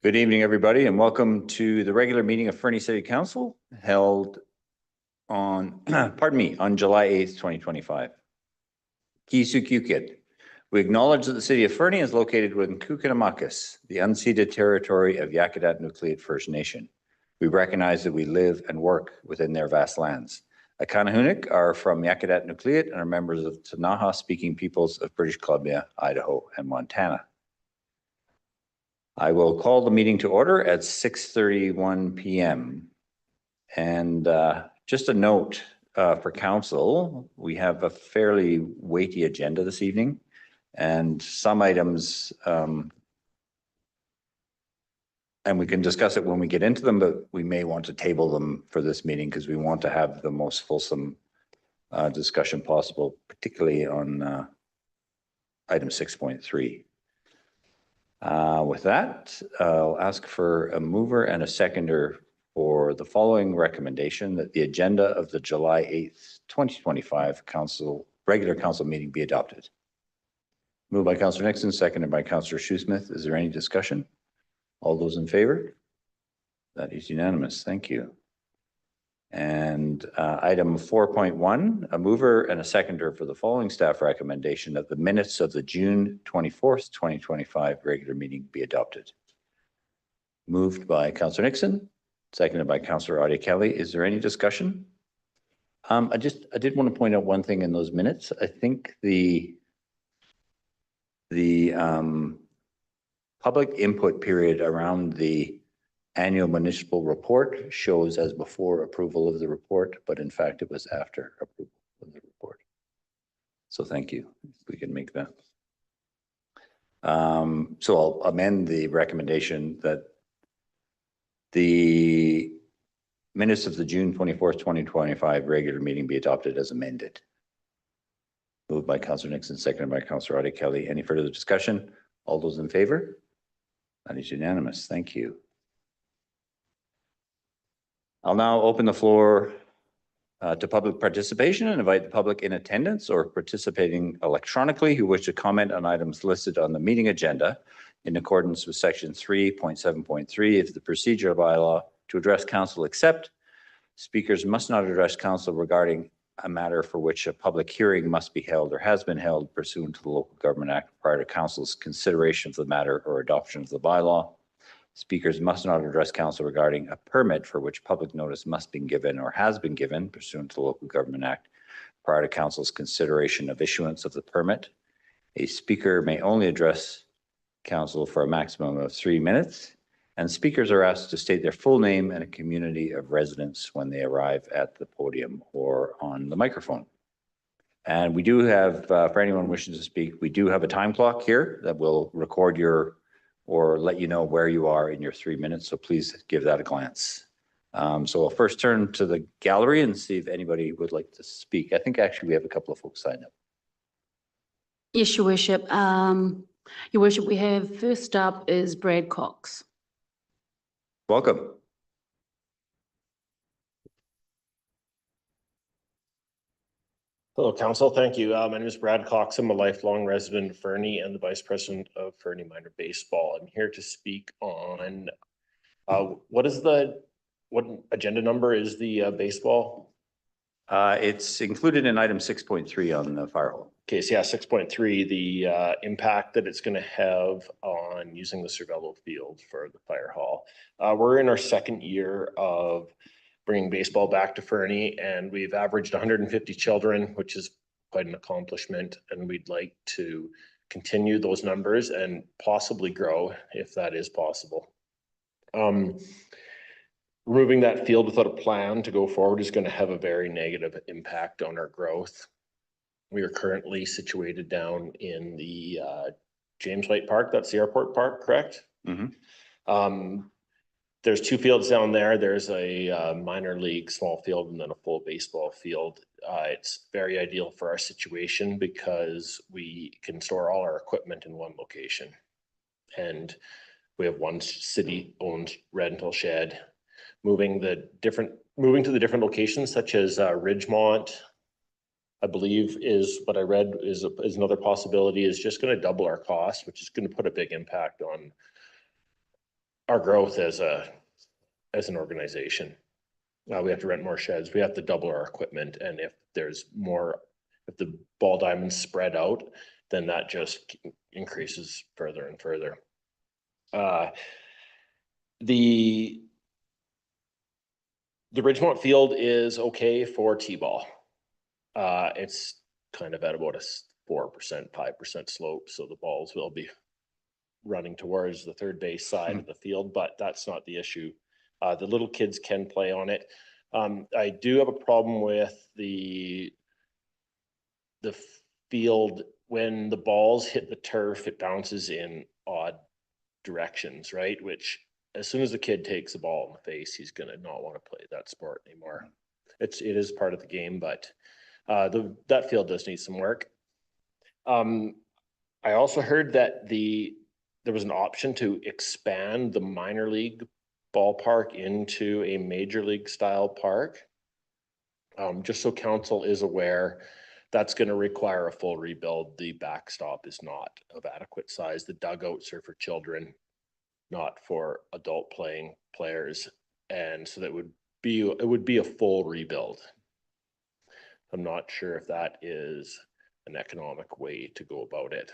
Good evening, everybody, and welcome to the regular meeting of Fernie City Council held on, on July 8th, 2025. Kisukukit. We acknowledge that the city of Fernie is located within Kukinamakis, the unceded territory of Yakutat Nucleate First Nation. We recognize that we live and work within their vast lands. Akanahunik are from Yakutat Nucleate and are members of Tanaha-speaking peoples of British Columbia, Idaho, and Montana. I will call the meeting to order at 6:31 p.m. And just a note for council, we have a fairly weighty agenda this evening, and some items, and we can discuss it when we get into them, but we may want to table them for this meeting because we want to have the most fulsome discussion possible, particularly on item 6.3. With that, I'll ask for a mover and a seconder for the following recommendation that the agenda of the July 8th, 2025 regular council meeting be adopted. Moved by Councillor Nixon, seconded by Councillor Shoesmith. Is there any discussion? All those in favor? That is unanimous. Thank you. And item 4.1, a mover and a seconder for the following staff recommendation that the minutes of the June 24th, 2025 regular meeting be adopted. Moved by Councillor Nixon, seconded by Councillor Audie Kelly. Is there any discussion? I did want to point out one thing in those minutes. I think the public input period around the annual municipal report shows as before approval of the report, but in fact it was after approval of the report. So thank you. If we can make that. So I'll amend the recommendation that the minutes of the June 24th, 2025 regular meeting be adopted as amended. Moved by Councillor Nixon, seconded by Councillor Audie Kelly. Any further discussion? All those in favor? That is unanimous. Thank you. I'll now open the floor to public participation and invite the public in attendance or participating electronically who wish to comment on items listed on the meeting agenda in accordance with section 3.7.3 of the procedure bylaw to address council, except speakers must not address council regarding a matter for which a public hearing must be held or has been held pursuant to the Local Government Act prior to council's consideration of the matter or adoption of the bylaw. Speakers must not address council regarding a permit for which public notice must be given or has been given pursuant to the Local Government Act prior to council's consideration of issuance of the permit. A speaker may only address council for a maximum of 3 minutes, and speakers are asked to state their full name and a community of residence when they arrive at the podium or on the microphone. And we do have, for anyone wishing to speak, we do have a time clock here that will record your or let you know where you are in your 3 minutes. So please give that a glance. So I'll first turn to the gallery and see if anybody would like to speak. I think actually we have a couple of folks signed up. Yes, Your Worship. Your Worship, we have first up is Brad Cox. Welcome. Hello, Council. Thank you. My name is Brad Cox. I'm a lifelong resident of Fernie and the Vice President of Fernie Minor Baseball. I'm here to speak on what agenda number is the baseball? It's included in item 6.3 on the fire hall. Okay, so yeah, 6.3, the impact that it's going to have on using the Cervello field for the fire hall. We're in our second year of bringing baseball back to Fernie, and we've averaged 150 children, which is quite an accomplishment. And we'd like to continue those numbers and possibly grow if that is possible. Removing that field without a plan to go forward is going to have a very negative impact on our growth. We are currently situated down in the James White Park. That's the airport park, correct? Mm-hmm. There's two fields down there. There's a minor league small field and then a full baseball field. It's very ideal for our situation because we can store all our equipment in one location. And we have one city-owned rental shed. Moving to the different locations such as Ridgemont, I believe is what I read is another possibility, is just going to double our cost, which is going to put a big impact on our growth as an organization. We have to rent more sheds. We have to double our equipment. And if there's more, if the ball diamonds spread out, then that just increases further and further. The Ridgemont field is okay for T-ball. It's kind of at about a 4%, 5% slope. So the balls will be running towards the third base side of the field, but that's not the issue. The little kids can play on it. I do have a problem with the field. When the balls hit the turf, it bounces in odd directions, right? Which as soon as the kid takes the ball in the face, he's going to not want to play that sport anymore. It is part of the game, but that field does need some work. I also heard that there was an option to expand the minor league ballpark into a major league style park. Just so council is aware, that's going to require a full rebuild. The backstop is not of adequate size. The dugouts are for children, not for adult playing players. And so it would be a full rebuild. I'm not sure if that is an economic way to go about it.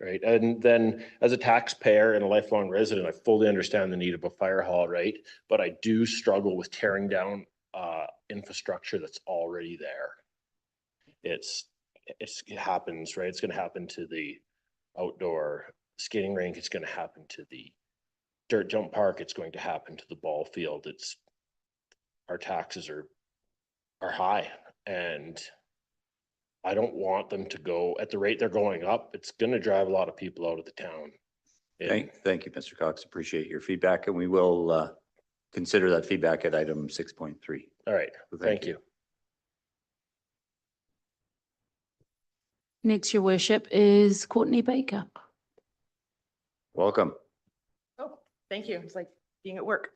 Right. And then as a taxpayer and a lifelong resident, I fully understand the need of a fire hall, right? But I do struggle with tearing down infrastructure that's already there. It happens, right? It's going to happen to the outdoor skating rink. It's going to happen to the dirt jump park. It's going to happen to the ball field. Our taxes are high, and I don't want them to go at the rate they're going up. It's going to drive a lot of people out of the town. Thank you, Mr. Cox. Appreciate your feedback, and we will consider that feedback at item 6.3. All right. Thank you. Next, Your Worship, is Courtney Baker. Welcome. Oh, thank you. It's like being at work.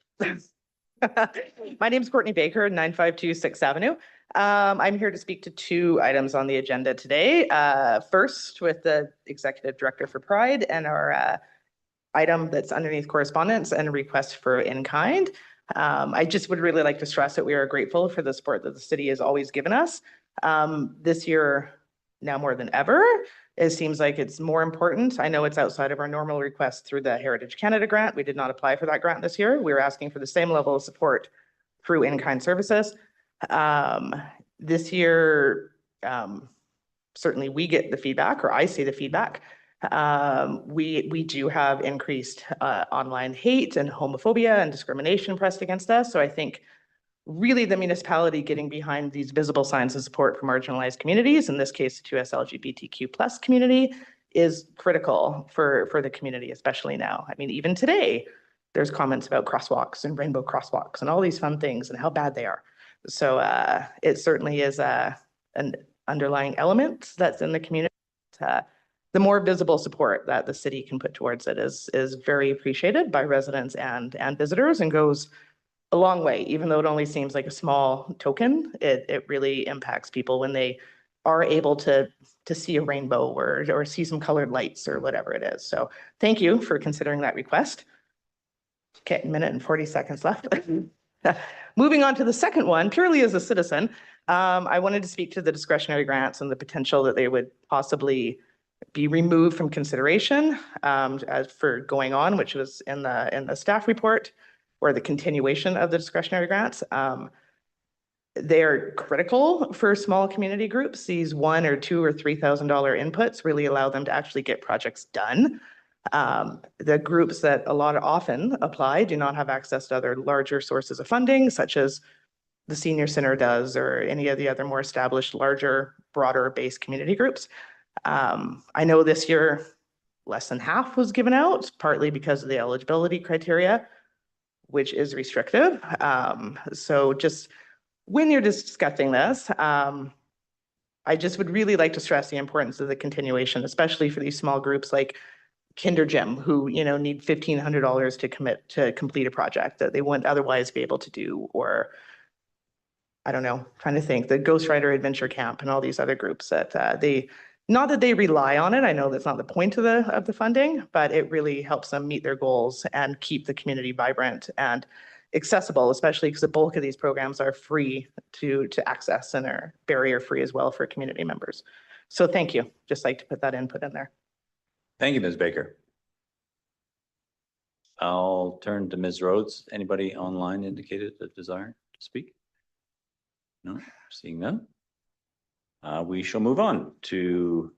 My name is Courtney Baker, 952 6th Avenue. I'm here to speak to two items on the agenda today. First, with the Executive Director for Pride and our item that's underneath correspondence and request for in-kind. I just would really like to stress that we are grateful for the support that the city has always given us. This year, now more than ever, it seems like it's more important. I know it's outside of our normal request through the Heritage Canada grant. We did not apply for that grant this year. We were asking for the same level of support through in-kind services. This year, certainly we get the feedback, or I see the feedback. We do have increased online hate and homophobia and discrimination pressed against us. So I think really the municipality getting behind these visible signs of support for marginalized communities, in this case, the 2S LGBTQ+ community, is critical for the community, especially now. I mean, even today, there's comments about crosswalks and rainbow crosswalks and all these fun things and how bad they are. So it certainly is an underlying element that's in the community. The more visible support that the city can put towards it is very appreciated by residents and visitors, and goes a long way. Even though it only seems like a small token, it really impacts people when they are able to see a rainbow or see some colored lights or whatever it is. So thank you for considering that request. Okay, 1 minute and 40 seconds left. Moving on to the second one, purely as a citizen, I wanted to speak to the discretionary grants and the potential that they would possibly be removed from consideration as for going on, which was in the staff report, or the continuation of the discretionary grants. They're critical for small community groups. These $1,000 or $2,000 or $3,000 inputs really allow them to actually get projects done. The groups that often apply do not have access to other larger sources of funding, such as the Senior Center does, or any of the other more established, larger, broader based community groups. I know this year less than half was given out, partly because of the eligibility criteria, which is restrictive. So just when you're discussing this, I just would really like to stress the importance of the continuation, especially for these small groups like Kinder Gym, who need $1,500 to commit to complete a project that they wouldn't otherwise be able to do, or I don't know, trying to think, the Ghost Rider Adventure Camp and all these other groups that Not that they rely on it. I know that's not the point of the funding, but it really helps them meet their goals and keep the community vibrant and accessible, especially because the bulk of these programs are free to access and are barrier free as well for community members. So thank you. Just like to put that input in there. Thank you, Ms. Baker. I'll turn to Ms. Rhodes. Anybody online indicated a desire to speak? No, seeing none. We shall move on to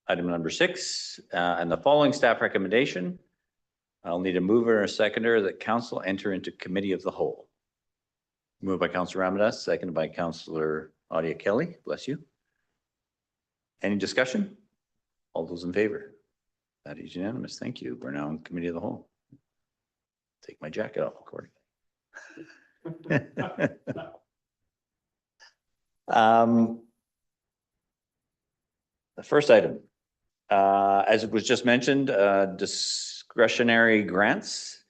item number 6 and the following staff recommendation. I'll need a mover and a seconder that council enter into committee of the whole. Moved by Councillor Ramadas, seconded by Councillor Audia Kelly. Bless you. Any discussion? All those in favor? That is unanimous. Thank you. We're now in committee of the whole. Take my jacket off accordingly. The first item, as it was just mentioned, discretionary grants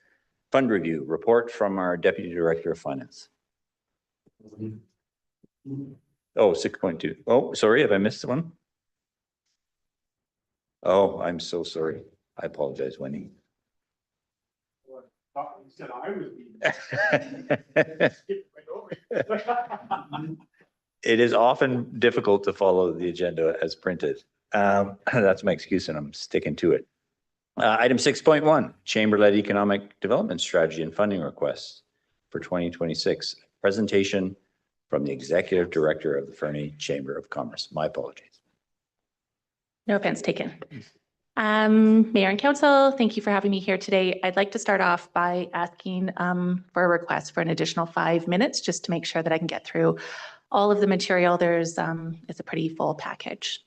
fund review report from our Deputy Director of Finance. Oh, 6.2. Oh, sorry, have I missed one? Oh, I'm so sorry. I apologize, Wendy. It is often difficult to follow the agenda as printed. That's my excuse and I'm sticking to it. Item 6.1, Chamber-led economic development strategy and funding requests for 2026. Presentation from the Executive Director of the Fernie Chamber of Commerce. My apologies. No offense taken. Mayor and Council, thank you for having me here today. I'd like to start off by asking for a request for an additional 5 minutes just to make sure that I can get through all of the material. It's a pretty full package.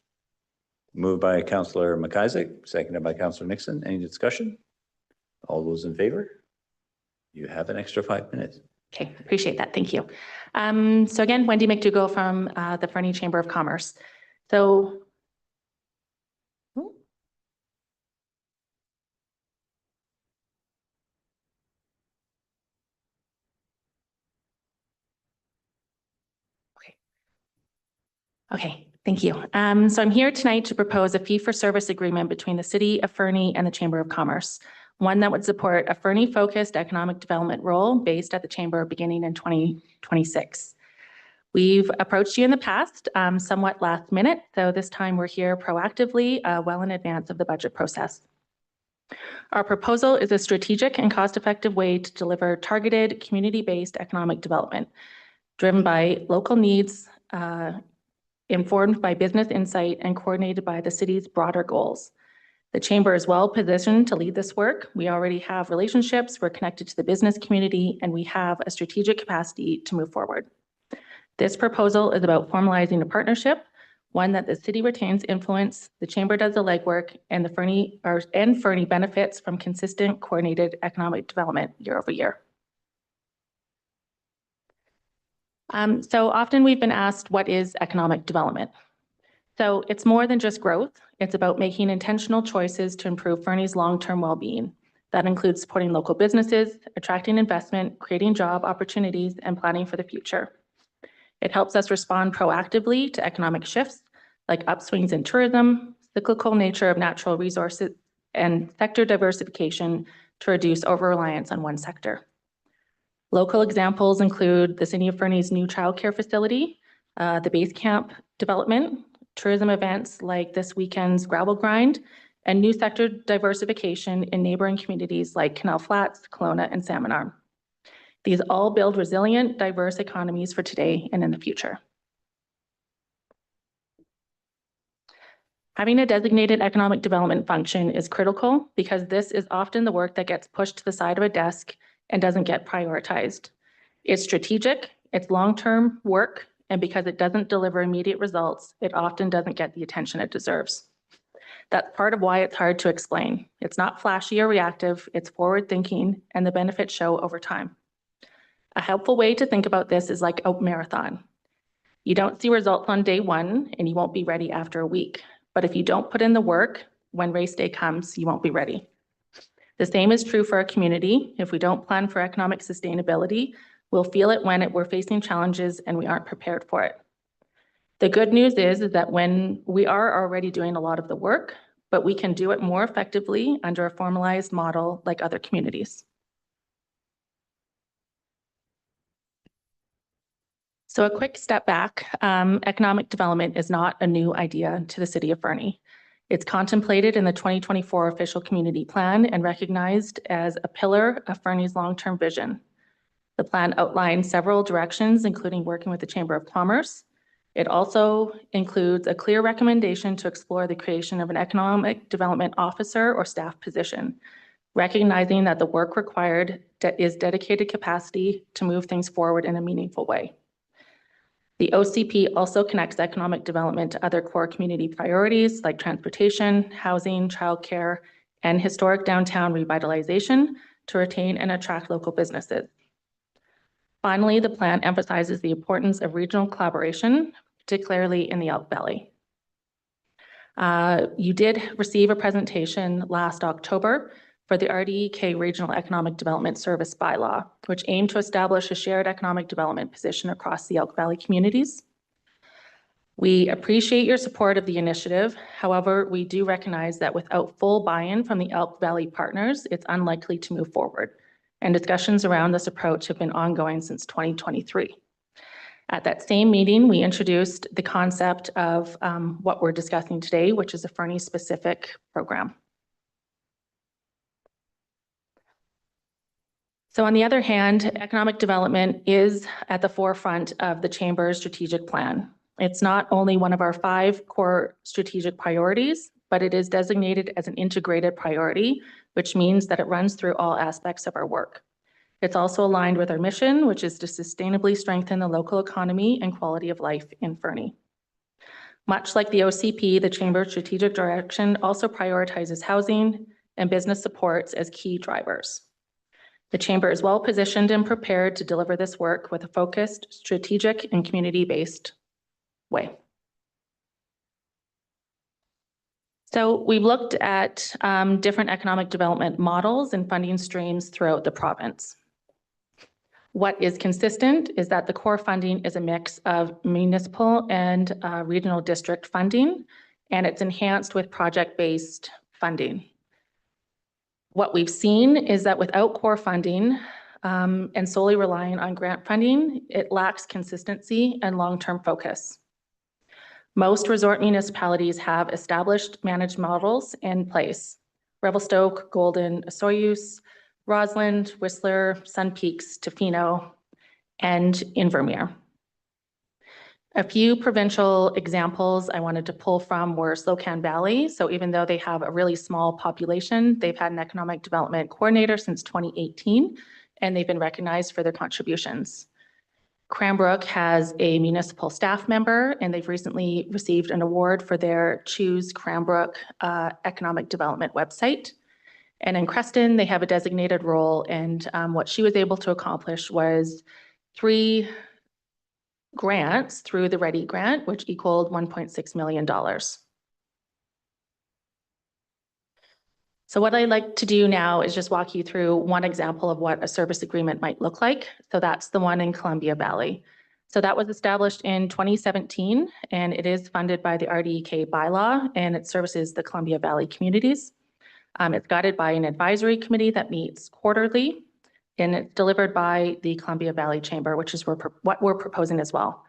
Moved by Councillor McIsaac, seconded by Councillor Nixon. Any discussion? All those in favor? You have an extra 5 minutes. Okay, appreciate that. Thank you. So again, Wendy McDougall from the Fernie Chamber of Commerce. So okay, thank you. So I'm here tonight to propose a fee-for-service agreement between the City of Fernie and the Chamber of Commerce, one that would support a Fernie-focused economic development role based at the Chamber beginning in 2026. We've approached you in the past, somewhat last minute, so this time we're here proactively, well in advance of the budget process. Our proposal is a strategic and cost-effective way to deliver targeted, community-based economic development, driven by local needs, informed by business insight and coordinated by the city's broader goals. The Chamber is well positioned to lead this work. We already have relationships, we're connected to the business community, and we have a strategic capacity to move forward. This proposal is about formalizing a partnership, one that the city retains influence, the Chamber does the legwork, and the Fernie benefits from consistent, coordinated economic development year over year. So often we've been asked, what is economic development? So it's more than just growth. It's about making intentional choices to improve Fernie's long-term well-being. That includes supporting local businesses, attracting investment, creating job opportunities, and planning for the future. It helps us respond proactively to economic shifts like upswings in tourism, cyclical nature of natural resources, and sector diversification to reduce over-reliance on one sector. Local examples include the City of Fernie's new childcare facility, the base camp development, tourism events like this weekend's gravel grind, and new sector diversification in neighboring communities like Canal Flats, Kelowna, and Salmon Arm. These all build resilient, diverse economies for today and in the future. Having a designated economic development function is critical because this is often the work that gets pushed to the side of a desk and doesn't get prioritized. It's strategic, it's long-term work, and because it doesn't deliver immediate results, it often doesn't get the attention it deserves. That's part of why it's hard to explain. It's not flashy or reactive, it's forward-thinking, and the benefits show over time. A helpful way to think about this is like a marathon. You don't see results on day one, and you won't be ready after a week. But if you don't put in the work, when race day comes, you won't be ready. The same is true for our community. If we don't plan for economic sustainability, we'll feel it when we're facing challenges and we aren't prepared for it. The good news is that when we are already doing a lot of the work, but we can do it more effectively under a formalized model like other communities. So a quick step back, economic development is not a new idea to the city of Fernie. It's contemplated in the 2024 official community plan and recognized as a pillar of Fernie's long-term vision. The plan outlines several directions, including working with the Chamber of Commerce. It also includes a clear recommendation to explore the creation of an economic development officer or staff position, recognizing that the work required is dedicated capacity to move things forward in a meaningful way. The OCP also connects economic development to other core community priorities like transportation, housing, childcare, and historic downtown revitalization to retain and attract local businesses. Finally, the plan emphasizes the importance of regional collaboration, particularly in the Elk Valley. You did receive a presentation last October for the RDEK Regional Economic Development Service Bylaw, which aimed to establish a shared economic development position across the Elk Valley communities. We appreciate your support of the initiative. However, we do recognize that without full buy-in from the Elk Valley partners, it's unlikely to move forward. And discussions around this approach have been ongoing since 2023. At that same meeting, we introduced the concept of what we're discussing today, which is a Fernie-specific program. So on the other hand, economic development is at the forefront of the Chamber's strategic plan. It's not only one of our 5 core strategic priorities, but it is designated as an integrated priority, which means that it runs through all aspects of our work. It's also aligned with our mission, which is to sustainably strengthen the local economy and quality of life in Fernie. Much like the OCP, the Chamber's strategic direction also prioritizes housing and business supports as key drivers. The Chamber is well positioned and prepared to deliver this work with a focused, strategic, and community-based way. So we've looked at different economic development models and funding streams throughout the province. What is consistent is that the core funding is a mix of municipal and regional district funding, and it's enhanced with project-based funding. What we've seen is that without core funding and solely relying on grant funding, it lacks consistency and long-term focus. Most resort municipalities have established managed models in place: Revelstoke, Golden, Osoyoos, Rossland, Whistler, Sun Peaks, Tofino, and Invermere. A few provincial examples I wanted to pull from were Slocan Valley. So even though they have a really small population, they've had an economic development coordinator since 2018, and they've been recognized for their contributions. Cranbrook has a municipal staff member, and they've recently received an award for their Choose Cranbrook economic development website. And in Creston, they have a designated role, and what she was able to accomplish was 3 grants through the READY grant, which equaled $1.6 million. So what I'd like to do now is just walk you through one example of what a service agreement might look like. So that's the one in Columbia Valley. So that was established in 2017, and it is funded by the RDEK bylaw, and it services the Columbia Valley communities. It's guided by an advisory committee that meets quarterly, and it's delivered by the Columbia Valley Chamber, which is what we're proposing as well.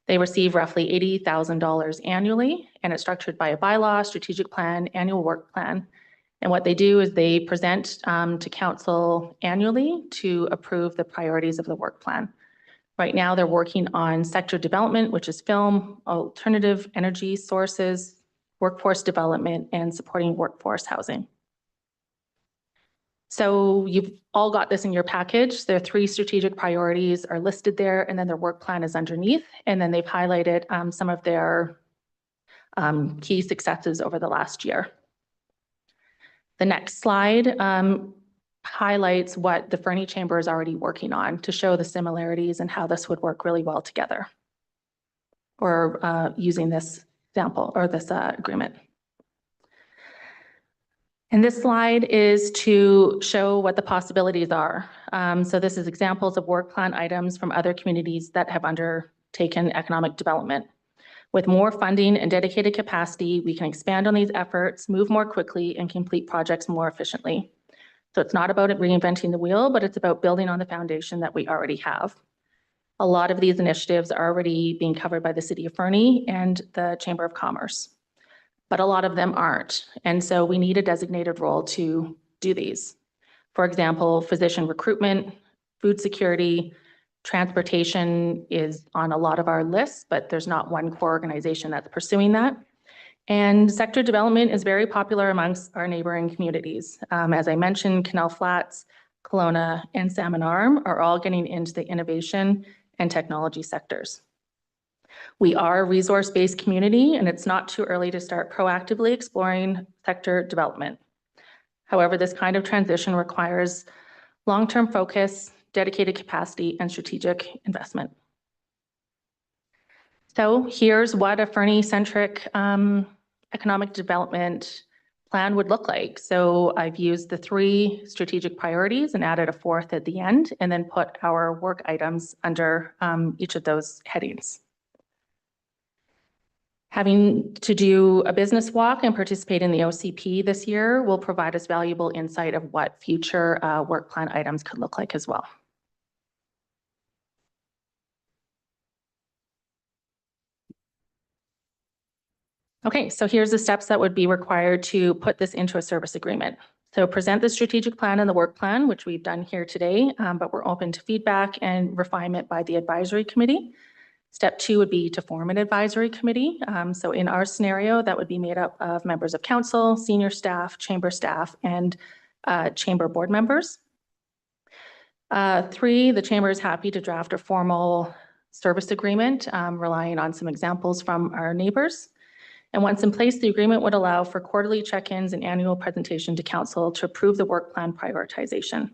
They receive roughly $80,000 annually, and it's structured by a bylaw, strategic plan, annual work plan. And what they do is they present to council annually to approve the priorities of the work plan. Right now, they're working on sector development, which is film, alternative energy sources, workforce development, and supporting workforce housing. So you've all got this in your package. Their 3 strategic priorities are listed there, and then their work plan is underneath. And then they've highlighted some of their key successes over the last year. The next slide highlights what the Fernie Chamber is already working on to show the similarities and how this would work really well together, or using this example or this agreement. And this slide is to show what the possibilities are. So this is examples of work plan items from other communities that have undertaken economic development. With more funding and dedicated capacity, we can expand on these efforts, move more quickly, and complete projects more efficiently. So it's not about reinventing the wheel, but it's about building on the foundation that we already have. A lot of these initiatives are already being covered by the City of Fernie and the Chamber of Commerce, but a lot of them aren't. And so we need a designated role to do these. For example, physician recruitment, food security, transportation is on a lot of our lists, but there's not one core organization that's pursuing that. And sector development is very popular amongst our neighboring communities. As I mentioned, Canal Flats, Kelowna, and Salmon Arm are all getting into the innovation and technology sectors. We are a resource-based community, and it's not too early to start proactively exploring sector development. However, this kind of transition requires long-term focus, dedicated capacity, and strategic investment. So here's what a Fernie-centric economic development plan would look like. So I've used the 3 strategic priorities and added a 4th at the end, and then put our work items under each of those headings. Having to do a business walk and participate in the OCP this year will provide us valuable insight of what future work plan items could look like as well. Okay, so here's the steps that would be required to put this into a service agreement. So present the strategic plan and the work plan, which we've done here today, but we're open to feedback and refinement by the advisory committee. Step 2 would be to form an advisory committee. So in our scenario, that would be made up of members of council, senior staff, and chamber board members. 3, the chamber is happy to draft a formal service agreement, relying on some examples from our neighbors. And once in place, the agreement would allow for quarterly check-ins and annual presentation to council to approve the work plan prioritization.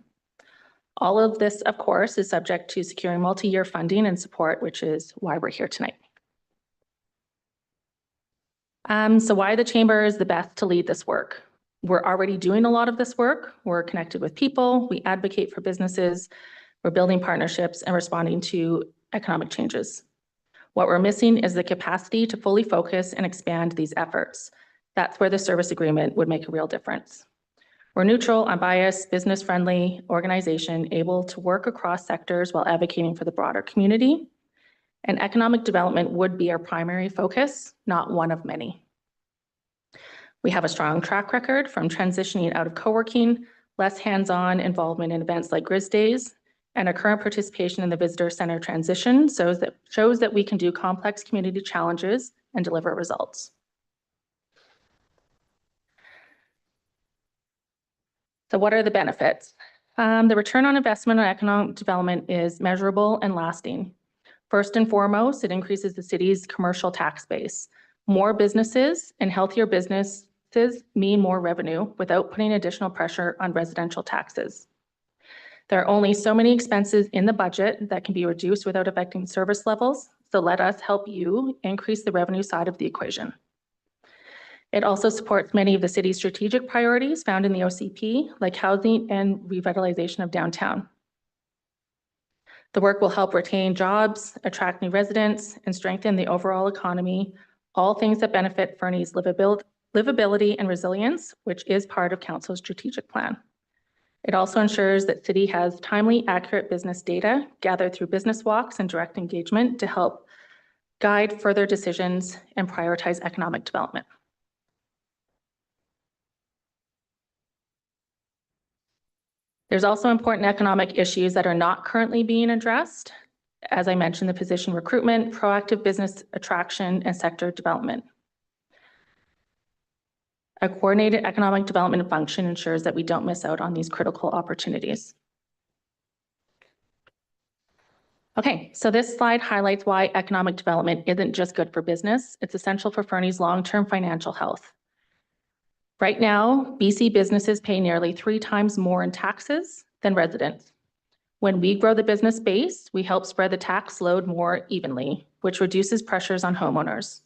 All of this, of course, is subject to securing multi-year funding and support, which is why we're here tonight. So why the chamber is the best to lead this work? We're already doing a lot of this work. We're connected with people, we advocate for businesses, we're building partnerships and responding to economic changes. What we're missing is the capacity to fully focus and expand these efforts. That's where the service agreement would make a real difference. We're neutral, unbiased, business-friendly organization able to work across sectors while advocating for the broader community. And economic development would be our primary focus, not one of many. We have a strong track record from transitioning out of co-working, less hands-on involvement in events like Grizz Days, and our current participation in the visitor center transition shows that we can do complex community challenges and deliver results. So what are the benefits? The return on investment on economic development is measurable and lasting. First and foremost, it increases the city's commercial tax base. More businesses and healthier businesses mean more revenue without putting additional pressure on residential taxes. There are only so many expenses in the budget that can be reduced without affecting service levels, so let us help you increase the revenue side of the equation. It also supports many of the city's strategic priorities found in the OCP, like housing and revitalization of downtown. The work will help retain jobs, attract new residents, and strengthen the overall economy, all things that benefit Fernie's livability and resilience, which is part of Council's strategic plan. It also ensures that City has timely, accurate business data gathered through business walks and direct engagement to help guide further decisions and prioritize economic development. There's also important economic issues that are not currently being addressed. As I mentioned, the position recruitment, proactive business attraction, and sector development. A coordinated economic development function ensures that we don't miss out on these critical opportunities. Okay, so this slide highlights why economic development isn't just good for business, it's essential for Fernie's long-term financial health. Right now, BC businesses pay nearly 3 times more in taxes than residents. When we grow the business base, we help spread the tax load more evenly, which reduces pressures on homeowners.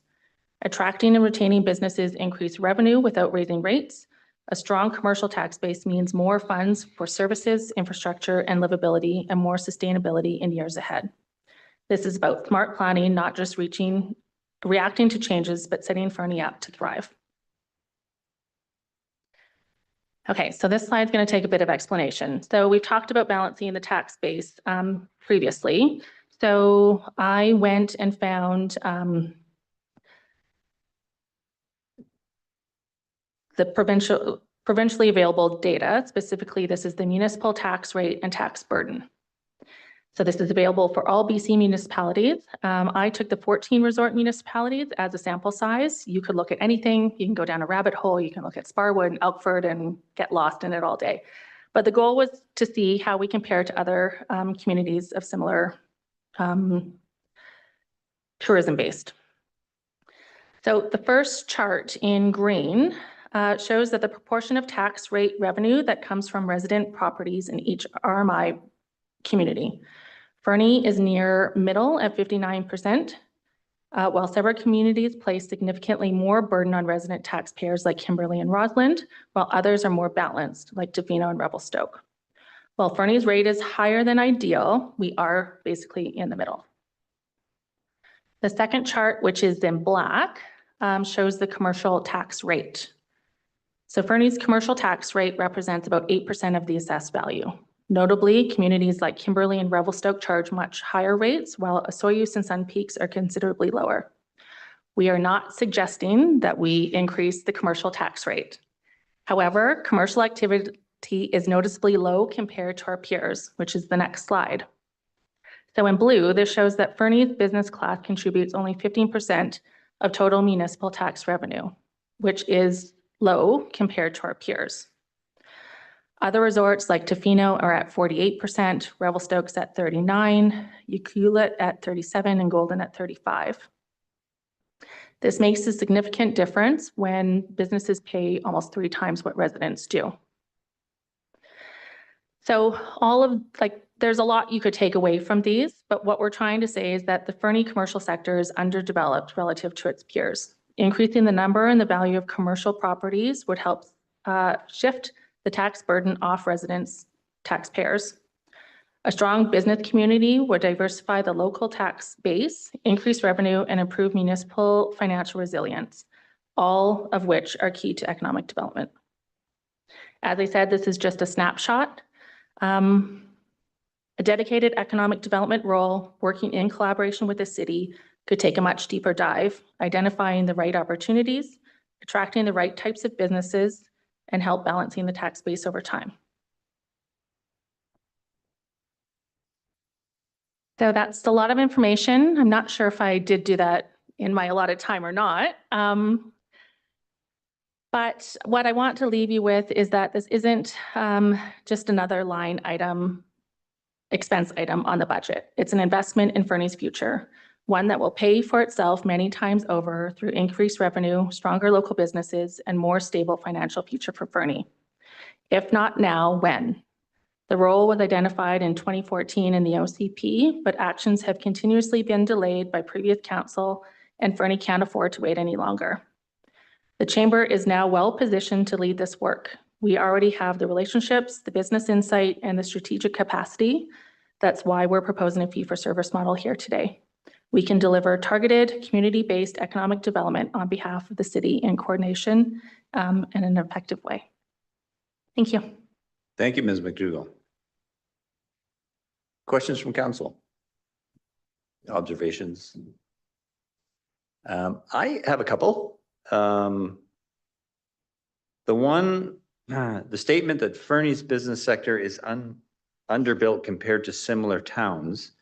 Attracting and retaining businesses increase revenue without raising rates. A strong commercial tax base means more funds for services, infrastructure, and livability, and more sustainability in years ahead. This is about smart planning, not just reaching reacting to changes, but setting Fernie up to thrive. Okay, so this slide's going to take a bit of explanation. So we've talked about balancing the tax base previously. So I went and found the provincially available data. Specifically, this is the municipal tax rate and tax burden. So this is available for all BC municipalities. I took the 14 resort municipalities as a sample size. You could look at anything. You can go down a rabbit hole. You can look at Sparwood and Elkford and get lost in it all day. But the goal was to see how we compare to other communities of similar tourism-based. So the first chart in green shows that the proportion of tax rate revenue that comes from resident properties in each RMI community. Fernie is near middle at 59%, while several communities place significantly more burden on resident taxpayers like Kimberley and Rossland, while others are more balanced like Tofino and Revelstoke. While Fernie's rate is higher than ideal, we are basically in the middle. The second chart, which is in black, shows the commercial tax rate. So Fernie's commercial tax rate represents about 8% of the assessed value. Notably, communities like Kimberley and Revelstoke charge much higher rates, while Osoyoos and Sun Peaks are considerably lower. We are not suggesting that we increase the commercial tax rate. However, commercial activity is noticeably low compared to our peers, which is the next slide. So in blue, this shows that Fernie's business class contributes only 15% of total municipal tax revenue, which is low compared to our peers. Other resorts like Tofino are at 48%, Revelstoke's at 39%, Ucluelet at 37%, and Golden at 35%. This makes a significant difference when businesses pay almost 3 times what residents do. So there's a lot you could take away from these, but what we're trying to say is that the Fernie commercial sector is underdeveloped relative to its peers. Increasing the number and the value of commercial properties would help shift the tax burden off residents, taxpayers. A strong business community would diversify the local tax base, increase revenue, and improve municipal financial resilience, all of which are key to economic development. As I said, this is just a snapshot. A dedicated economic development role working in collaboration with the city could take a much deeper dive, identifying the right opportunities, attracting the right types of businesses, and help balancing the tax base over time. So that's a lot of information. I'm not sure if I did do that in my allotted time or not. But what I want to leave you with is that this isn't just another line item, expense item on the budget. It's an investment in Fernie's future, one that will pay for itself many times over through increased revenue, stronger local businesses, and more stable financial future for Fernie. If not now, when? The role was identified in 2014 in the OCP, but actions have continuously been delayed by previous council, and Fernie can't afford to wait any longer. The Chamber is now well positioned to lead this work. We already have the relationships, the business insight, and the strategic capacity. That's why we're proposing a fee-for-service model here today. We can deliver targeted, community-based economic development on behalf of the city in coordination in an effective way. Thank you. Thank you, Ms. McDougall. Questions from council? Observations? I have a couple. The statement that Fernie's business sector is underbuilt compared to similar towns.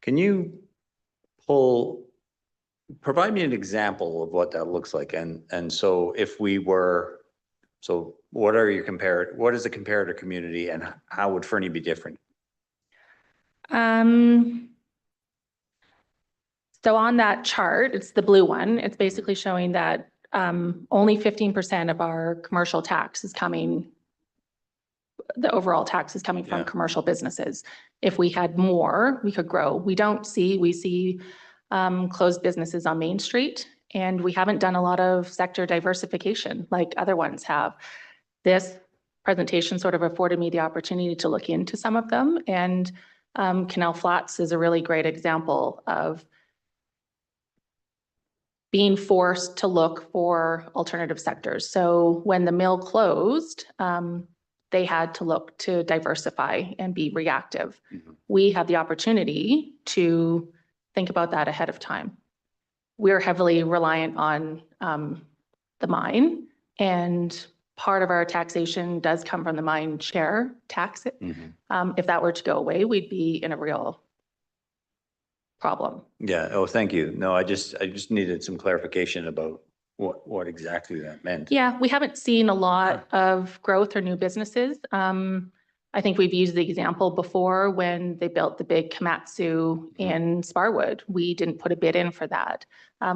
Can you provide me an example of what that looks like? And so if we were, so what is the comparator community and how would Fernie be different? So on that chart, it's the blue one. It's basically showing that only 15% of our commercial tax is coming, the overall tax is coming from commercial businesses. If we had more, we could grow. We see closed businesses on Main Street, and we haven't done a lot of sector diversification like other ones have. This presentation sort of afforded me the opportunity to look into some of them, and Canal Flats is a really great example of being forced to look for alternative sectors. So when the mill closed, they had to look to diversify and be reactive. We had the opportunity to think about that ahead of time. We're heavily reliant on the mine, and part of our taxation does come from the mine share tax. If that were to go away, we'd be in a real problem. Yeah. Oh, thank you. No, I just needed some clarification about what exactly that meant. Yeah, we haven't seen a lot of growth or new businesses. I think we've used the example before when they built the big Komatsu in Sparwood. We didn't put a bid in for that.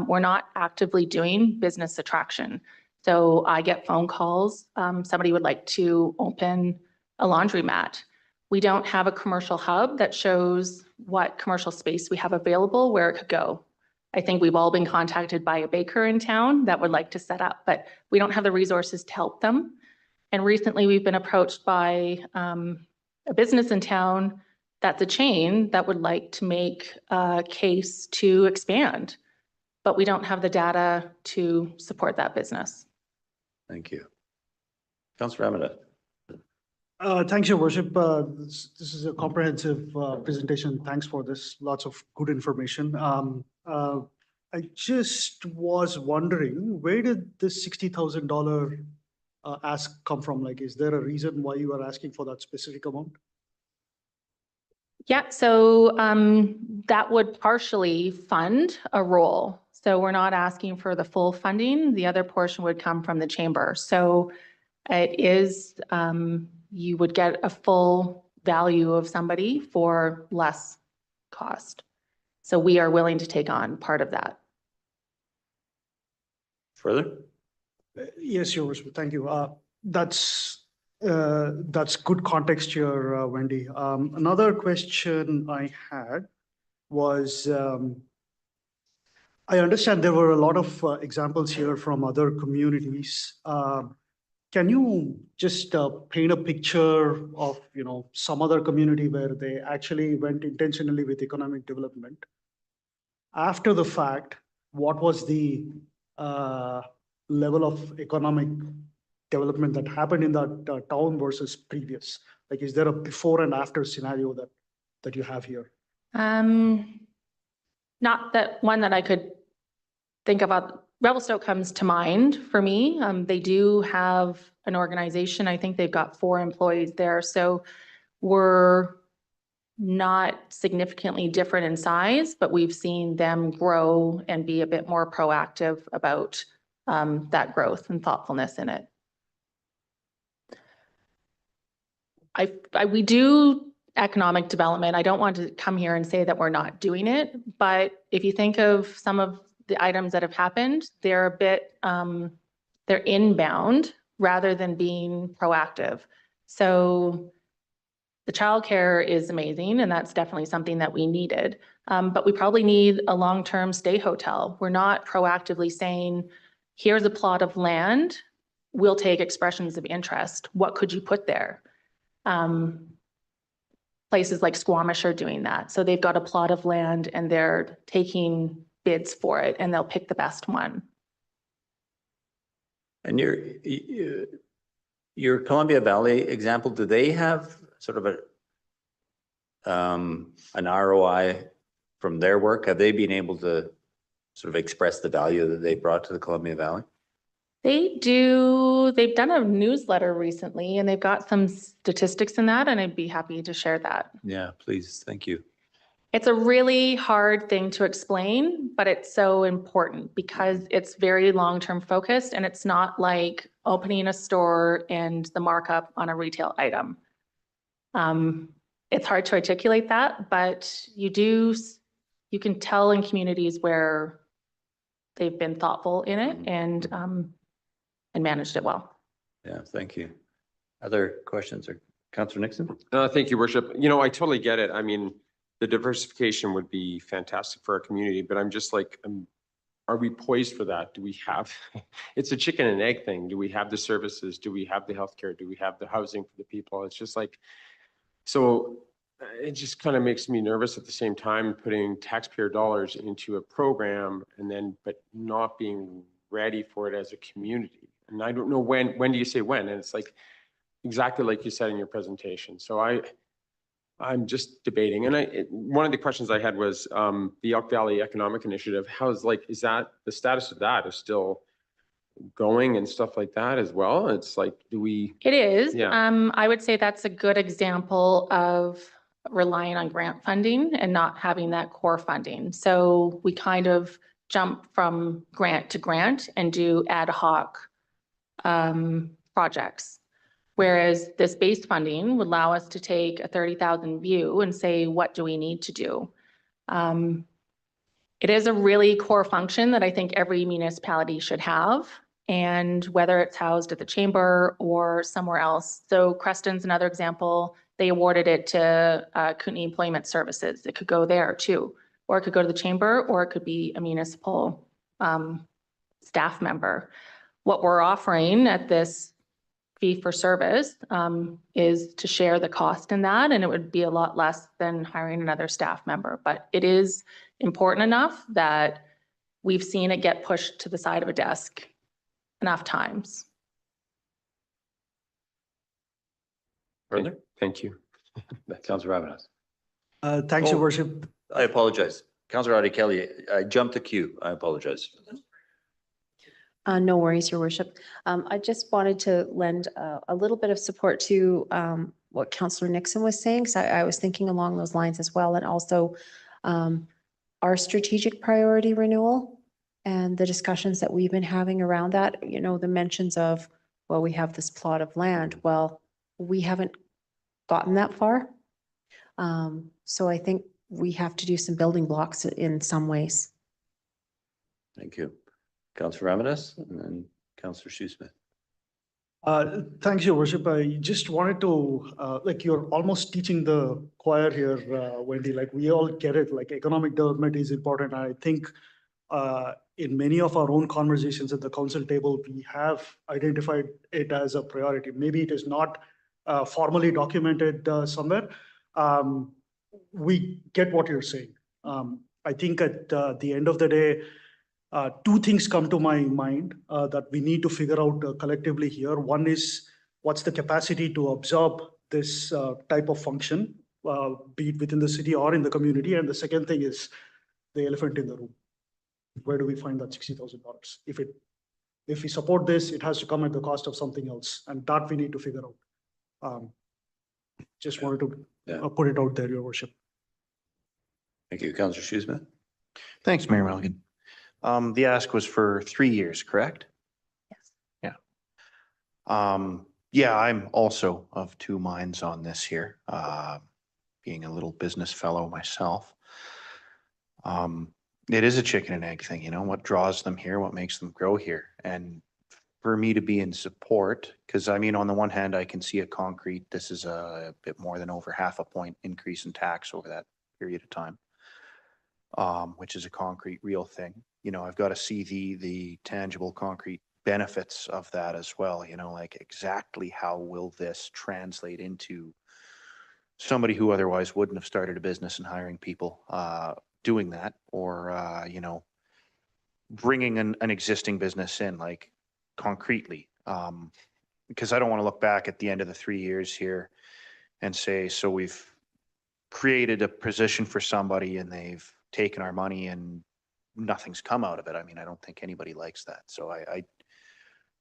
We're not actively doing business attraction. So I get phone calls. Somebody would like to open a laundromat. We don't have a commercial hub that shows what commercial space we have available, where it could go. I think we've all been contacted by a baker in town that would like to set up, but we don't have the resources to help them. And recently we've been approached by a business in town that's a chain that would like to make a case to expand, but we don't have the data to support that business. Thank you. Councillor Ramada. Thanks, Your Worship. This is a comprehensive presentation. Thanks for this. Lots of good information. I just was wondering, where did this $60,000 ask come from? Like, is there a reason why you are asking for that specific amount? Yeah, so that would partially fund a role. So we're not asking for the full funding. The other portion would come from the chamber. So it is, you would get a full value of somebody for less cost. So we are willing to take on part of that. Further? Yes, Your Worship. Thank you. That's good context here, Wendy. Another question I had was, I understand there were a lot of examples here from other communities. Can you just paint a picture of, some other community where they actually went intentionally with economic development? After the fact, what was the level of economic development that happened in that town versus previous? Like, is there a before and after scenario that you have here? Not that one that I could think about. Revelstoke comes to mind for me. They do have an organization. I think they've got 4 employees there. So we're not significantly different in size, but we've seen them grow and be a bit more proactive about that growth and thoughtfulness in it. We do economic development. I don't want to come here and say that we're not doing it, but if you think of some of the items that have happened, they're a bit, they're inbound rather than being proactive. So the childcare is amazing, and that's definitely something that we needed. But we probably need a long-term stay hotel. We're not proactively saying, here's a plot of land, we'll take expressions of interest. What could you put there? Places like Squamish are doing that. So they've got a plot of land and they're taking bids for it, and they'll pick the best one. And your Columbia Valley example, do they have sort of an ROI from their work? Have they been able to sort of express the value that they brought to the Columbia Valley? They do. They've done a newsletter recently, and they've got some statistics in that, and I'd be happy to share that. Yeah, please. Thank you. It's a really hard thing to explain, but it's so important because it's very long-term focused, and it's not like opening a store and the markup on a retail item. It's hard to articulate that, but you can tell in communities where they've been thoughtful in it and managed it well. Yeah, thank you. Other questions? Or Councillor Nixon? Thank you, Worship. I totally get it. I mean, the diversification would be fantastic for our community, but I'm just like, are we poised for that? Do we have, it's a chicken and egg thing. Do we have the services? Do we have the healthcare? Do we have the housing for the people? It's just like, so it just kind of makes me nervous at the same time, putting taxpayer dollars into a program and then, but not being ready for it as a community. And I don't know when do you say when? And it's like, exactly like you said in your presentation. So I'm just debating. And one of the questions I had was the Elk Valley Economic Initiative. Is that, the status of that is still going and stuff like that as well? It's like, do we? It is. Yeah. I would say that's a good example of relying on grant funding and not having that core funding. So we kind of jump from grant to grant and do ad hoc projects. Whereas this base funding would allow us to take a 30,000 view and say, what do we need to do? It is a really core function that I think every municipality should have. And whether it's housed at the chamber or somewhere else. So Creston's another example. They awarded it to Kootenai Employment Services. It could go there too, or it could go to the chamber, or it could be a municipal staff member. What we're offering at this fee for service is to share the cost in that, and it would be a lot less than hiring another staff member. But it is important enough that we've seen it get pushed to the side of a desk enough times. Further? Thank you. Councillor Ravenous. Thanks, Your Oh. Worship. I apologize. Councillor Audie Kelly, I jumped the queue. I apologize. No worries, Your Worship. I just wanted to lend a little bit of support to what Councillor Nixon was saying, because I was thinking along those lines as well, and also our strategic priority renewal and the discussions that we've been having around that, you know, the mentions of, well, we have this plot of land. Well, we haven't gotten that far. So I think we have to do some building blocks in some ways. Thank you. Councillor Ravenous and then Councillor Shoesmith. Thanks, Your Worship. I just wanted to, like, you're almost teaching the choir here, Wendy. Like, we all get it. Like, economic development is important. I think in many of our own conversations at the council table, we have identified it as a priority. Maybe it is not formally documented somewhere. We get what you're saying. I think at the end of the day, two things come to my mind that we need to figure out collectively here. One is, what's the capacity to absorb this type of function, be it within the city or in the community? And the second thing is the elephant in the room. Where do we find that $60,000? If we support this, it has to come at the cost of something else, and that we need to figure out. Just wanted to put it out there, Your Worship. Thank you. Councillor Shoesmith. Thanks, Mayor Milligan. The ask was for 3 years, correct? Yes. Yeah. Yeah, I'm also of two minds on this here, being a little business fellow myself. It is a chicken and egg thing, you know, what draws them here, what makes them grow here. And for me to be in support, because I mean, on the one hand, I can see a concrete, this is a bit more than over half a point increase in tax over that period of time, which is a concrete real thing. You know, I've got to see the tangible concrete benefits of that as well, you know, like exactly how will this translate into somebody who otherwise wouldn't have started a business and hiring people doing that, or, you know, bringing an existing business in, like concretely, because I don't want to look back at the end of the 3 years here and say, so we've created a position for somebody and they've taken our money and nothing's come out of it. I mean, I don't think anybody likes that. So I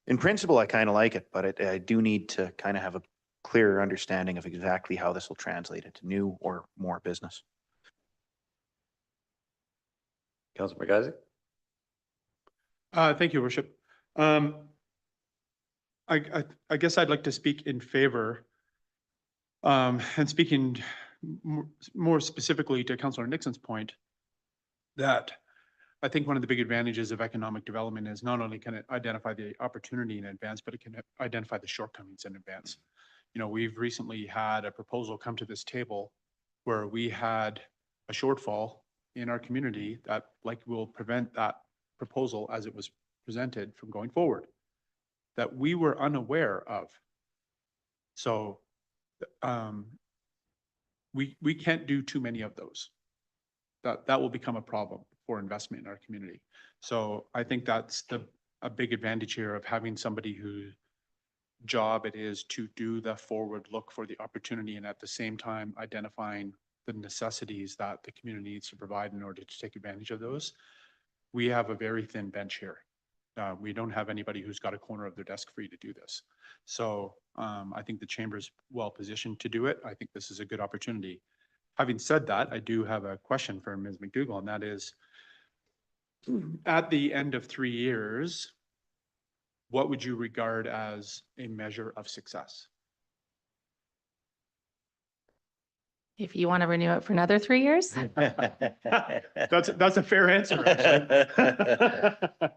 in principle, I kind of like it, but I do need to kind of have a clearer understanding of exactly how this will translate into new or more business. Councillor McIsaac. Thank you, Worship. I guess I'd like to speak in favor, and speaking more specifically to Councillor Nixon's point, that I think one of the big advantages of economic development is not only can it identify the opportunity in advance, but it can identify the shortcomings in advance. You know, we've recently had a proposal come to this table where we had a shortfall in our community that will prevent that proposal as it was presented from going forward, that we were unaware of. So we can't do too many of those. That will become a problem for investment in our community. So I think that's a big advantage here of having somebody whose job it is to do the forward look for the opportunity and at the same time identifying the necessities that the community needs to provide in order to take advantage of those. We have a very thin bench here. We don't have anybody who's got a corner of their desk free to do this. So I think the chamber is well positioned to do it. I think this is a good opportunity. Having said that, I do have a question for Ms. McDougall, and that is, at the end of 3 years, what would you regard as a measure of success? If you want to renew it for another 3 years. That's a fair answer, actually.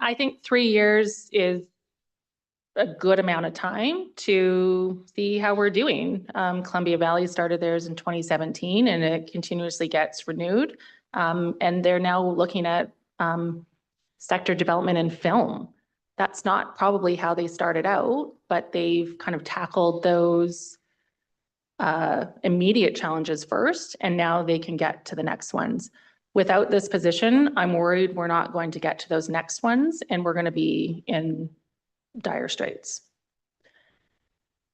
I think 3 years is a good amount of time to see how we're doing. Columbia Valley started theirs in 2017 and it continuously gets renewed. And they're now looking at sector development in film. That's not probably how they started out, but they've kind of tackled those immediate challenges first, and now they can get to the next ones. Without this position, I'm worried we're not going to get to those next ones and we're going to be in dire straits.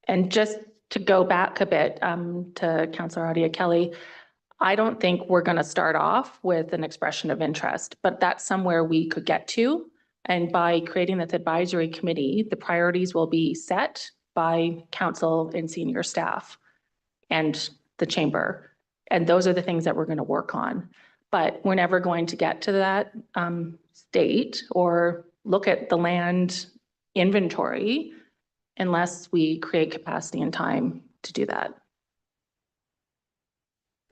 And just to go back a bit to Councillor Adia Kelly, I don't think we're going to start off with an expression of interest, but that's somewhere we could get to. And by creating this advisory committee, the priorities will be set by council and senior staff and the chamber. And those are the things that we're going to work on. But we're never going to get to that state or look at the land inventory unless we create capacity and time to do that.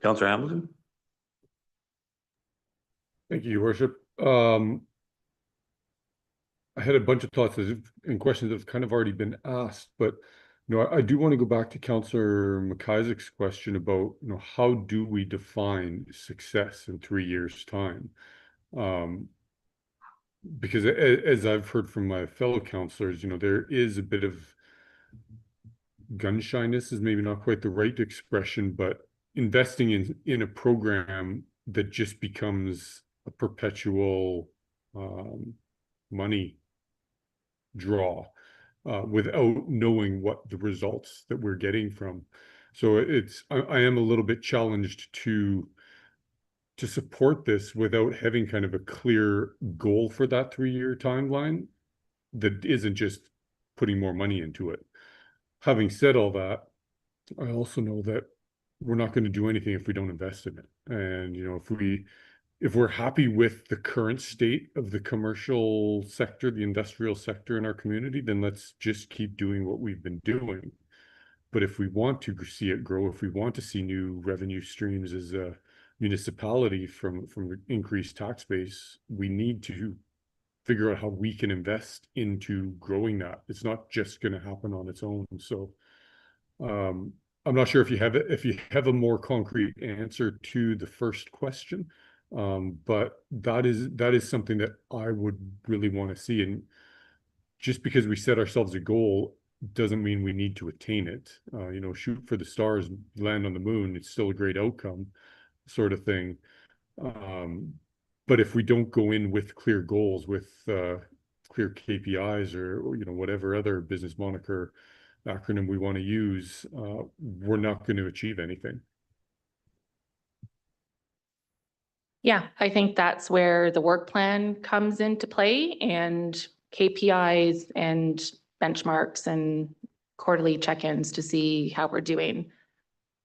Councillor Hamilton? Thank you, Your Worship. I had a bunch of thoughts and questions that have kind of already been asked, but I do want to go back to Councillor McIsaac's question about, how do we define success in 3 years' time? Because as I've heard from my fellow councillors, there is a bit of gun shyness is maybe not quite the right expression, but investing in a program that just becomes a perpetual money draw without knowing what the results that we're getting from. So I am a little bit challenged to support this without having kind of a clear goal for that 3-year timeline that isn't just putting more money into it. Having said all that, I also know that we're not going to do anything if we don't invest in it. And, if we're happy with the current state of the commercial sector, the industrial sector in our community, then let's just keep doing what we've been doing. But if we want to see it grow, if we want to see new revenue streams as a municipality from increased tax base, we need to figure out how we can invest into growing that. It's not just going to happen on its own. So I'm not sure if you have a more concrete answer to the first question. But that is something that I would really want to see. And just because we set ourselves a goal doesn't mean we need to attain it. Shoot for the stars, land on the moon. It's still a great outcome, sort of thing. But if we don't go in with clear goals, with clear KPIs or whatever other business moniker acronym we want to use, we're not going to achieve anything. Yeah, I think that's where the work plan comes into play, and KPIs and benchmarks and quarterly check-ins to see how we're doing.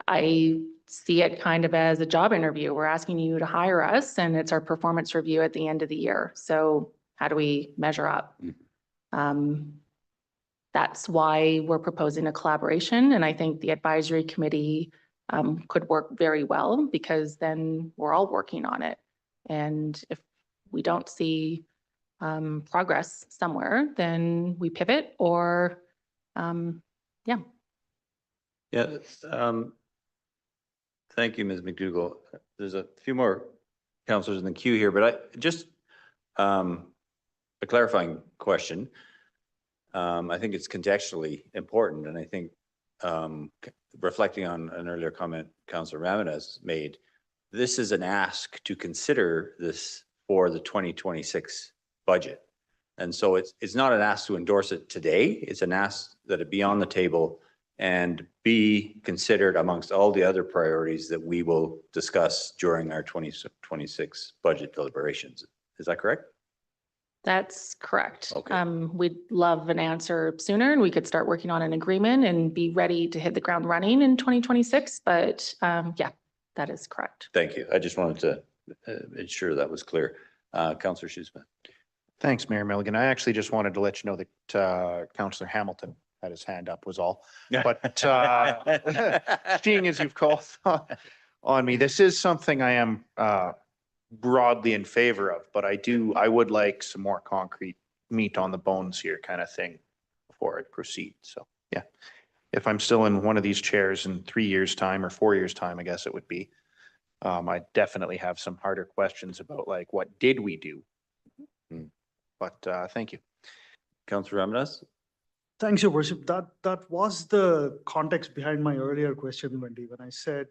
I see it kind of as a job interview. We're asking you to hire us and it's our performance review at the end of the year. So how do we measure up? That's why we're proposing a collaboration. And I think the advisory committee could work very well, because then we're all working on it. And if we don't see progress somewhere, then we pivot or, yeah. Yeah. Thank you, Ms. McDougall. There's a few more councillors in the queue here, but I just a clarifying question. I think it's contextually important, and I think reflecting on an earlier comment Councillor Ramirez made, this is an ask to consider this for the 2026 budget. And so it's not an ask to endorse it today. It's an ask that it be on the table and be considered amongst all the other priorities that we will discuss during our 2026 budget deliberations. Is that correct? That's correct. Okay. We'd love an answer sooner and we could start working on an agreement and be ready to hit the ground running in 2026. But yeah, that is correct. Thank you. I just wanted to ensure that was clear. Councillor Shoesmith. Thanks, Mayor Milligan. I actually just wanted to let you know that Councillor Hamilton had his hand up was all. But seeing as you've called on me, this is something I am broadly in favor of, but I would like some more concrete meat on the bones here kind of thing before I proceed. So yeah, if I'm still in one of these chairs in 3 years' time or 4 years' time, I guess it would be, I definitely have some harder questions about like, what did we do? But thank you. Councillor Ramirez. Thanks, Your Worship. That was the context behind my earlier question, Wendy, when I said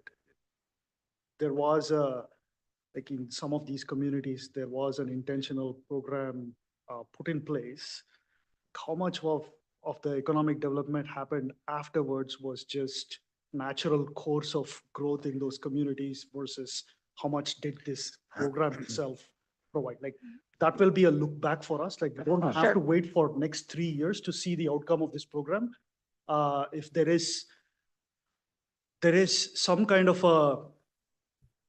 there was like in some of these communities, there was an intentional program put in place. How much of the economic development happened afterwards was just natural course of growth in those communities versus how much did this program itself provide? Like that will be a look back for us. Like we don't have to wait for next 3 years to see the outcome of this program. If there is some kind of a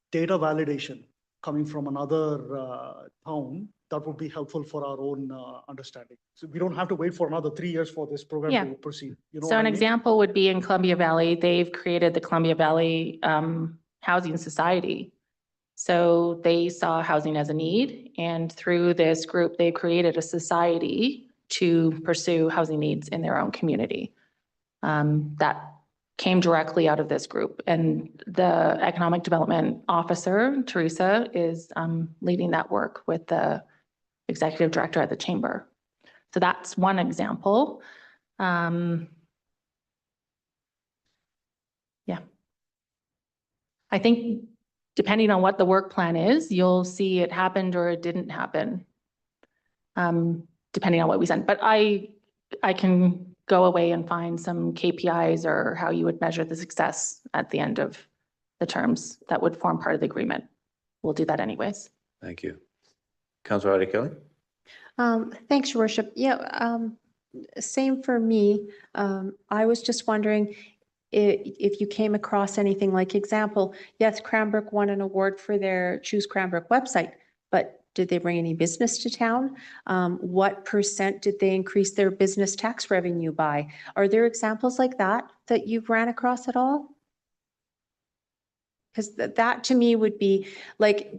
data validation coming from another town, that would be helpful for our own understanding. So we don't have to wait for another 3 years for this program to proceed. You know So an example would be in Columbia Valley, they've created the Columbia Valley Housing Society. So they saw housing as a need, and through this group, they created a society to pursue housing needs in their own community. That came directly out of this group, and the economic development officer, Teresa, is leading that work with the executive director at the chamber. So that's one example. Yeah. I think depending on what the work plan is, you'll see it happened or it didn't happen, depending on what we send. But I can go away and find some KPIs or how you would measure the success at the end of the terms that would form part of the agreement. We'll do that anyways. Thank you. Councillor Ida Kelly. Thanks, Your Worship. Yeah, same for me. I was just wondering if you came across anything like example, yes, Cranbrook won an award for their Choose Cranbrook website, but did they bring any business to town? What % did they increase their business tax revenue by? Are there examples like that you've ran across at all? Because that to me would be like,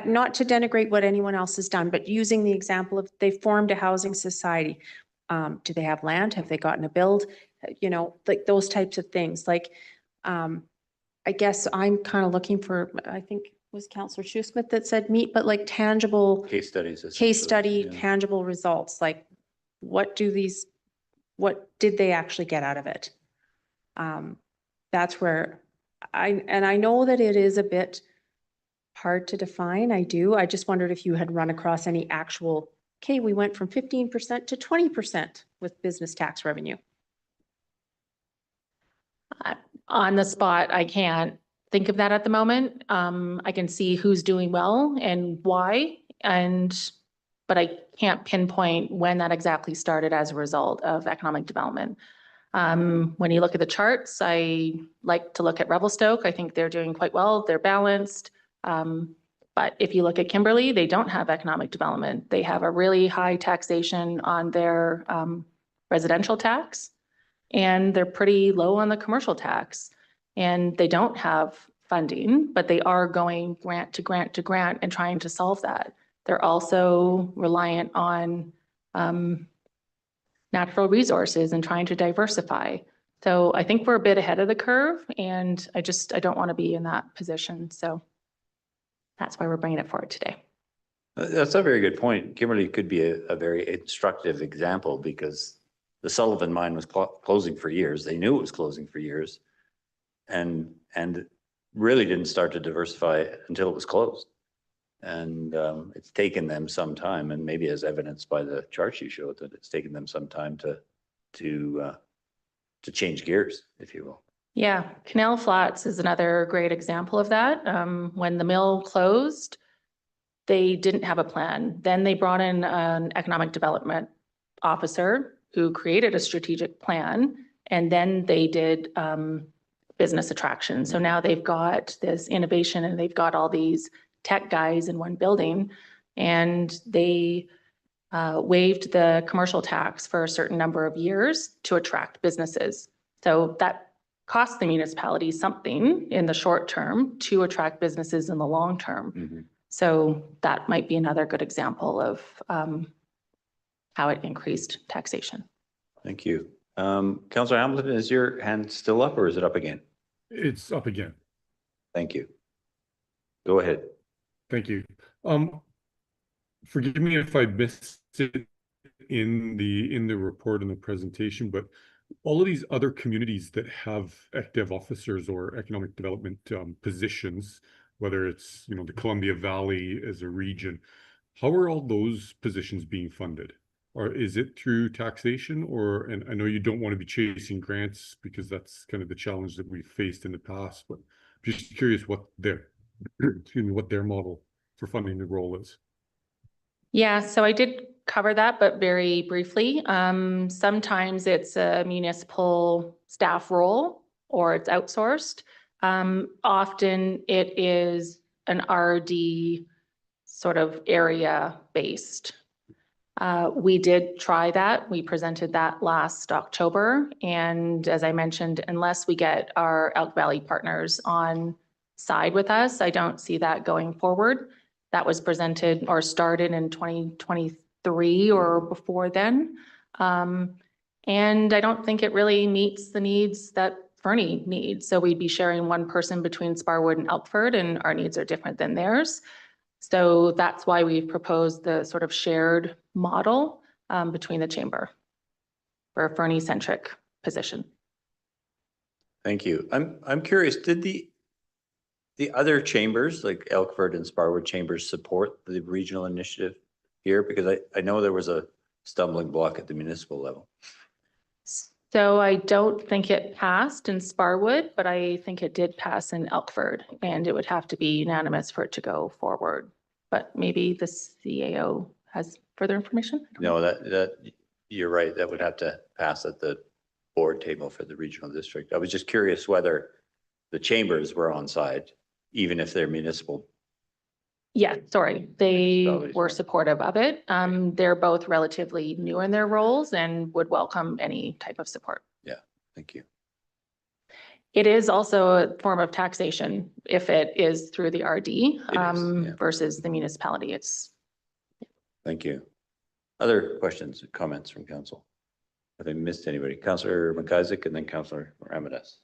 not to denigrate what anyone else has done, but using the example of they formed a housing society. Do they have land? Have they gotten a build? You know, like those types of things. Like, I guess I'm kind of looking for, I think it was Councillor Shoesmith that said meat, but like tangible Case studies. tangible results. Like what did they actually get out of it? That's where I know that it is a bit hard to define. I just wondered if you had run across any actual, okay, we went from 15% to 20% with business tax revenue. On the spot, I can't think of that at the moment. I can see who's doing well and why, but I can't pinpoint when that exactly started as a result of economic development. When you look at the charts, I like to look at Revelstoke. I think they're doing quite well. They're balanced. But if you look at Kimberley, they don't have economic development. They have a really high taxation on their residential tax, and they're pretty low on the commercial tax. And they don't have funding, but they are going grant to grant to grant and trying to solve that. They're also reliant on natural resources and trying to diversify. So I think we're a bit ahead of the curve, and I don't want to be in that position. So that's why we're bringing it forward today. That's a very good point. Kimberley could be a very instructive example because the Sullivan mine was closing for years. They knew it was closing for years. And really didn't start to diversify until it was closed. And it's taken them some time, and maybe as evidenced by the charts you showed, that it's taken them some time to change gears, if you will. Yeah, Canal Flats is another great example of that. When the mill closed, they didn't have a plan. Then they brought in an economic development officer who created a strategic plan, and then they did business attraction. So now they've got this innovation and they've got all these tech guys in one building, and they waived the commercial tax for a certain number of years to attract businesses. So that costs the municipality something in the short term to attract businesses in the long term. So that might be another good example of how it increased taxation. Thank you. Councillor Hamilton, is your hand still up or is it up again? It's up again. Thank you. Go ahead. Thank you. Forgive me if I missed it in the report and the presentation, but all of these other communities that have ECDEV officers or economic development positions, whether it's, you know, the Columbia Valley as a region, how are all those positions being funded? Or is it through taxation? Or, and I know you don't want to be chasing grants because that's kind of the challenge that we've faced in the past, but I'm just curious what their, excuse me, what their model for funding the role is. Yeah, so I did cover that, but very briefly. Sometimes it's a municipal staff role or it's outsourced. Often it is an RD sort of area based. We did try that. We presented that last October. And as I mentioned, unless we get our Elk Valley partners on side with us, I don't see that going forward. That was presented or started in 2023 or before then. And I don't think it really meets the needs that Fernie needs. So we'd be sharing one person between Sparwood and Elkford, and our needs are different than theirs. So that's why we've proposed the sort of shared model between the chamber for a Fernie-centric position. Thank you. I'm curious, did the other chambers, like Elkford and Sparwood chambers, support the regional initiative here? Because I know there was a stumbling block at the municipal level. So I don't think it passed in Sparwood, but I think it did pass in Elkford, and it would have to be unanimous for it to go forward. But maybe the CAO has further information? No, that you're right. That would have to pass at the board table for the regional district. I was just curious whether the chambers were on side, even if they're municipal. Yeah, sorry, they were supportive of it. They're both relatively new in their roles and would welcome any type of support. Yeah, thank you. It is also a form of taxation if it is through the RD yeah. versus the municipality. Thank you. Other questions, comments from council? Have I missed anybody? Councillor McIsaac and then Councillor Ramirez.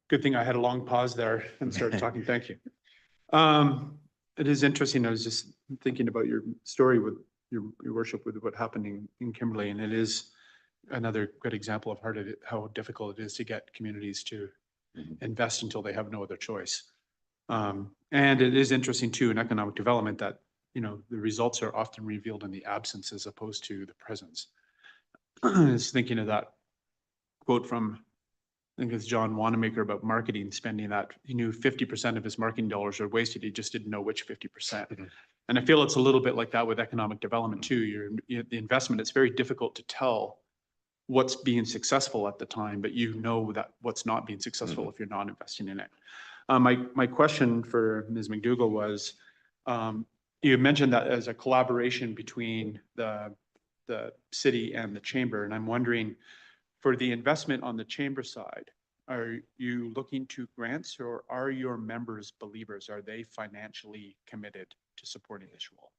Good thing I had a long pause there and started talking. Thank you. It is interesting. I was just thinking about your story with your worship with what happened in Kimberley, and it is another good example of how difficult it is to get communities to invest until they have no other choice. And it is interesting too in economic development that, you know, the results are often revealed in the absence as opposed to the presence. I was thinking of that quote from, I think it's John Wanamaker about marketing, spending that he knew 50% of his marketing dollars are wasted. He just didn't know which 50%. And I feel it's a little bit like that with economic development too. The investment, it's very difficult to tell what's being successful at the time, but you know that what's not being successful if you're not investing in it. My question for Ms. McDougall was, you mentioned that as a collaboration between the city and the chamber, and I'm wondering, for the investment on the chamber side, are you looking to grants or are your members believers? Are they financially committed to supporting this role?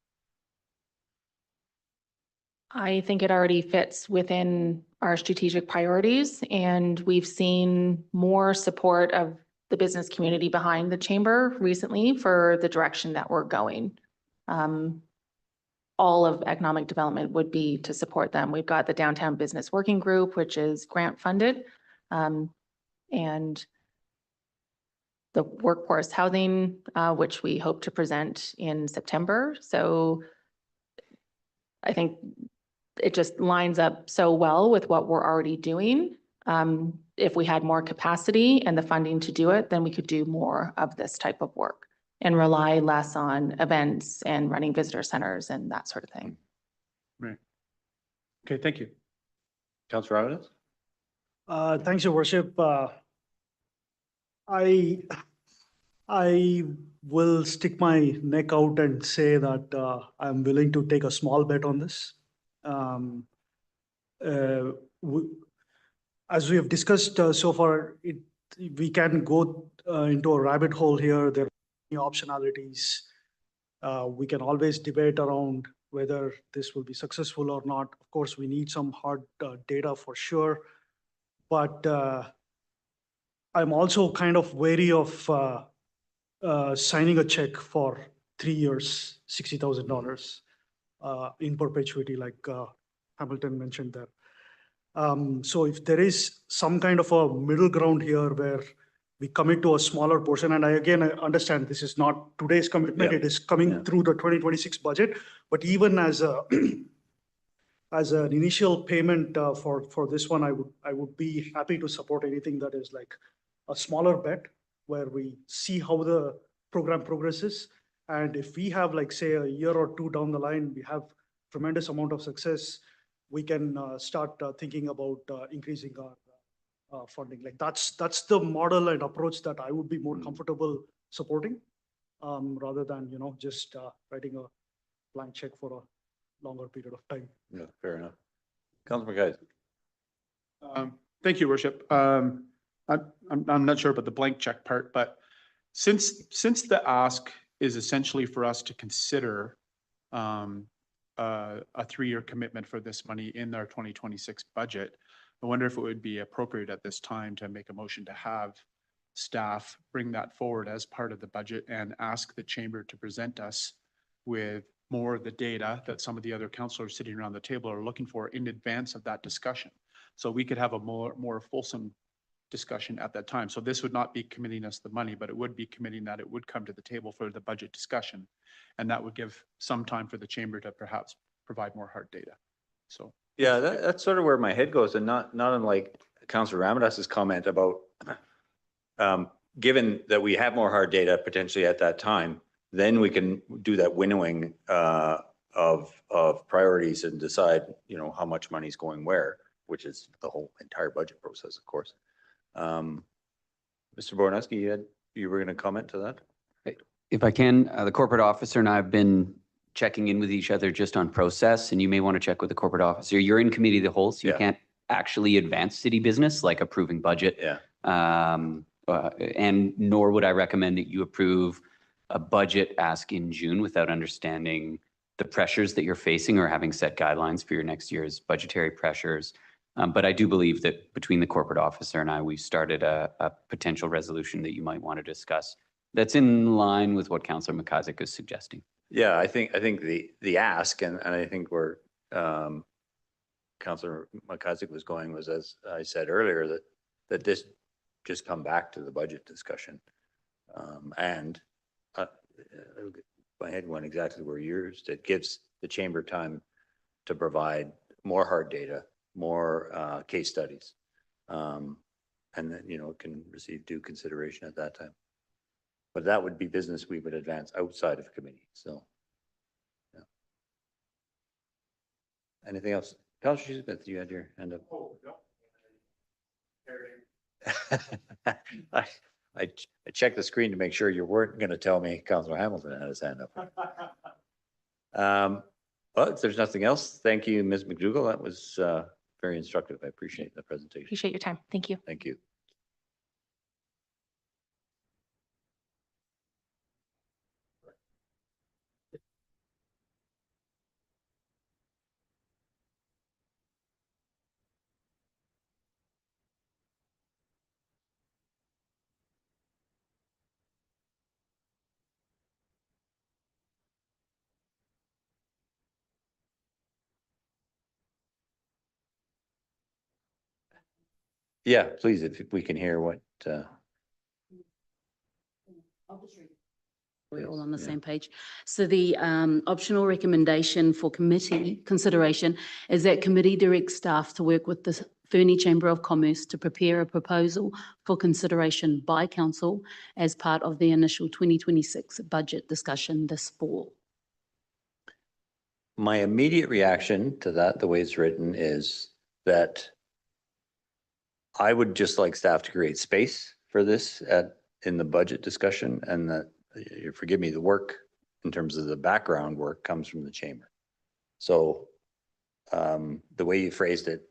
I think it already fits within our strategic priorities, and we've seen more support of the business community behind the chamber recently for the direction that we're going. All of economic development would be to support them. We've got the Downtown Business Working Group, which is grant funded. And the workforce housing, which we hope to present in September. So I think it just lines up so well with what we're already doing. If we had more capacity and the funding to do it, then we could do more of this type of work and rely less on events and running visitor centers and that sort of thing. Right. Okay, thank you. Councillor Robbins? Thanks, Your Worship. I will stick my neck out and say that I'm willing to take a small bet on this. As we have discussed so far, we can go into a rabbit hole here. There are many optionalities. We can always debate around whether this will be successful or not. Of course, we need some hard data for sure. But I'm also kind of wary of signing a check for 3 years, $60,000 in perpetuity, like Hamilton mentioned there. So if there is some kind of a middle ground here where we commit to a smaller portion, and I understand this is not today's commitment, it is coming through the 2026 budget, but even as a as an initial payment for this one, I would be happy to support anything that is like a smaller bet where we see how the program progresses. And if we have, like, say, a year or two down the line, we have tremendous amount of success, we can start thinking about increasing our funding. Like that's the model and approach that I would be more comfortable supporting, rather than, just writing a blank check for a longer period of time. Yeah, fair enough. Councillor McKay. Thank you, Worship. I'm not sure about the blank check part, but since the ask is essentially for us to consider a 3-year commitment for this money in our 2026 budget, I wonder if it would be appropriate at this time to make a motion to have staff bring that forward as part of the budget and ask the chamber to present us with more of the data that some of the other councillors sitting around the table are looking for in advance of that discussion. So we could have a more fulsome discussion at that time. So this would not be committing us the money, but it would be committing that it would come to the table for the budget discussion. And that would give some time for the chamber to perhaps provide more hard data. So. Yeah, that's sort of where my head goes, and not unlike Councillor Ramadas's comment about given that we have more hard data potentially at that time, then we can do that winnowing of priorities and decide, how much money is going where, which is the whole entire budget process, of course. Mr. Bornowski, you were going to comment to that? If I can, the corporate officer and I have been checking in with each other just on process, and you may want to check with the corporate officer. You're in committee of the whole, so you can't actually advance city business like approving budget. And nor would I recommend that you approve a budget ask in June without understanding the pressures that you're facing or having set guidelines for your next year's budgetary pressures. But I do believe that between the corporate officer and I, we've started a potential resolution that you might want to discuss that's in line with what Councillor McIsaac is suggesting. Yeah, I think the ask, and I think where Councillor McIsaac was going was, as I said earlier, that this just come back to the budget discussion. And my head went exactly where yours did. It gives the chamber time to provide more hard data, more case studies, and then, it can receive due consideration at that time. But that would be business we would advance outside of committee. So, yeah. Anything else? Councillor Smith, you had your hand up. Oh, no. I checked the screen to make sure you weren't going to tell me Councillor Hamilton had his hand up. Well, if there's nothing else, thank you, Ms. McDougall. That was very instructive. I appreciate the presentation. Appreciate your time. Thank you. Thank you. Yeah, please, if we can hear what, We're all on the Yeah. same page. So the optional recommendation for committee consideration is that committee directs staff to work with the Fernie Chamber of Commerce to prepare a proposal for consideration by council as part of the initial 2026 budget discussion this fall. my immediate reaction to that, the way it's written, is that I would just like staff to create space for this in the budget discussion, and that, you forgive me, the work in terms of the background work comes from the chamber. So the way you phrased it,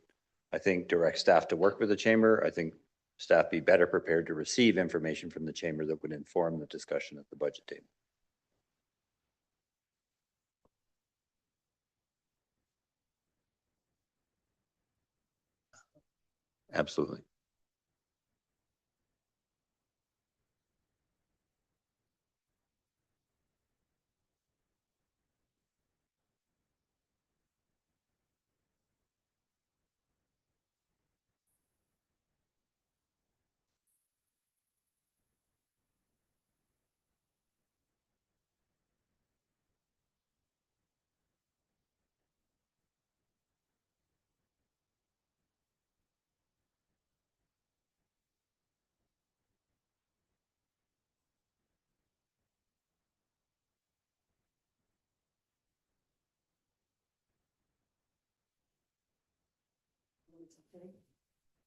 I think direct staff to work with the chamber. I think staff be better prepared to receive information from the chamber that would inform the discussion at the budget table. Absolutely.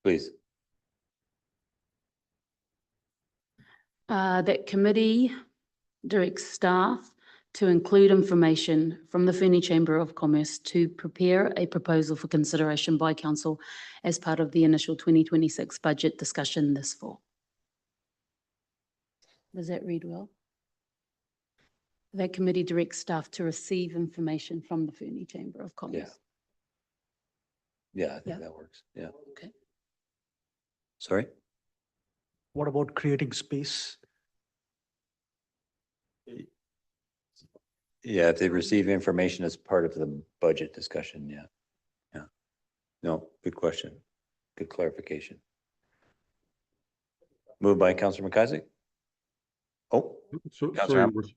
Please. That committee directs staff to include information from the Fernie Chamber of Commerce to prepare a proposal for consideration by council as part of the initial 2026 budget discussion this fall. Does that read well? That committee directs staff to receive information from the Fernie Chamber of Commerce. Yeah, I think Yeah. that works. Yeah. Okay. Sorry? What about creating space? Yeah, if they receive information as part of the budget discussion, yeah. Yeah. No, good question. Good clarification. Moved by Councillor McIsaac. Oh, So, Councillor sorry, Hamilton. Worship.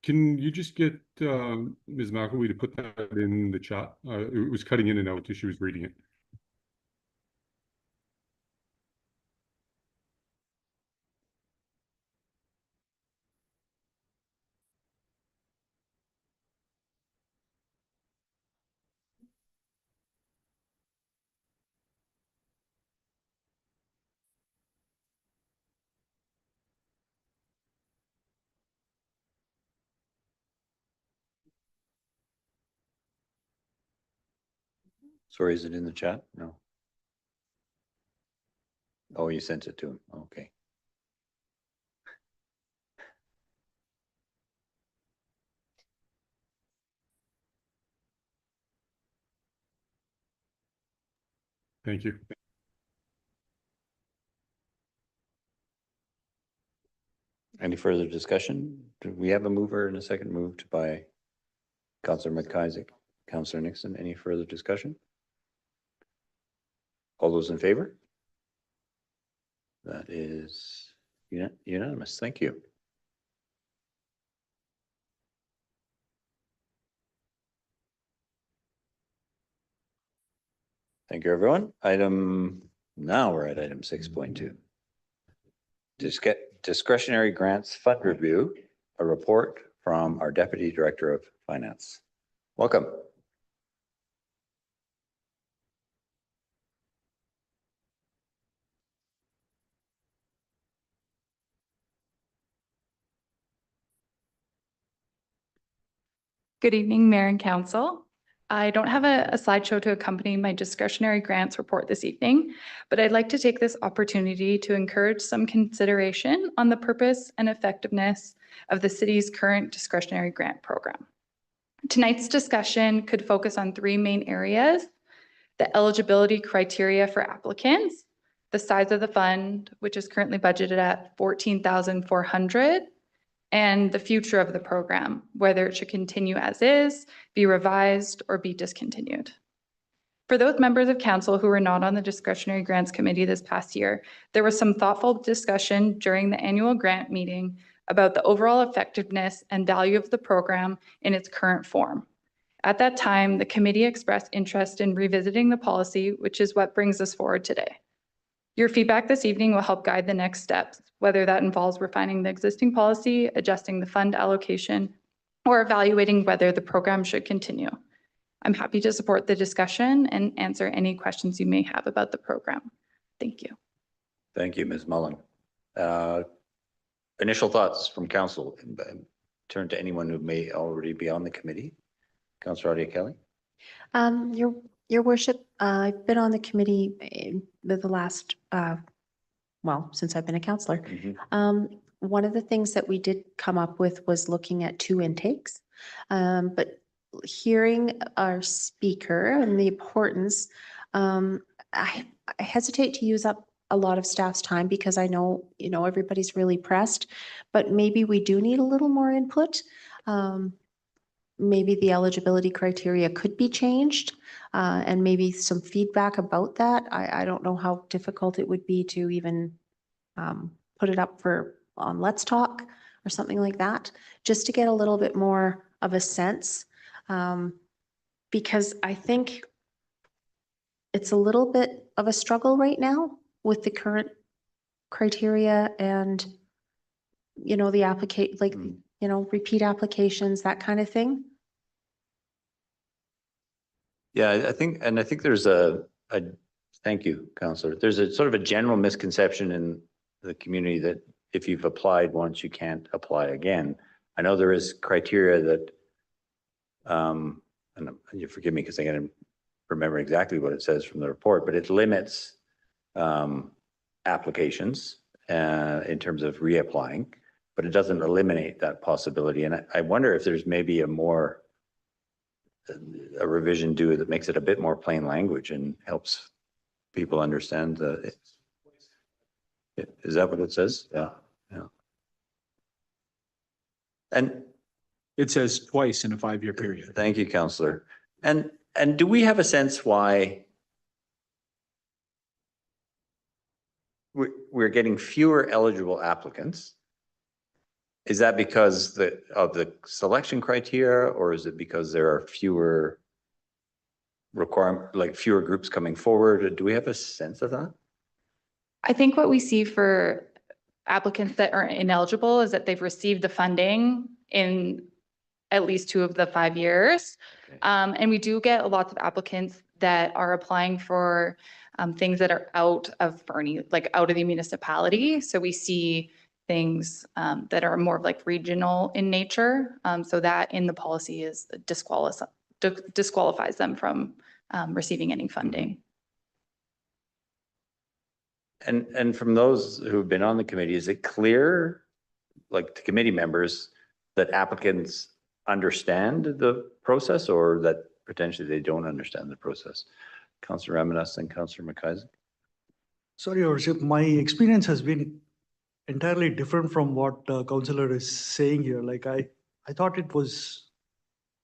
Can you just get Ms. McAwee to put that in the chat? It was cutting in and out as she was reading it. Sorry, is it in the chat? No. Oh, you sent it to him. Okay. Thank you. Any further discussion? Do we have a mover and a second moved by Councillor McIsaac, Councillor Nixon? Any further discussion? All those in favor? That is unanimous. Thank you. Thank you, everyone. Now we're at item 6.2. Discretionary grants fund review, a report from our Deputy Director of Finance. Welcome. Good evening, Mayor and Council. I don't have a slideshow to accompany my discretionary grants report this evening, but I'd like to take this opportunity to encourage some consideration on the purpose and effectiveness of the city's current discretionary grant program. Tonight's discussion could focus on three main areas: the eligibility criteria for applicants, the size of the fund, which is currently budgeted at $14,400, and the future of the program, whether it should continue as is, be revised, or be discontinued. For those members of council who were not on the discretionary grants committee this past year, there was some thoughtful discussion during the annual grant meeting about the overall effectiveness and value of the program in its current form. At that time, the committee expressed interest in revisiting the policy, which is what brings us forward today. Your feedback this evening will help guide the next steps, whether that involves refining the existing policy, adjusting the fund allocation, or evaluating whether the program should continue. I'm happy to support the discussion and answer any questions you may have about the program. Thank you. Thank you, Ms. Mullen. Initial thoughts from council. Turn to anyone who may already be on the committee. Councillor Adia Kelly. Your worship, I've been on the committee the last, well, since I've been a councillor. One of the things that we did come up with was looking at 2 intakes. But hearing our speaker and the importance, I hesitate to use up a lot of staff's time because I know, everybody's really pressed, but maybe we do need a little more input. Maybe the eligibility criteria could be changed, and maybe some feedback about that. I don't know how difficult it would be to even put it up on Let's Talk or something like that, just to get a little bit more of a sense. Because I think it's a little bit of a struggle right now with the current criteria and, the repeat applications, that kind of thing. Yeah, I think there's thank you, Councillor. There's a sort of a general misconception in the community that if you've applied once, you can't apply again. I know there is criteria that, and you forgive me because I can't remember exactly what it says from the report, but it limits applications in terms of reapplying, but it doesn't eliminate that possibility. And I wonder if there's maybe a revision due that makes it a bit more plain language and helps people understand is that what it says? Yeah. And It says twice in a 5-year period. thank you, Councillor. And do we have a sense why we're getting fewer eligible applicants? Is that because of the selection criteria, or is it because there are fewer fewer groups coming forward? Do we have a sense of that? I think what we see for applicants that are ineligible is that they've received the funding in at least 2 of the 5 years. Okay. And we do get lots of applicants that are applying for things that are out of Fernie, like out of the municipality. So we see things that are more like regional in nature. So that in the policy is disqualifies them from receiving any funding. And from those who've been on the committee, is it clear, like to committee members, that applicants understand the process, or that potentially they don't understand the process? Councillor Ramanas and Councillor McIsaac. Sorry, Your Worship, my experience has been entirely different from what Councillor is saying here. Like I thought it was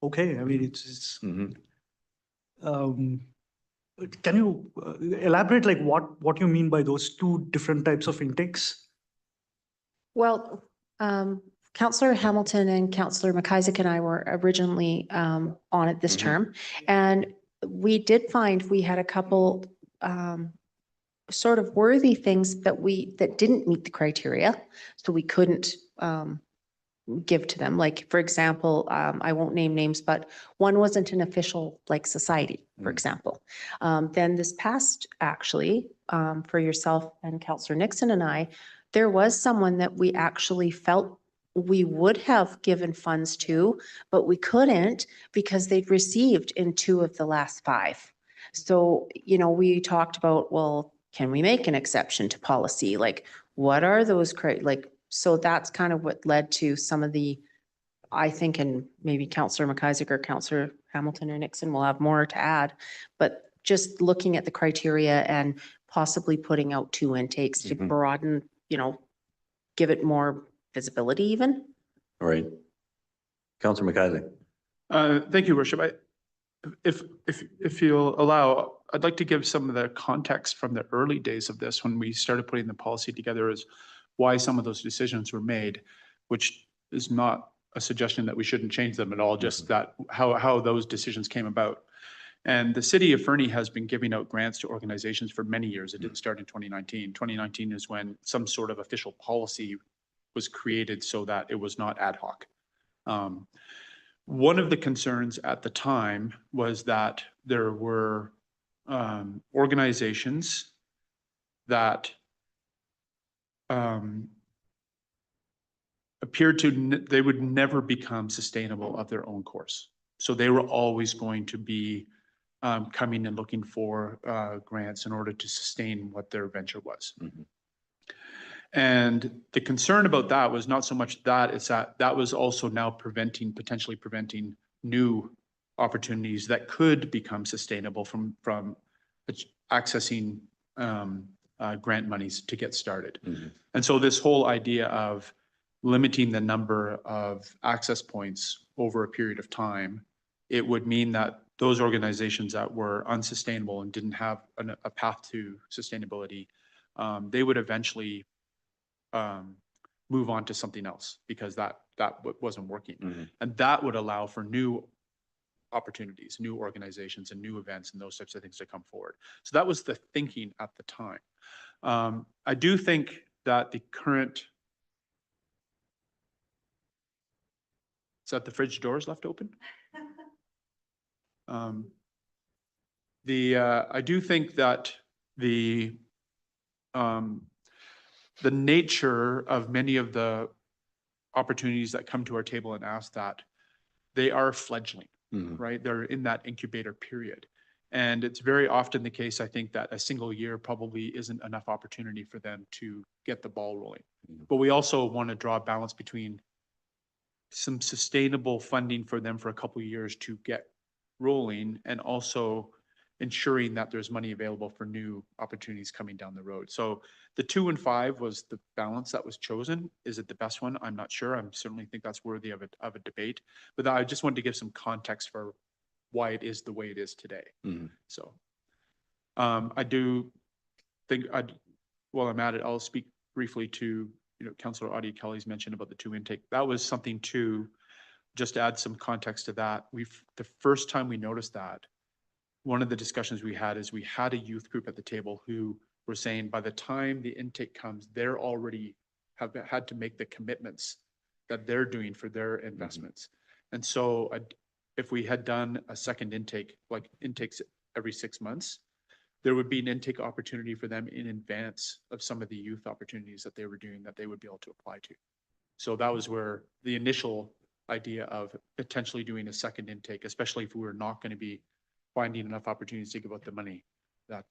okay. I mean, it's can you elaborate like what you mean by those 2 different types of intakes? Well, Councillor Hamilton and Councillor McIsaac and I were originally on it this term, and we did find we had a couple sort of worthy things that didn't meet the criteria, so we couldn't give to them. Like, for example, I won't name names, but one wasn't an official society, for example. Then this past, actually, for yourself and Councillor Nixon and I, there was someone that we actually felt we would have given funds to, but we couldn't because they'd received in 2 of the last 5. So, we talked about, well, can we make an exception to policy? Like, what are those so that's kind of what led to some of the, I think, and maybe Councillor McIsaac or Councillor Hamilton or Nixon will have more to add, but just looking at the criteria and possibly putting out 2 intakes to broaden, give it more visibility even. All right. Councillor McIsaac. Thank you, Worship. If you'll allow, I'd like to give some of the context from the early days of this, when we started putting the policy together, is why some of those decisions were made, which is not a suggestion that we shouldn't change them at all, just that how those decisions came about. And the city of Fernie has been giving out grants to organizations for many years. It didn't start in 2019. 2019 is when some sort of official policy was created so that it was not ad hoc. One of the concerns at the time was that there were organizations that appeared to, they would never become sustainable of their own course. So they were always going to be coming and looking for grants in order to sustain what their venture was. And the concern about that was not so much that, it's that was also now potentially preventing new opportunities that could become sustainable from accessing grant monies to get started. And so this whole idea of limiting the number of access points over a period of time, it would mean that those organizations that were unsustainable and didn't have a path to sustainability, they would eventually move on to something else because that wasn't working. And that would allow for new opportunities, new organizations and new events and those types of things to come forward. So that was the thinking at the time. I do think that the current, is that the fridge doors left open? I do think that the nature of many of the opportunities that come to our table and ask that, they are fledgling, right? They're in that incubator period. And it's very often the case, I think, that a single year probably isn't enough opportunity for them to get the ball rolling. But we also want to draw a balance between some sustainable funding for them for a couple of years to get rolling, and also ensuring that there's money available for new opportunities coming down the road. So the 2 and 5 was the balance that was chosen. Is it the best one? I'm not sure. I certainly think that's worthy of a debate, but I just wanted to give some context for why it is the way it is today. So I do think while I'm at it, I'll speak briefly to, Councillor Audie Kelly's mention about the 2 intake. That was something to just add some context to that. The first time we noticed that, one of the discussions we had is we had a youth group at the table who were saying by the time the intake comes, they're already have had to make the commitments that they're doing for their investments. And so if we had done a second intake, like intakes every 6 months, there would be an intake opportunity for them in advance of some of the youth opportunities that they were doing that they would be able to apply to. So that was where the initial idea of potentially doing a second intake, especially if we were not going to be finding enough opportunities to give out the money, that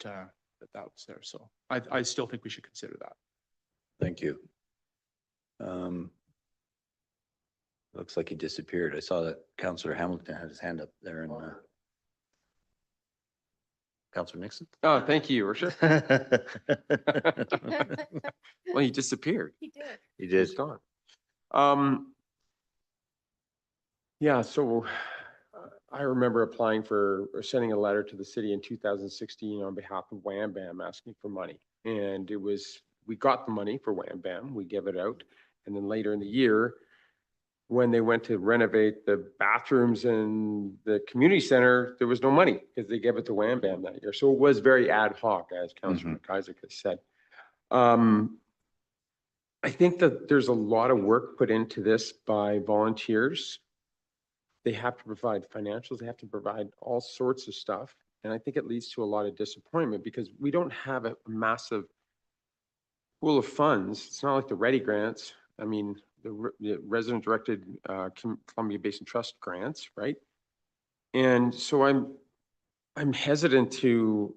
was there. So I still think we should consider that. Thank you. Looks like he disappeared. I saw that Councillor Hamilton had his hand up there, and Councillor Nixon. Oh, thank you, Your Worship. Well, he disappeared. He did. He He's did. gone. Yeah, so I remember applying for, or sending a letter to the city in 2016 on behalf of Wham Bam asking for money. And we got the money for Wham Bam, we gave it out. And then later in the year, when they went to renovate the bathrooms and the community center, there was no money because they gave it to Wham Bam that year. So it was very ad hoc, as Councillor McIsaac has said. I think that there's a lot of work put into this by volunteers. They have to provide financials, they have to provide all sorts of stuff. And I think it leads to a lot of disappointment because we don't have a massive pool of funds. It's not like the Ready grants. I mean, the resident-directed Columbia Basin Trust grants, right? And so I'm hesitant to,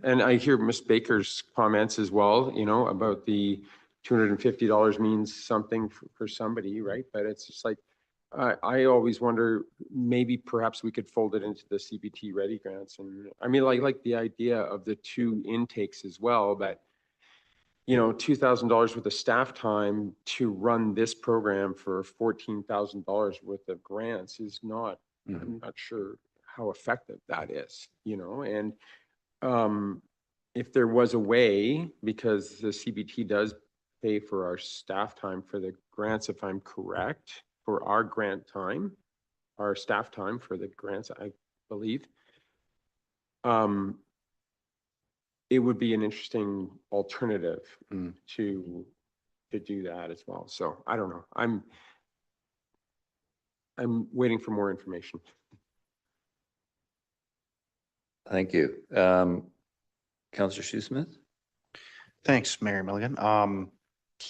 and I hear Ms. Baker's comments as well, about the $250 means something for somebody, right? But it's just like, I always wonder, maybe perhaps we could fold it into the CBT Ready grants. And I mean, like the idea of the 2 intakes as well, but $2,000 worth of staff time to run this program for $14,000 worth of grants is not, I'm not sure how effective that is, you know, and if there was a way, because the CBT does pay for our staff time for the grants, if I'm correct, for our grant time, our staff time for the grants, I believe. It would be an interesting alternative to do that as well. So I don't know. I'm waiting for more information. Thank you. Councillor Shoesmith? Thanks, Mayor Milligan.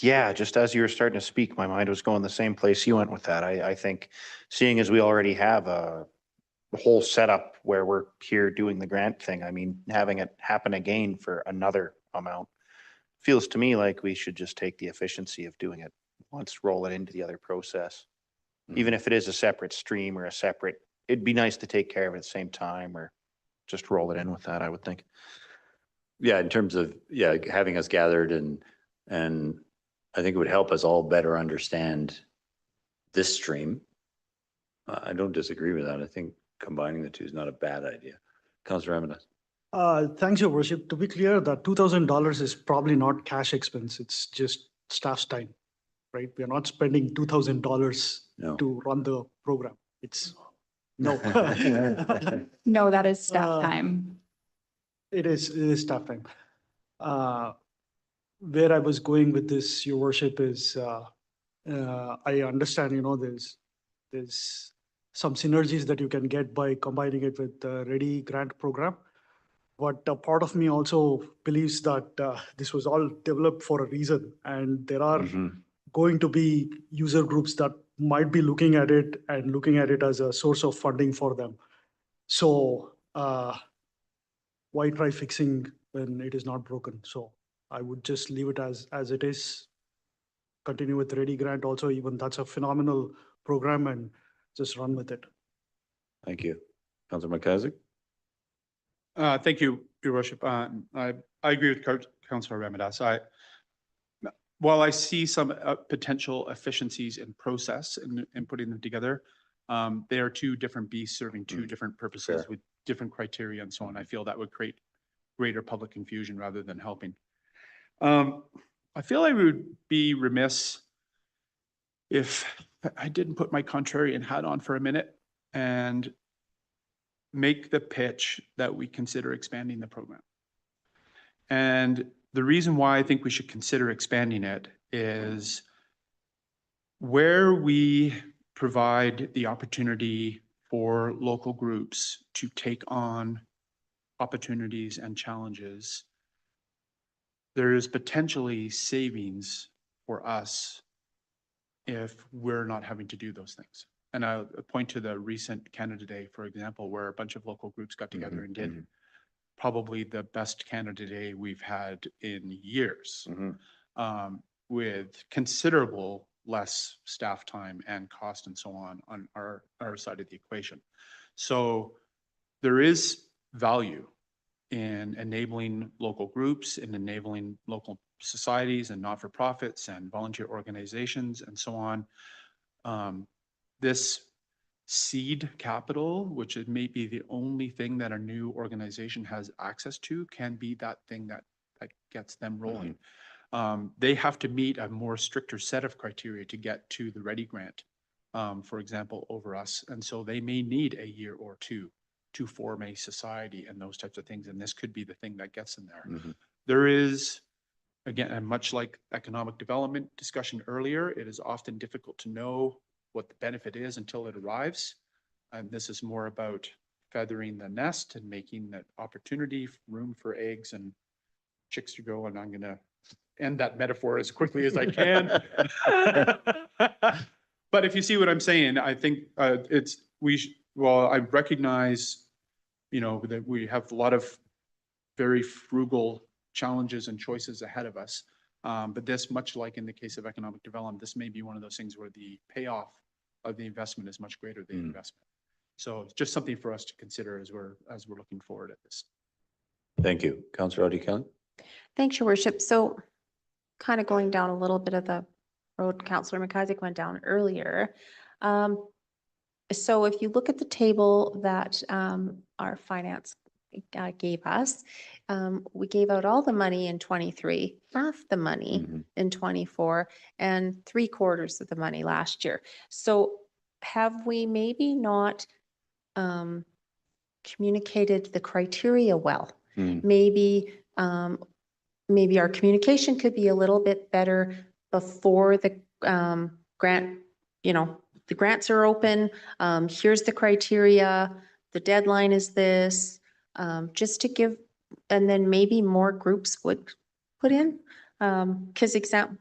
Yeah, just as you were starting to speak, my mind was going the same place you went with that. I think seeing as we already have a whole setup where we're here doing the grant thing, I mean, having it happen again for another amount feels to me like we should just take the efficiency of doing it once, roll it into the other process. Even if it is a separate stream or a separate, it'd be nice to take care of it at the same time or just roll it in with that, I would think. Yeah, in terms of, yeah, having us gathered and I think it would help us all better understand this stream. I don't disagree with that. I think combining the two is not a bad idea. Councillor Ramirez. Thanks, Your Worship. To be clear, that $2,000 is probably not cash expense. It's just staff's time, right? We are not spending $2,000 to run the program. It's no. No, that is staff time. It is staff time. Where I was going with this, Your Worship, is I understand, you know, there's some synergies that you can get by combining it with the Ready grant program. But a part of me also believes that this was all developed for a reason, and there are going to be user groups that might be looking at it as a source of funding for them. So why try fixing when it is not broken? So I would just leave it as it is. Continue with Ready grant also, even that's a phenomenal program, and just run with it. Thank you. Councillor McIsaac? Thank you, Your Worship. I agree with Councillor Ramirez. While I see some potential efficiencies in process in putting them together, they are two different beasts serving two different purposes with different criteria and so on. I feel that would create greater public confusion rather than helping. I feel I would be remiss if I didn't put my contrarian hat on for a minute and make the pitch that we consider expanding the program. And the reason why I think we should consider expanding it is where we provide the opportunity for local groups to take on opportunities and challenges, there is potentially savings for us if we're not having to do those things. And I'll point to the recent Canada Day, for example, where a bunch of local groups got together and did probably the best Canada Day we've had in years, with considerable less staff time and cost and so on our side of the equation. So there is value in enabling local groups, in enabling local societies and not-for-profits and volunteer organizations and so on. This seed capital, which it may be the only thing that a new organization has access to, can be that thing that gets them rolling. They have to meet a more stricter set of criteria to get to the Ready grant, for example, over us. And so they may need a year or two to form a society and those types of things. And this could be the thing that gets them there. There is, again, and much like economic development discussion earlier, it is often difficult to know what the benefit is until it arrives. And this is more about feathering the nest and making that opportunity, room for eggs and chicks to go. And I'm going to end that metaphor as quickly as I can. But if you see what I'm saying, I think well, I recognize, you know, that we have a lot of very frugal challenges and choices ahead of us. But this, much like in the case of economic development, this may be one of those things where the payoff of the investment is much greater than the investment. So it's just something for us to consider as we're looking forward at this. Thank you. Councillor O'Kelly? Thanks, Your Worship. So kind of going down a little bit of the road Councillor McIsaac went down earlier. So if you look at the table that our finance gave us, we gave out all the money in 23, half the money Mhm. in 24, and 3/4 of the money last year. So have we maybe not communicated the criteria well? Hmm. Maybe, maybe our communication could be a little bit better before the grant, the grants are open. Here's the criteria, the deadline is this, just to give, and then maybe more groups would put in. Because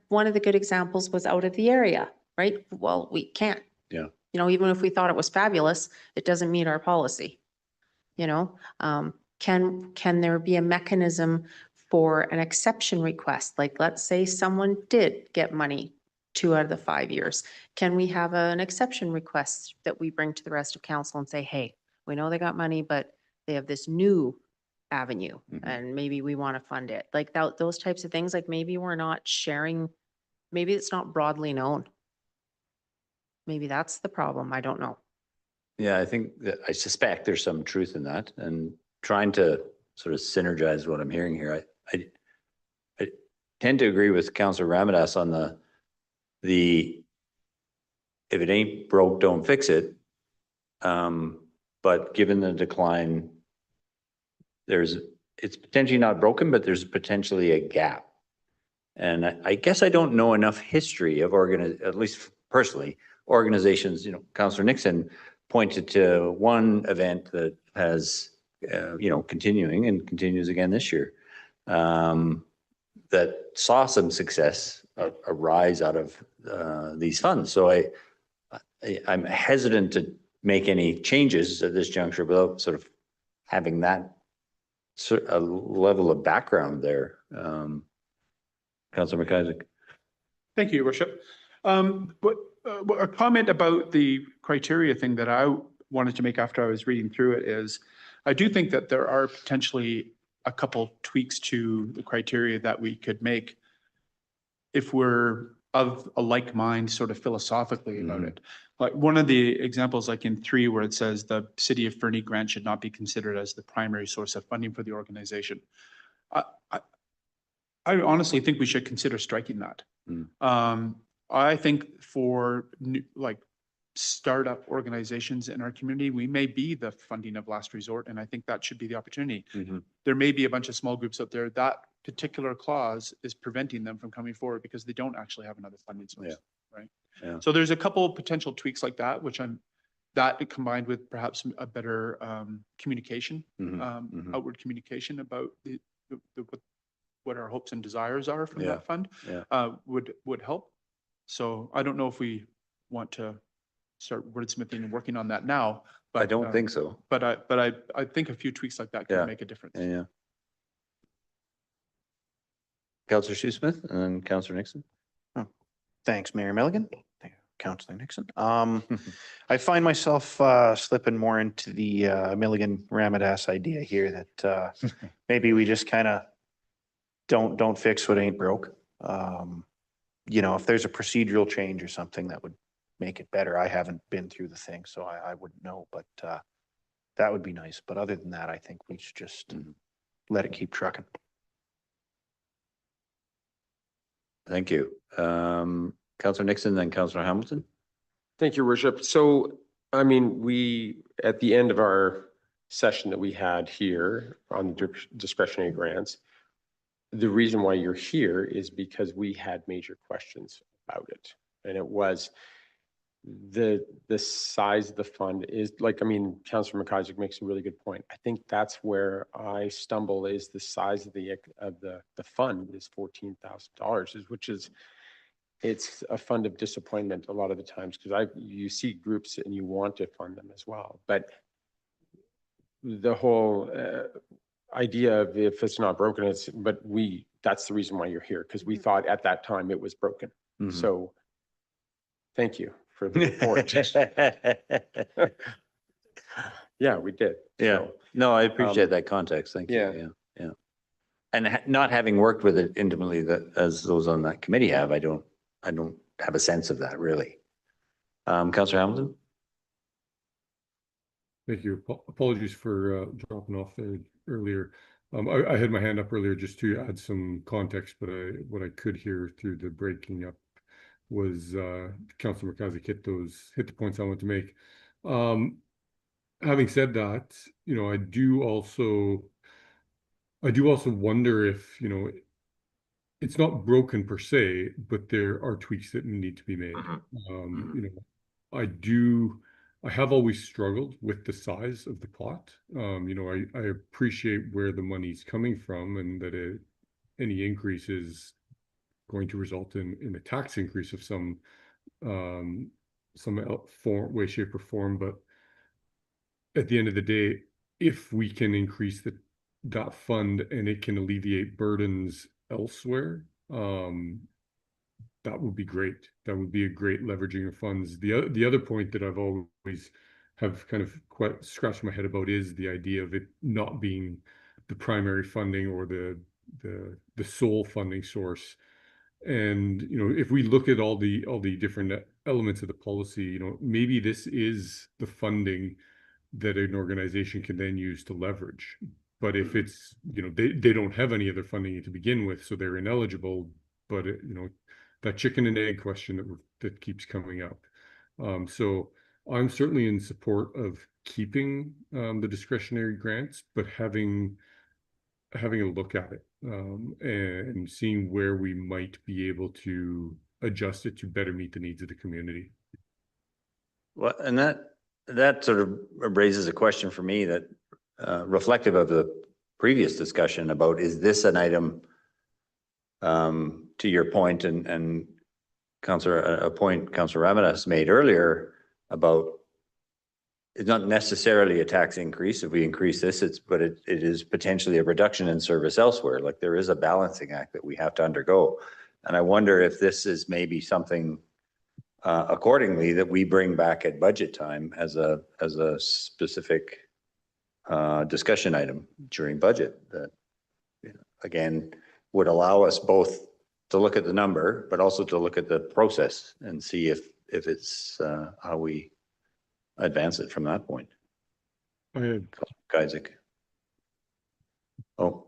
one of the good examples was out of the area, right? Well, we can't. Yeah. Even if we thought it was fabulous, it doesn't meet our policy. Can there be a mechanism for an exception request? Like, let's say someone did get money 2 out of the 5 years. Can we have an exception request that we bring to the rest of council and say, hey, we know they got money, but they have this new avenue and maybe we want to fund it. Like those types of things, like maybe we're not sharing, maybe it's not broadly known. Maybe that's the problem. I don't know. Yeah, I suspect there's some truth in that, and trying to sort of synergize what I'm hearing here. I tend to agree with Councillor Ramadas on the if it ain't broke, don't fix it. But given the decline, it's potentially not broken, but there's potentially a gap. And I guess I don't know enough history of at least personally, organizations. Councillor Nixon pointed to one event that has, continuing and continues again this year, that saw some success arise out of these funds. So I'm hesitant to make any changes at this juncture without sort of having that a level of background there. Councillor McIsaac. Thank you, Your Worship. A comment about the criteria thing that I wanted to make after I was reading through it is, I do think that there are potentially a couple tweaks to the criteria that we could make if we're of a like mind sort of philosophically about it. Like one of the examples, like in 3, where it says the City of Fernie grant should not be considered as the primary source of funding for the organization. I honestly think we should consider striking that. I think for startup organizations in our community, we may be the funding of last resort, and I think that should be the opportunity. There may be a bunch of small groups out there that particular clause is preventing them from coming forward because they don't actually have another funding source, right? Yeah. So there's a couple potential tweaks like that, which that combined with perhaps a better communication, outward communication about what our hopes and desires are from that fund would help. So I don't know if we want to start wordsmithing and working on that now, but I don't think so. But I think a few tweaks like that could make a difference. Yeah. Councillor Shoesmith and then Councillor Nixon. Thanks, Mayor Milligan. Thank you, Councillor Nixon. I find myself slipping more into the Milligan Ramadas idea here that maybe we just kind of don't fix what ain't broke. If there's a procedural change or something that would make it better. I haven't been through the thing, so I wouldn't know, but that would be nice. But other than that, I think we should just let it keep trucking. Thank you. Councillor Nixon, then Councillor Hamilton. Thank you, Your Worship. So, I mean, at the end of our session that we had here on discretionary grants, the reason why you're here is because we had major questions about it. And it was the size of the fund is Councillor McIsaac makes a really good point. I think that's where I stumble, is the size of the fund is $14,000, which is, it's a fund of disappointment a lot of the times, because you see groups and you want to fund them as well. But the whole idea of if it's not broken, that's the reason why you're here, because we thought at that time it was broken. So thank you for the report. Yeah, we did. Yeah. So, no, I appreciate that context. Thank you. Yeah. And not having worked with it intimately, as those on that committee have, I don't have a sense of that really. Councillor Hamilton. Thank you. Apologies for dropping off there earlier. I had my hand up earlier just to add some context, but what I could hear through the breaking up was Councillor McIsaac hit the points I want to make. Having said that, you know, I do also wonder if, you know, it's not broken per se, but there are tweaks that need to be made. You know, I have always struggled with the size of the pot. You know, I appreciate where the money's coming from and that any increase is going to result in a tax increase of some way, shape, or form. But at the end of the day, if we can increase that fund and it can alleviate burdens elsewhere, that would be great. That would be a great leveraging of funds. The other point that I've always have kind of quite scratched my head about is the idea of it not being the primary funding or the sole funding source. And, you know, if we look at all the different elements of the policy, you know, maybe this is the funding that an organization can then use to leverage. But if it's, you know, they don't have any other funding to begin with, so they're ineligible. But you know, that chicken and egg question that keeps coming up. So I'm certainly in support of keeping the discretionary grants, but having a look at it and seeing where we might be able to adjust it to better meet the needs of the community. Well, and that sort of raises a question for me that reflective of the previous discussion about, is this an item, to your point and a point Councillor Ramadas made earlier about, it's not necessarily a tax increase. If we increase this, but it is potentially a reduction in service elsewhere. Like, there is a balancing act that we have to undergo. And I wonder if this is maybe something accordingly that we bring back at budget time as a specific discussion item during budget that, you know, again, would allow us both to look at the number, but also to look at the process and see if it's how we advance it from that point. Isaac. Oh,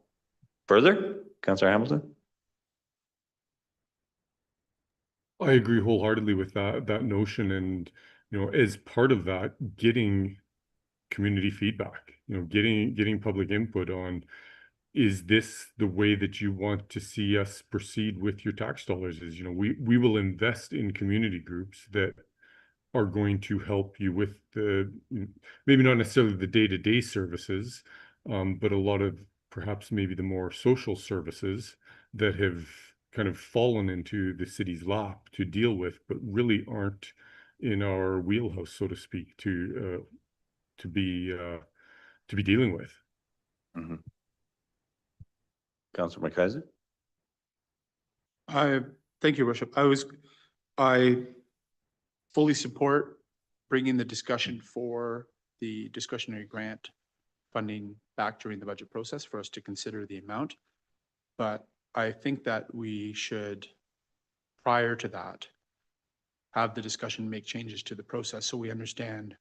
further? Councillor Hamilton? I agree wholeheartedly with that notion, and you know, as part of that, getting community feedback, you know, getting public input on, is this the way that you want to see us proceed with your tax dollars? Is, you know, we will invest in community groups that are going to help you with maybe not necessarily the day-to-day services, but a lot of perhaps maybe the more social services that have kind of fallen into the city's lap to deal with, but really aren't in our wheelhouse, so to speak, to be dealing with. Mm-hmm. Councillor McIsaac? Thank you, Worship. I fully support bringing the discussion for the discretionary grant funding back during the budget process for us to consider the amount. But I think that we should, prior to that, have the discussion, make changes to the process so we understand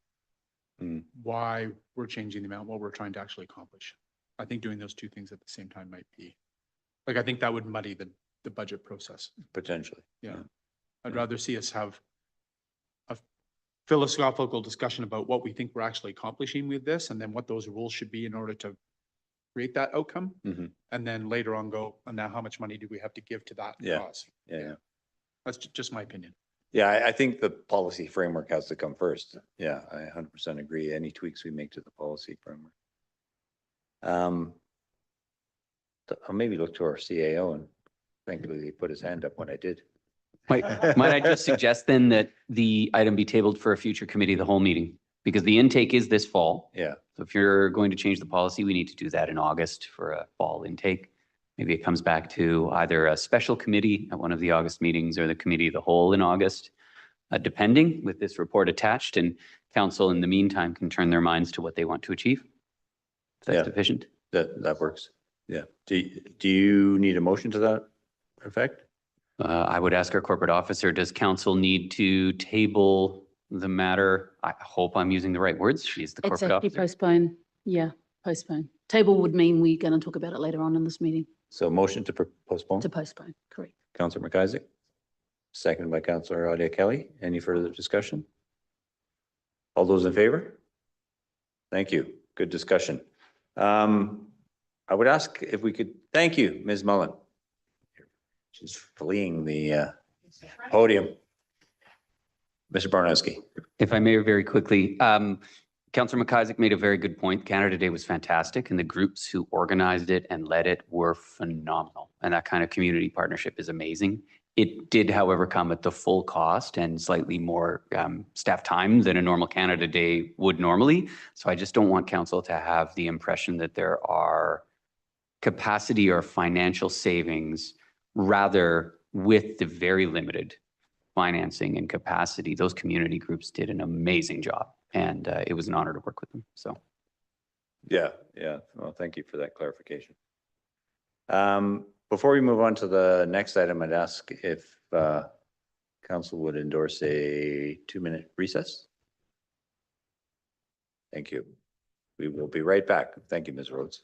why we're changing the amount, what we're trying to actually accomplish. I think doing those two things at the same time might be, like, I think that would muddy the budget process. Potentially. Yeah. I'd rather see us have a philosophical discussion about what we think we're actually accomplishing with this, and then what those rules should be in order to create that outcome. And then later on go, and now how much money do we have to give to that cause? Yeah. That's just my opinion. Yeah, I think the policy framework has to come first. Yeah, I 100% agree. Any tweaks we make to the policy framework. I'll maybe look to our CAO, and thankfully he put his hand up when I did. Might I just suggest then that the item be tabled for a future committee of the whole meeting? Because the intake is this fall. Yeah. So if you're going to change the policy, we need to do that in August for a fall intake. Maybe it comes back to either a special committee at one of the August meetings or the committee of the whole in August, depending, with this report attached, and council in the meantime can turn their minds to what they want to achieve. If that's sufficient. That works. Yeah. Do you need a motion to that effect? I would ask our corporate officer, does council need to table the matter. I hope I'm using the right words. She's the It's corporate actually officer. postpone. Yeah, postpone. Table would mean we're going to talk about it later on in this meeting, So motion to postpone, to postpone, correct. Councillor McIsaac, second by Councillor Adia Kelly. Any further discussion? All those in favor? Thank you. Good discussion. I would ask if we could, thank you, Ms. Mullen. She's fleeing the podium. Mr. Barnowski. If I may, very quickly, Councillor McIsaac made a very good point. Canada Day was fantastic, and the groups who organized it and led it were phenomenal. And that kind of community partnership is amazing. It did, however, come at the full cost and slightly more staff time than a normal Canada Day would normally. So I just don't want council to have the impression that there are capacity or financial savings. Rather, with the very limited financing and capacity, those community groups did an amazing job, and it was an honor to work with them. So, Yeah. Well, thank you for that clarification. Before we move on to the next item, I'd ask if council would endorse a 2-minute recess. Thank you. We will be right back. Thank you, Ms. Rhodes.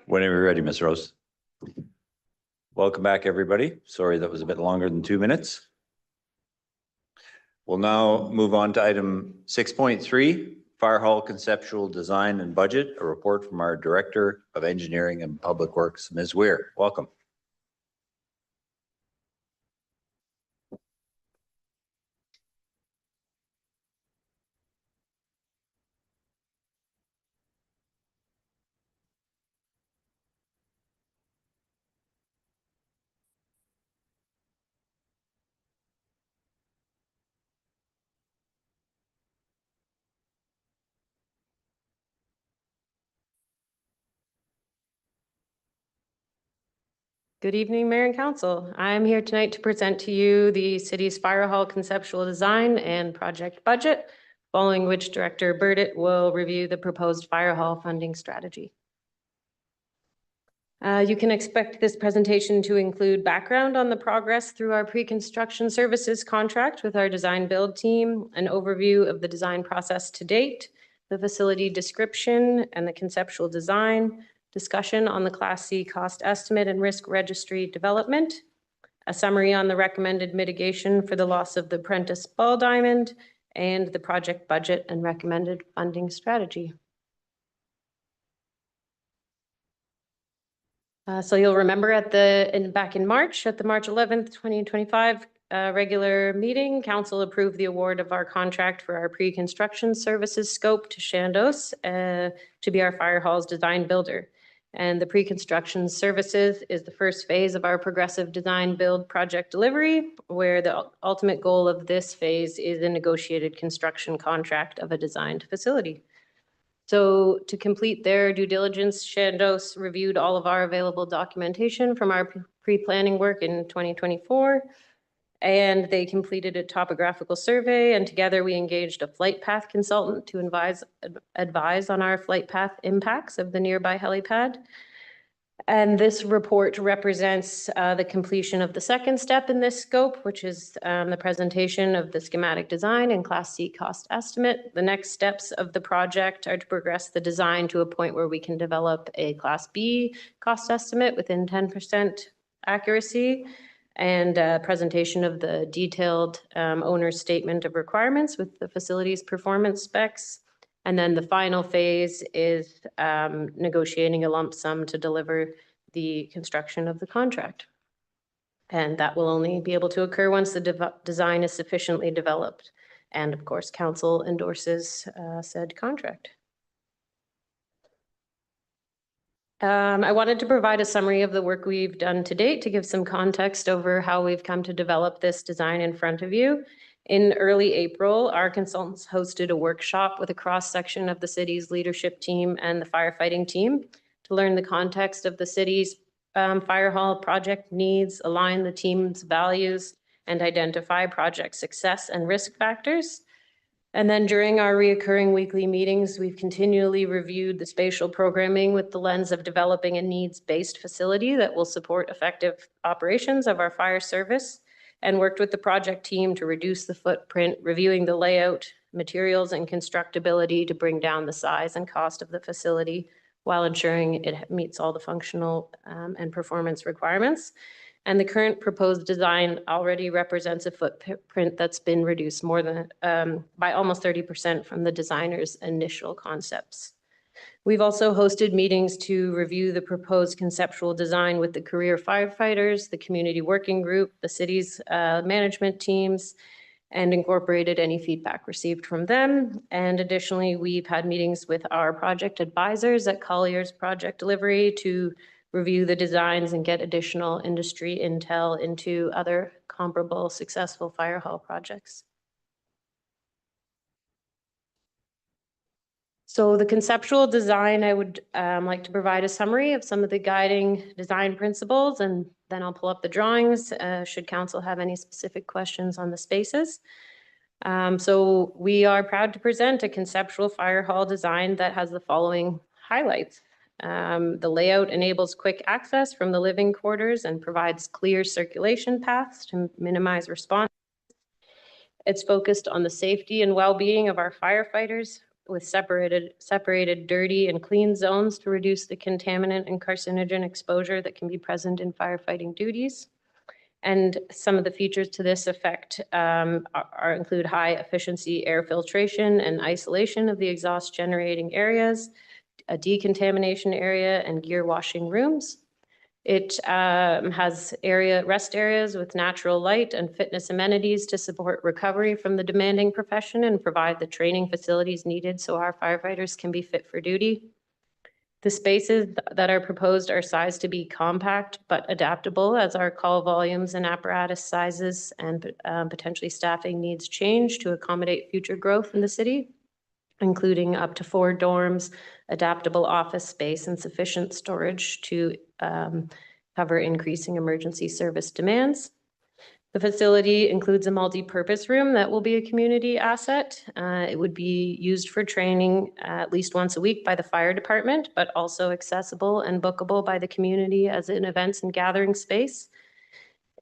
Whenever you're ready, Ms. Rose. Welcome back, everybody. Sorry that was a bit longer than 2 minutes. We'll now move on to item 6.3, Fire Hall Conceptual Design and Budget, a report from our Director of Engineering and Public Works, Ms. Weir. Welcome. Good evening, Mayor and Council. I'm here tonight to present to you the city's fire hall conceptual design and project budget, following which Director Burdett will review the proposed fire hall funding strategy. You can expect this presentation to include background on the progress through our pre-construction services contract with our design build team, an overview of the design process to date, the facility description and the conceptual design, discussion on the Class C cost estimate and risk registry development, a summary on the recommended mitigation for the loss of the Prentice Ball Diamond, and the project budget and recommended funding strategy. So you'll remember back in March, at the March 11th, 2025 regular meeting, Council approved the award of our contract for our pre-construction services scope to Chandos to be our fire hall's design builder. And the pre-construction services is the first phase of our progressive design build project delivery, where the ultimate goal of this phase is a negotiated construction contract of a designed facility. So to complete their due diligence, Chandos reviewed all of our available documentation from our pre-planning work in 2024. And they completed a topographical survey, and together we engaged a flight path consultant to advise on our flight path impacts of the nearby helipad. And this report represents the completion of the second step in this scope, which is the presentation of the schematic design and Class C cost estimate. The next steps of the project are to progress the design to a point where we can develop a Class B cost estimate within 10% accuracy, and presentation of the detailed owner's statement of requirements with the facility's performance specs. And then the final phase is negotiating a lump sum to deliver the construction of the contract. And that will only be able to occur once the design is sufficiently developed. And of course, council endorses said contract. I wanted to provide a summary of the work we've done to date to give some context over how we've come to develop this design in front of you. In early April, our consultants hosted a workshop with a cross-section of the city's leadership team and the firefighting team to learn the context of the city's fire hall project needs, align the team's values, and identify project success and risk factors. And then during our reoccurring weekly meetings, we've continually reviewed the spatial programming with the lens of developing a needs-based facility that will support effective operations of our fire service, and worked with the project team to reduce the footprint, reviewing the layout, materials, and constructability to bring down the size and cost of the facility while ensuring it meets all the functional and performance requirements. And the current proposed design already represents a footprint that's been reduced more than by almost 30% from the designer's initial concepts. We've also hosted meetings to review the proposed conceptual design with the career firefighters, the community working group, the city's management teams, and incorporated any feedback received from them. And additionally, we've had meetings with our project advisors at Collier's Project Delivery to review the designs and get additional industry intel into other comparable successful fire hall projects. So the conceptual design, I would like to provide a summary of some of the guiding design principles, and then I'll pull up the drawings should council have any specific questions on the spaces. So we are proud to present a conceptual fire hall design that has the following highlights. The layout enables quick access from the living quarters and provides clear circulation paths to minimize response. It's focused on the safety and well-being of our firefighters, with separated dirty and clean zones to reduce the contaminant and carcinogen exposure that can be present in firefighting duties. And some of the features to this effect include high efficiency air filtration and isolation of the exhaust generating areas, a decontamination area, and gear washing rooms. It has rest areas with natural light and fitness amenities to support recovery from the demanding profession and provide the training facilities needed so our firefighters can be fit for duty. The spaces that are proposed are sized to be compact but adaptable as our call volumes and apparatus sizes and potentially staffing needs change to accommodate future growth in the city, including up to 4 dorms, adaptable office space, and sufficient storage to cover increasing emergency service demands. The facility includes a multi-purpose room that will be a community asset. It would be used for training at least once a week by the fire department, but also accessible and bookable by the community as an events and gathering space.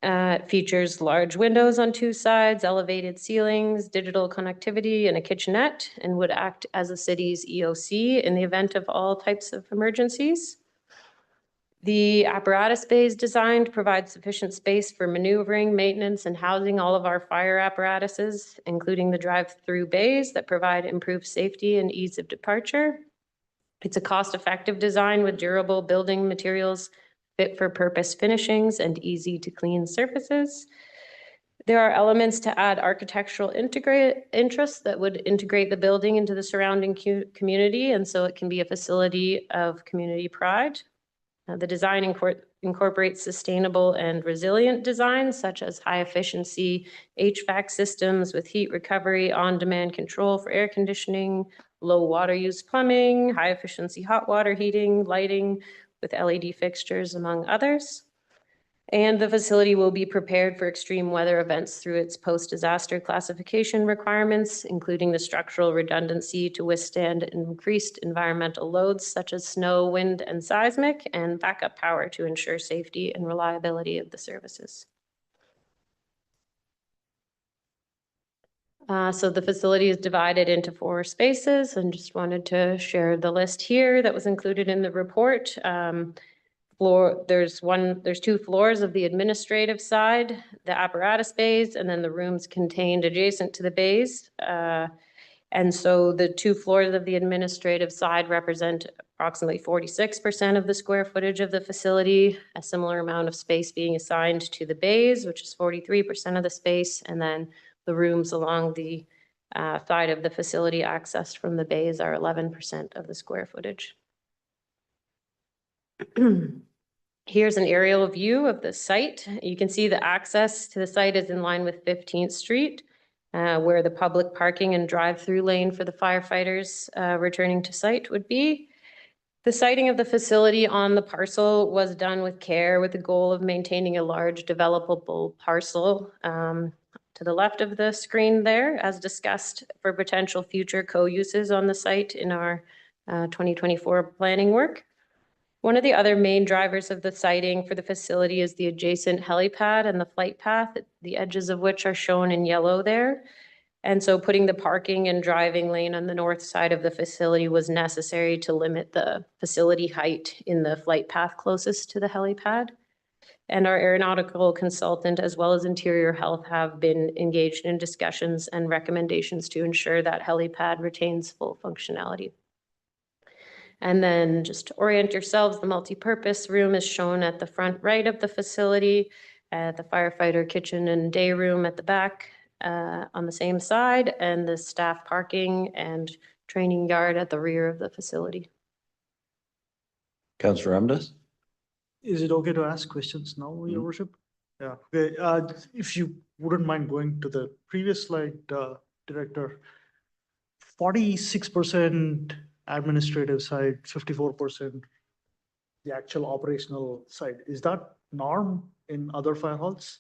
It features large windows on 2 sides, elevated ceilings, digital connectivity, and a kitchenette, and would act as the city's EOC in the event of all types of emergencies. The apparatus bays designed to provide sufficient space for maneuvering, maintenance, and housing all of our fire apparatuses, including the drive-through bays that provide improved safety and ease of departure. It's a cost-effective design with durable building materials, fit for purpose finishings, and easy to clean surfaces. There are elements to add architectural interests that would integrate the building into the surrounding community, and so it can be a facility of community pride. The design incorporates sustainable and resilient designs such as high efficiency HVAC systems with heat recovery, on-demand control for air conditioning, low water use plumbing, high efficiency hot water heating, lighting with LED fixtures, among others. And the facility will be prepared for extreme weather events through its post-disaster classification requirements, including the structural redundancy to withstand increased environmental loads such as snow, wind, and seismic, and backup power to ensure safety and reliability of the services. So the facility is divided into 4 spaces, and just wanted to share the list here that was included in the report. There's 2 floors of the administrative side, the apparatus bays, and then the rooms contained adjacent to the bays. And so the 2 floors of the administrative side represent approximately 46% of the square footage of the facility, a similar amount of space being assigned to the bays, which is 43% of the space, and then the rooms along the side of the facility accessed from the bays are 11% of the square footage. Here's an aerial view of the site. You can see the access to the site is in line with 15th Street, where the public parking and drive-through lane for the firefighters returning to site would be. The siting of the facility on the parcel was done with care with the goal of maintaining a large developable parcel to the left of the screen there, as discussed for potential future co-uses on the site in our 2024 planning work. One of the other main drivers of the siting for the facility is the adjacent helipad and the flight path, the edges of which are shown in yellow there. And so putting the parking and driving lane on the north side of the facility was necessary to limit the facility height in the flight path closest to the helipad. And our aeronautical consultant, as well as interior health, have been engaged in discussions and recommendations to ensure that helipad retains full functionality. And then just to orient yourselves, the multi-purpose room is shown at the front right of the facility, the firefighter kitchen and day room at the back on the same side, and the staff parking and training yard at the rear of the facility. Councillor Ramdas? Is it okay to ask questions now, Your Worship? Yeah. Okay. If you wouldn't mind going to the previous slide, Director. 46% administrative side, 54% the actual operational side. Is that norm in other fire halls?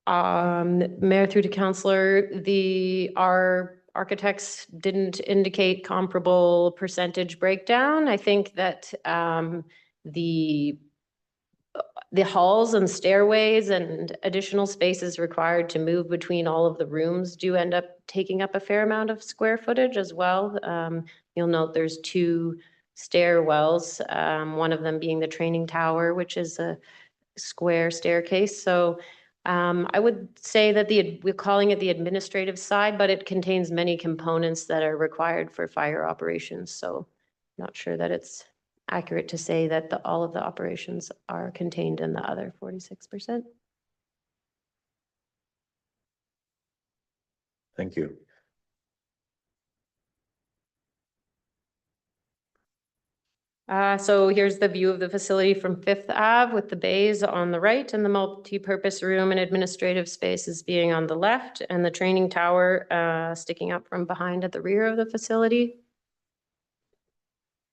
Mayor through to Councillor, our architects didn't indicate comparable percentage breakdown. I think that the halls and stairways and additional spaces required to move between all of the rooms do end up taking up a fair amount of square footage as well. You'll note there's 2 stairwells, one of them being the training tower, which is a square staircase. So I would say that we're calling it the administrative side, but it contains many components that are required for fire operations. So not sure that it's accurate to say that all of the operations are contained in the other 46%. Thank you. So here's the view of the facility from Fifth Ave with the bays on the right and the multi-purpose room and administrative spaces being on the left, and the training tower sticking up from behind at the rear of the facility.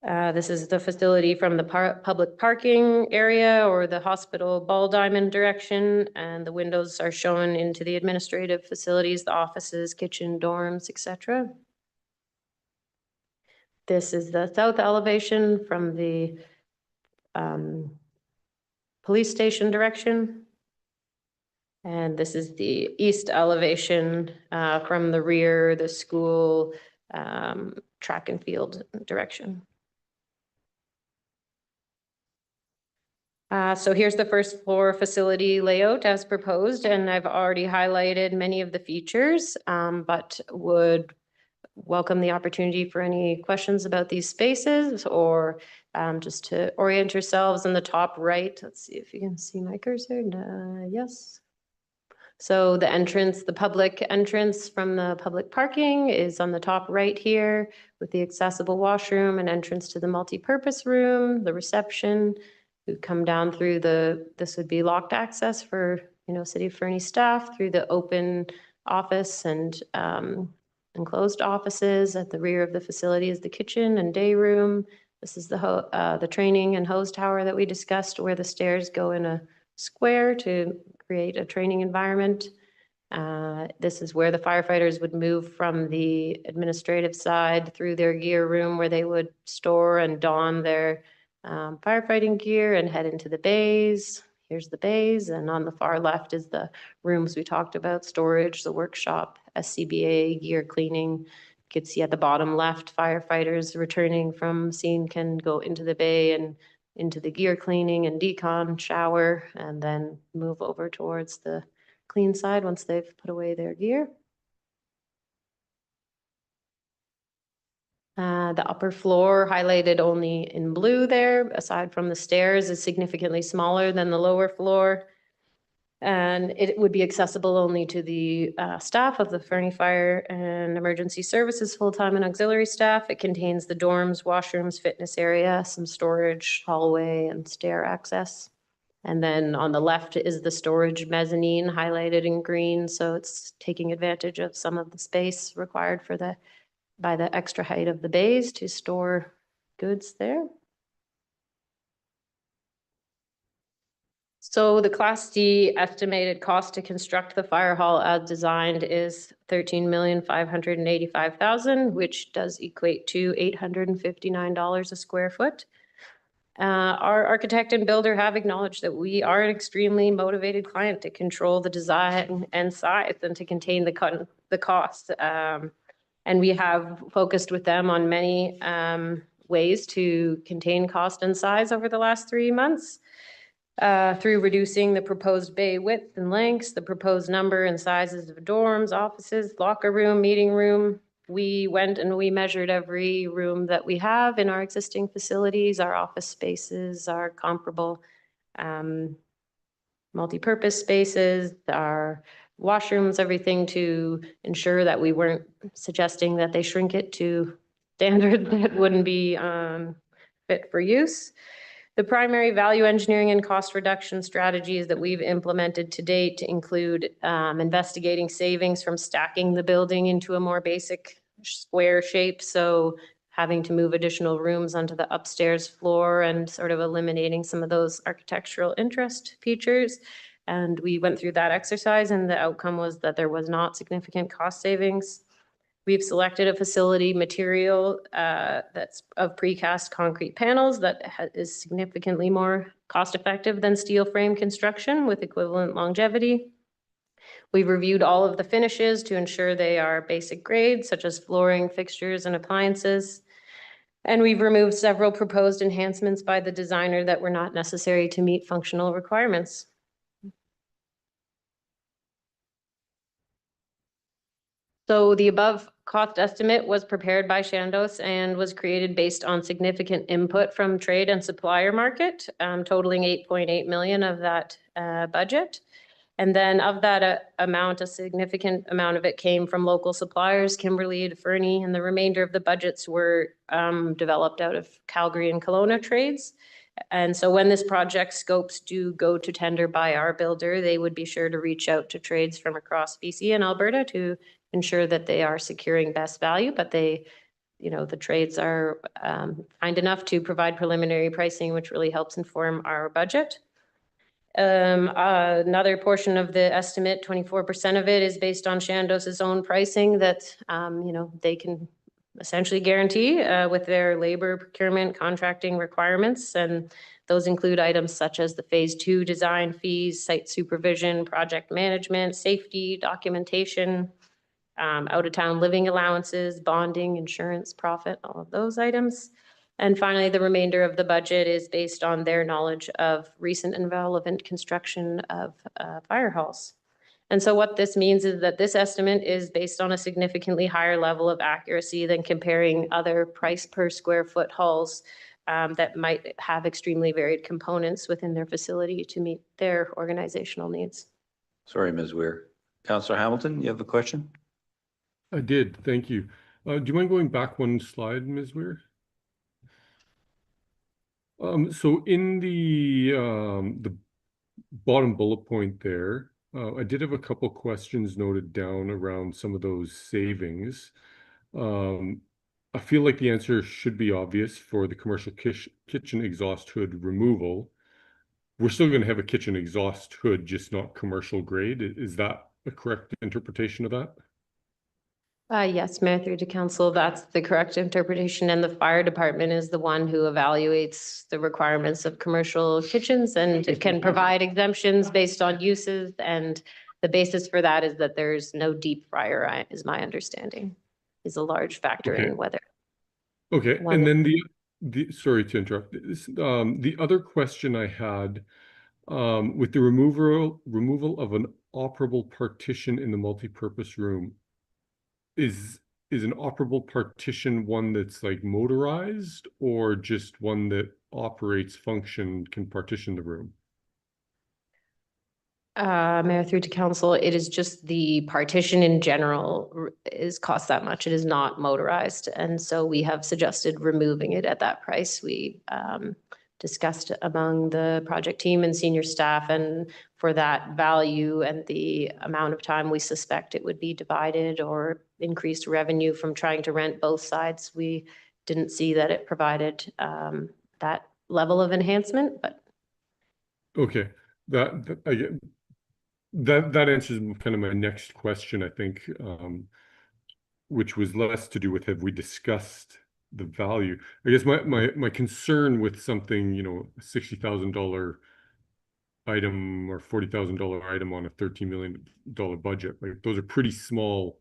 This is the facility from the public parking area or the hospital ball diamond direction, and the windows are shown into the administrative facilities, the offices, kitchen, dorms, etc. This is the south elevation from the police station direction. And this is the east elevation from the rear, the school, track and field direction. So here's the first floor facility layout as proposed, and I've already highlighted many of the features, but would welcome the opportunity for any questions about these spaces, or just to orient yourselves in the top right. Let's see if you can see my cursor. Yes. So the entrance, the public entrance from the public parking is on the top right here with the accessible washroom and entrance to the multi-purpose room, the reception. You come down through this would be locked access for, City of Fernie staff through the open office and enclosed offices. At the rear of the facility is the kitchen and day room. This is the training and hose tower that we discussed, where the stairs go in a square to create a training environment. This is where the firefighters would move from the administrative side through their gear room, where they would store and don their firefighting gear and head into the bays. Here's the bays, and on the far left is the rooms we talked about: storage, the workshop, SCBA, gear cleaning. You can see at the bottom left, firefighters returning from scene can go into the bay and into the gear cleaning and decon, shower, and then move over towards the clean side once they've put away their gear. The upper floor, highlighted only in blue there, aside from the stairs, is significantly smaller than the lower floor. And it would be accessible only to the staff of the Fernie Fire and Emergency Services full-time and auxiliary staff. It contains the dorms, washrooms, fitness area, some storage, hallway, and stair access. And then on the left is the storage mezzanine, highlighted in green. So it's taking advantage of some of the space required by the extra height of the bays to store goods there. So the Class D estimated cost to construct the fire hall as designed is $13,585,000, which does equate to $859 a square foot. Our architect and builder have acknowledged that we are an extremely motivated client to control the design and size and to contain the cost. And we have focused with them on many ways to contain cost and size over the last 3 months. Through reducing the proposed bay width and lengths, the proposed number and sizes of dorms, offices, locker room, meeting room. We went and we measured every room that we have in our existing facilities, our office spaces, our comparable multi-purpose spaces, our washrooms, everything to ensure that we weren't suggesting that they shrink it to standards that wouldn't be fit for use. The primary value engineering and cost reduction strategies that we've implemented to date include investigating savings from stacking the building into a more basic square shape. So having to move additional rooms onto the upstairs floor and sort of eliminating some of those architectural interest features. And we went through that exercise, and the outcome was that there was not significant cost savings. We've selected a facility material that's of precast concrete panels that is significantly more cost-effective than steel frame construction with equivalent longevity. We've reviewed all of the finishes to ensure they are basic grade, such as flooring, fixtures, and appliances. And we've removed several proposed enhancements by the designer that were not necessary to meet functional requirements. So the above cost estimate was prepared by Chandos and was created based on significant input from trade and supplier market, totaling 8.8 million of that budget. And then of that amount, a significant amount of it came from local suppliers, Kimberly, Fernie, and the remainder of the budgets were developed out of Calgary and Kelowna trades. And so when this project scopes do go to tender by our builder, they would be sure to reach out to trades from across BC and Alberta to ensure that they are securing best value, but they, you know, the trades are kind enough to provide preliminary pricing, which really helps inform our budget. Another portion of the estimate, 24% of it, is based on Chandos's own pricing that, you know, they can essentially guarantee with their labor procurement contracting requirements. And those include items such as the phase 2 design fees, site supervision, project management, safety, documentation, out-of-town living allowances, bonding, insurance, profit, all of those items. And finally, the remainder of the budget is based on their knowledge of recent and relevant construction of fire halls. And so what this means is that this estimate is based on a significantly higher level of accuracy than comparing other price per square foot halls that might have extremely varied components within their facility to meet their organizational needs. Sorry, Ms. Weir. Councillor Hamilton, you have a question? I did, thank you. Do you mind going back one slide, Ms. Weir? So in the bottom bullet point there, I did have a couple questions noted down around some of those savings. I feel like the answer should be obvious for the commercial kitchen exhaust hood removal. We're still going to have a kitchen exhaust hood, just not commercial grade. Is that a correct interpretation of that? Yes, Mayor, through to council, that's the correct interpretation. And the fire department is the one who evaluates the requirements of commercial kitchens and it can provide exemptions based on uses. And the basis for that is that there's no deep fryer, is my understanding, is a large factor in whether. Okay, and then the sorry to interrupt. The other question I had with the removal of an operable partition in the multipurpose room, is an operable partition one that's like motorized or just one that operates, can partition the room? Mayor, through to council, it is just the partition in general is cost that much. It is not motorized. And so we have suggested removing it at that price. We discussed among the project team and senior staff, and for that value and the amount of time we suspect it would be divided or increased revenue from trying to rent both sides, we didn't see that it provided that level of enhancement, but. Okay, that answers kind of my next question, I think, which was less to do with have we discussed the value. I guess my concern with something, you know, a $60,000 item or $40,000 item on a $13 million budget, like those are pretty small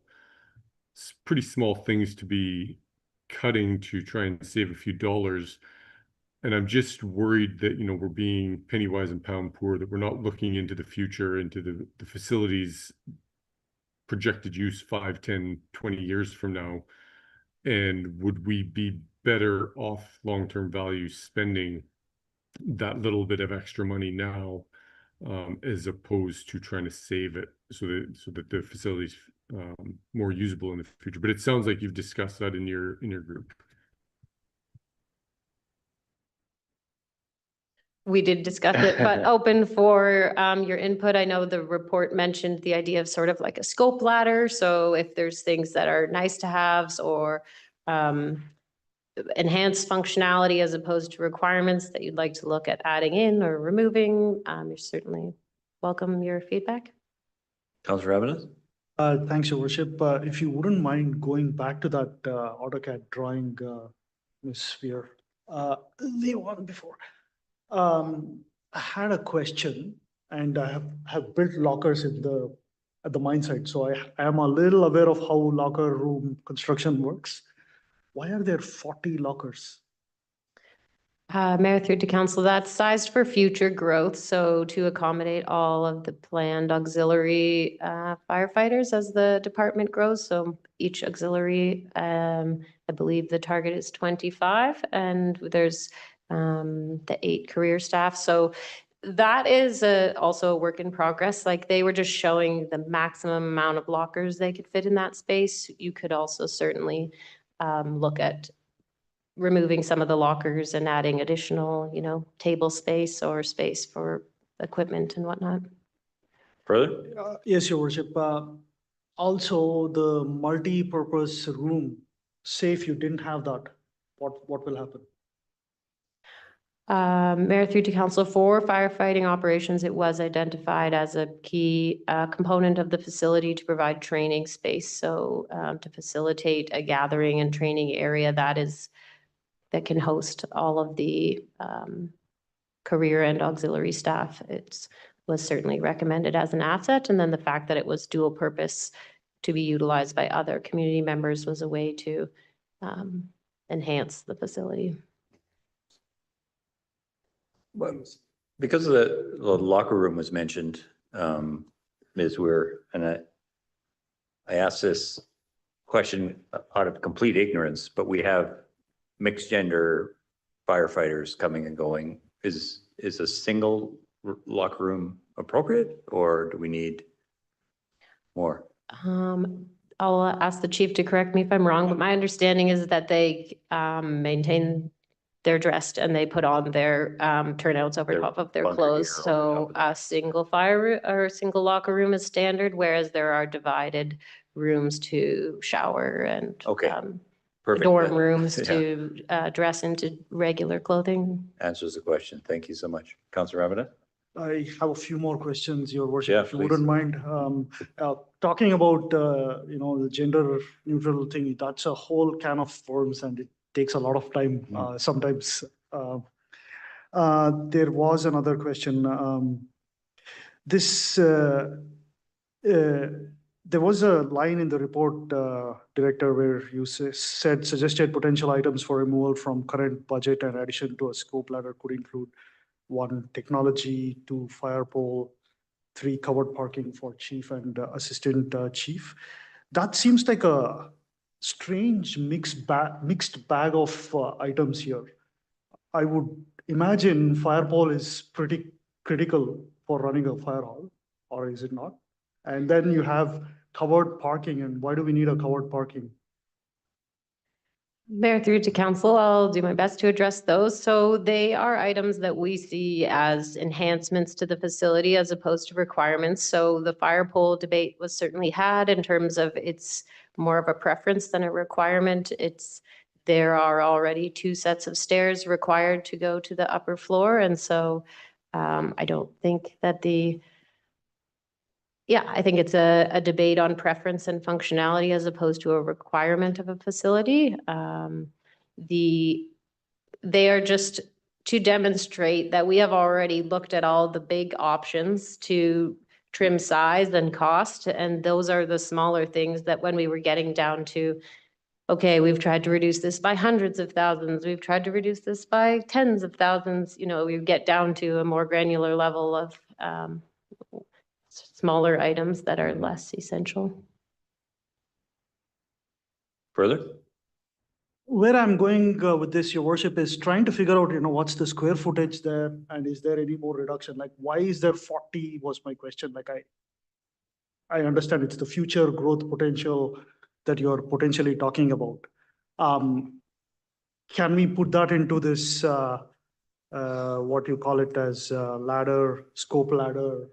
things to be cutting to try and save a few dollars. And I'm just worried that, you know, we're being penny wise and pound poor, that we're not looking into the future, into the facilities projected use 5, 10, 20 years from now. And would we be better off long-term value spending that little bit of extra money now, as opposed to trying to save it so that the facility's more usable in the future? But it sounds like you've discussed that in your group. We did discuss it, but open for your input. I know the report mentioned the idea of sort of like a scope ladder. So if there's things that are nice to haves or enhanced functionality as opposed to requirements that you'd like to look at adding in or removing, you're certainly welcome your feedback. Councillor Ravenous? Thanks, Your Worship. If you wouldn't mind going back to that AutoCAD drawing, Ms. Weir, the one before. I had a question, and I have built lockers at the mine site, so I am a little aware of how locker room construction works. Why are there 40 lockers? Mayor, through to council, that's sized for future growth, so to accommodate all of the planned auxiliary firefighters as the department grows. So each auxiliary, I believe the target is 25, and there's the 8 career staff. So that is also a work in progress. Like, they were just showing the maximum amount of lockers they could fit in that space. You could also certainly look at removing some of the lockers and adding additional, table space or space for equipment and whatnot. Further? Yes, Your Worship. Also, the multi-purpose room, say if you didn't have that, what will happen? Mayor, through to council, for firefighting operations, it was identified as a key component of the facility to provide training space. So to facilitate a gathering and training area that can host all of the career and auxiliary staff. It was certainly recommended as an asset. And then the fact that it was dual purpose to be utilized by other community members was a way to enhance the facility. Because the locker room was mentioned, Ms. Weir, and I asked this question out of complete ignorance, but we have mixed gender firefighters coming and going. Is a single locker room appropriate, or do we need more? I'll ask the chief to correct me if I'm wrong, but my understanding is that they maintain they're dressed and they put on their turnouts over top of their bunker clothes. gear over So top of a single or single locker room is standard, whereas there are divided rooms to shower and Okay. Perfect. dorm rooms Yeah. to dress into regular clothing. Answers the question. Thank you so much. Councilor Ramanathan? I have a few more questions, Your Worship, Yeah, if you please. wouldn't mind. Talking about, the gender neutral thing, that's a whole can of worms, and it takes a lot of time sometimes. There was another question. There was a line in the report, Director, where you said suggested potential items for removal from current budget and addition to a scope ladder could include 1, technology, 2, fire pole, 3, covered parking for chief and assistant chief. That seems like a strange mixed bag of items here. I would imagine fire pole is pretty critical for running a fire hall, or is it not? And then you have covered parking, and why do we need a covered parking? Mayor, through to council, I'll do my best to address those. So they are items that we see as enhancements to the facility as opposed to requirements. So the fire pole debate was certainly had in terms of it's more of a preference than a requirement. There are already 2 sets of stairs required to go to the upper floor. And so I don't think that I think it's a debate on preference and functionality as opposed to a requirement of a facility. They are just to demonstrate that we have already looked at all the big options to trim size and cost. And those are the smaller things that when we were getting down to, okay, we've tried to reduce this by hundreds of thousands, we've tried to reduce this by tens of thousands, we get down to a more granular level of smaller items that are less essential. Further? Where I'm going with this, Your Worship, is trying to figure out, what's the square footage there, and is there any more reduction? Like, why is there 40 was my question. Like, I understand it's the future growth potential that you're potentially talking about. Can we put that into this, what you call it as scope ladder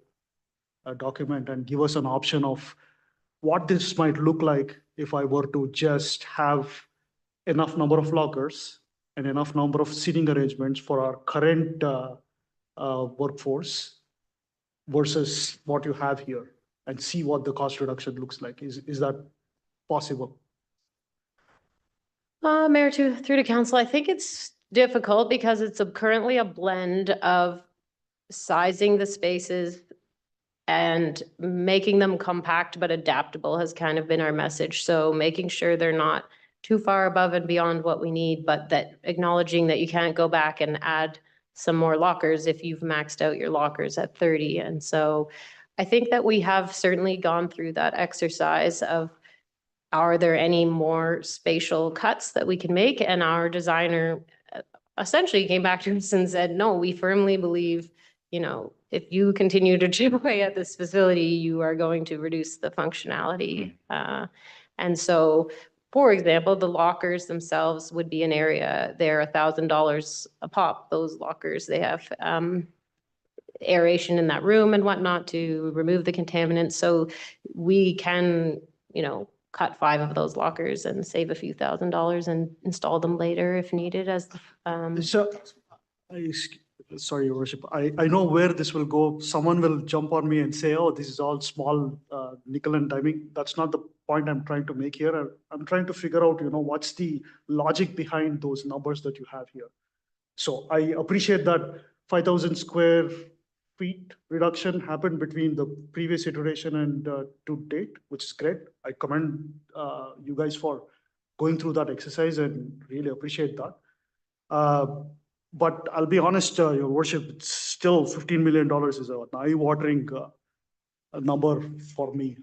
document, and give us an option of what this might look like if I were to just have enough number of lockers and enough number of seating arrangements for our current workforce versus what you have here, and see what the cost reduction looks like. Is that possible? Mayor, through to council, I think it's difficult because it's currently a blend of sizing the spaces and making them compact but adaptable has kind of been our message. So making sure they're not too far above and beyond what we need, but that acknowledging that you can't go back and add some more lockers if you've maxed out your lockers at 30. And so I think that we have certainly gone through that exercise of, are there any more spatial cuts that we can make? And our designer essentially came back to us and said, no, we firmly believe, you know, if you continue to chip away at this facility, you are going to reduce the functionality. And so, for example, the lockers themselves would be an area, they're $1,000 a pop, those lockers. They have aeration in that room and whatnot to remove the contaminants. So we can, you know, cut 5 of those lockers and save a few $1,000s and install them later if needed as So, sorry, Your Worship, I know where this will go. Someone will jump on me and say, oh, this is all small nickel and diming. That's not the point I'm trying to make here. I'm trying to figure out, you know, what's the logic behind those numbers that you have here. So I appreciate that 5,000 square feet reduction happened between the previous iteration and to date, which is great. I commend you guys for going through that exercise and really appreciate that. But I'll be honest, Your Worship, it's still $15 million is an eye-watering number for me.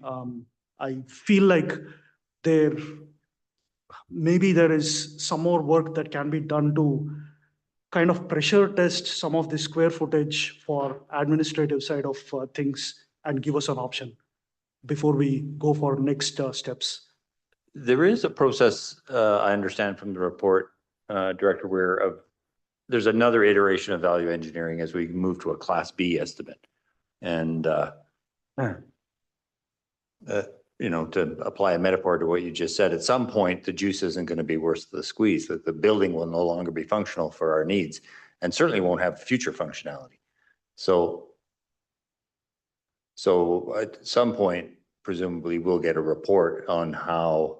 I feel like maybe there is some more work that can be done to kind of pressure test some of the square footage for administrative side of things and give us an option before we go for next steps. There is a process, I understand from the report, Director Weir, there's another iteration of value engineering as we move to a Class B estimate. And, you know, to apply a metaphor to what you just said, at some point, the juice isn't going to be worth the squeeze, that the building will no longer be functional for our needs and certainly won't have future functionality. So at some point, presumably we'll get a report on how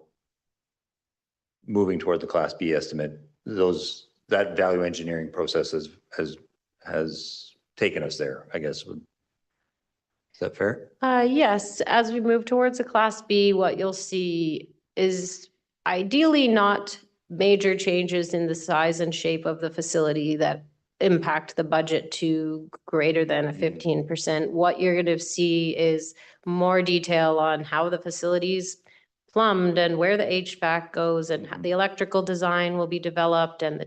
moving toward the Class B estimate, that value engineering process has taken us there, I guess. Is that fair? Yes, as we move towards a Class B, what you'll see is ideally not major changes in the size and shape of the facility that impact the budget to greater than a 15%. What you're going to see is more detail on how the facility's plumbed and where the HVAC goes and how the electrical design will be developed and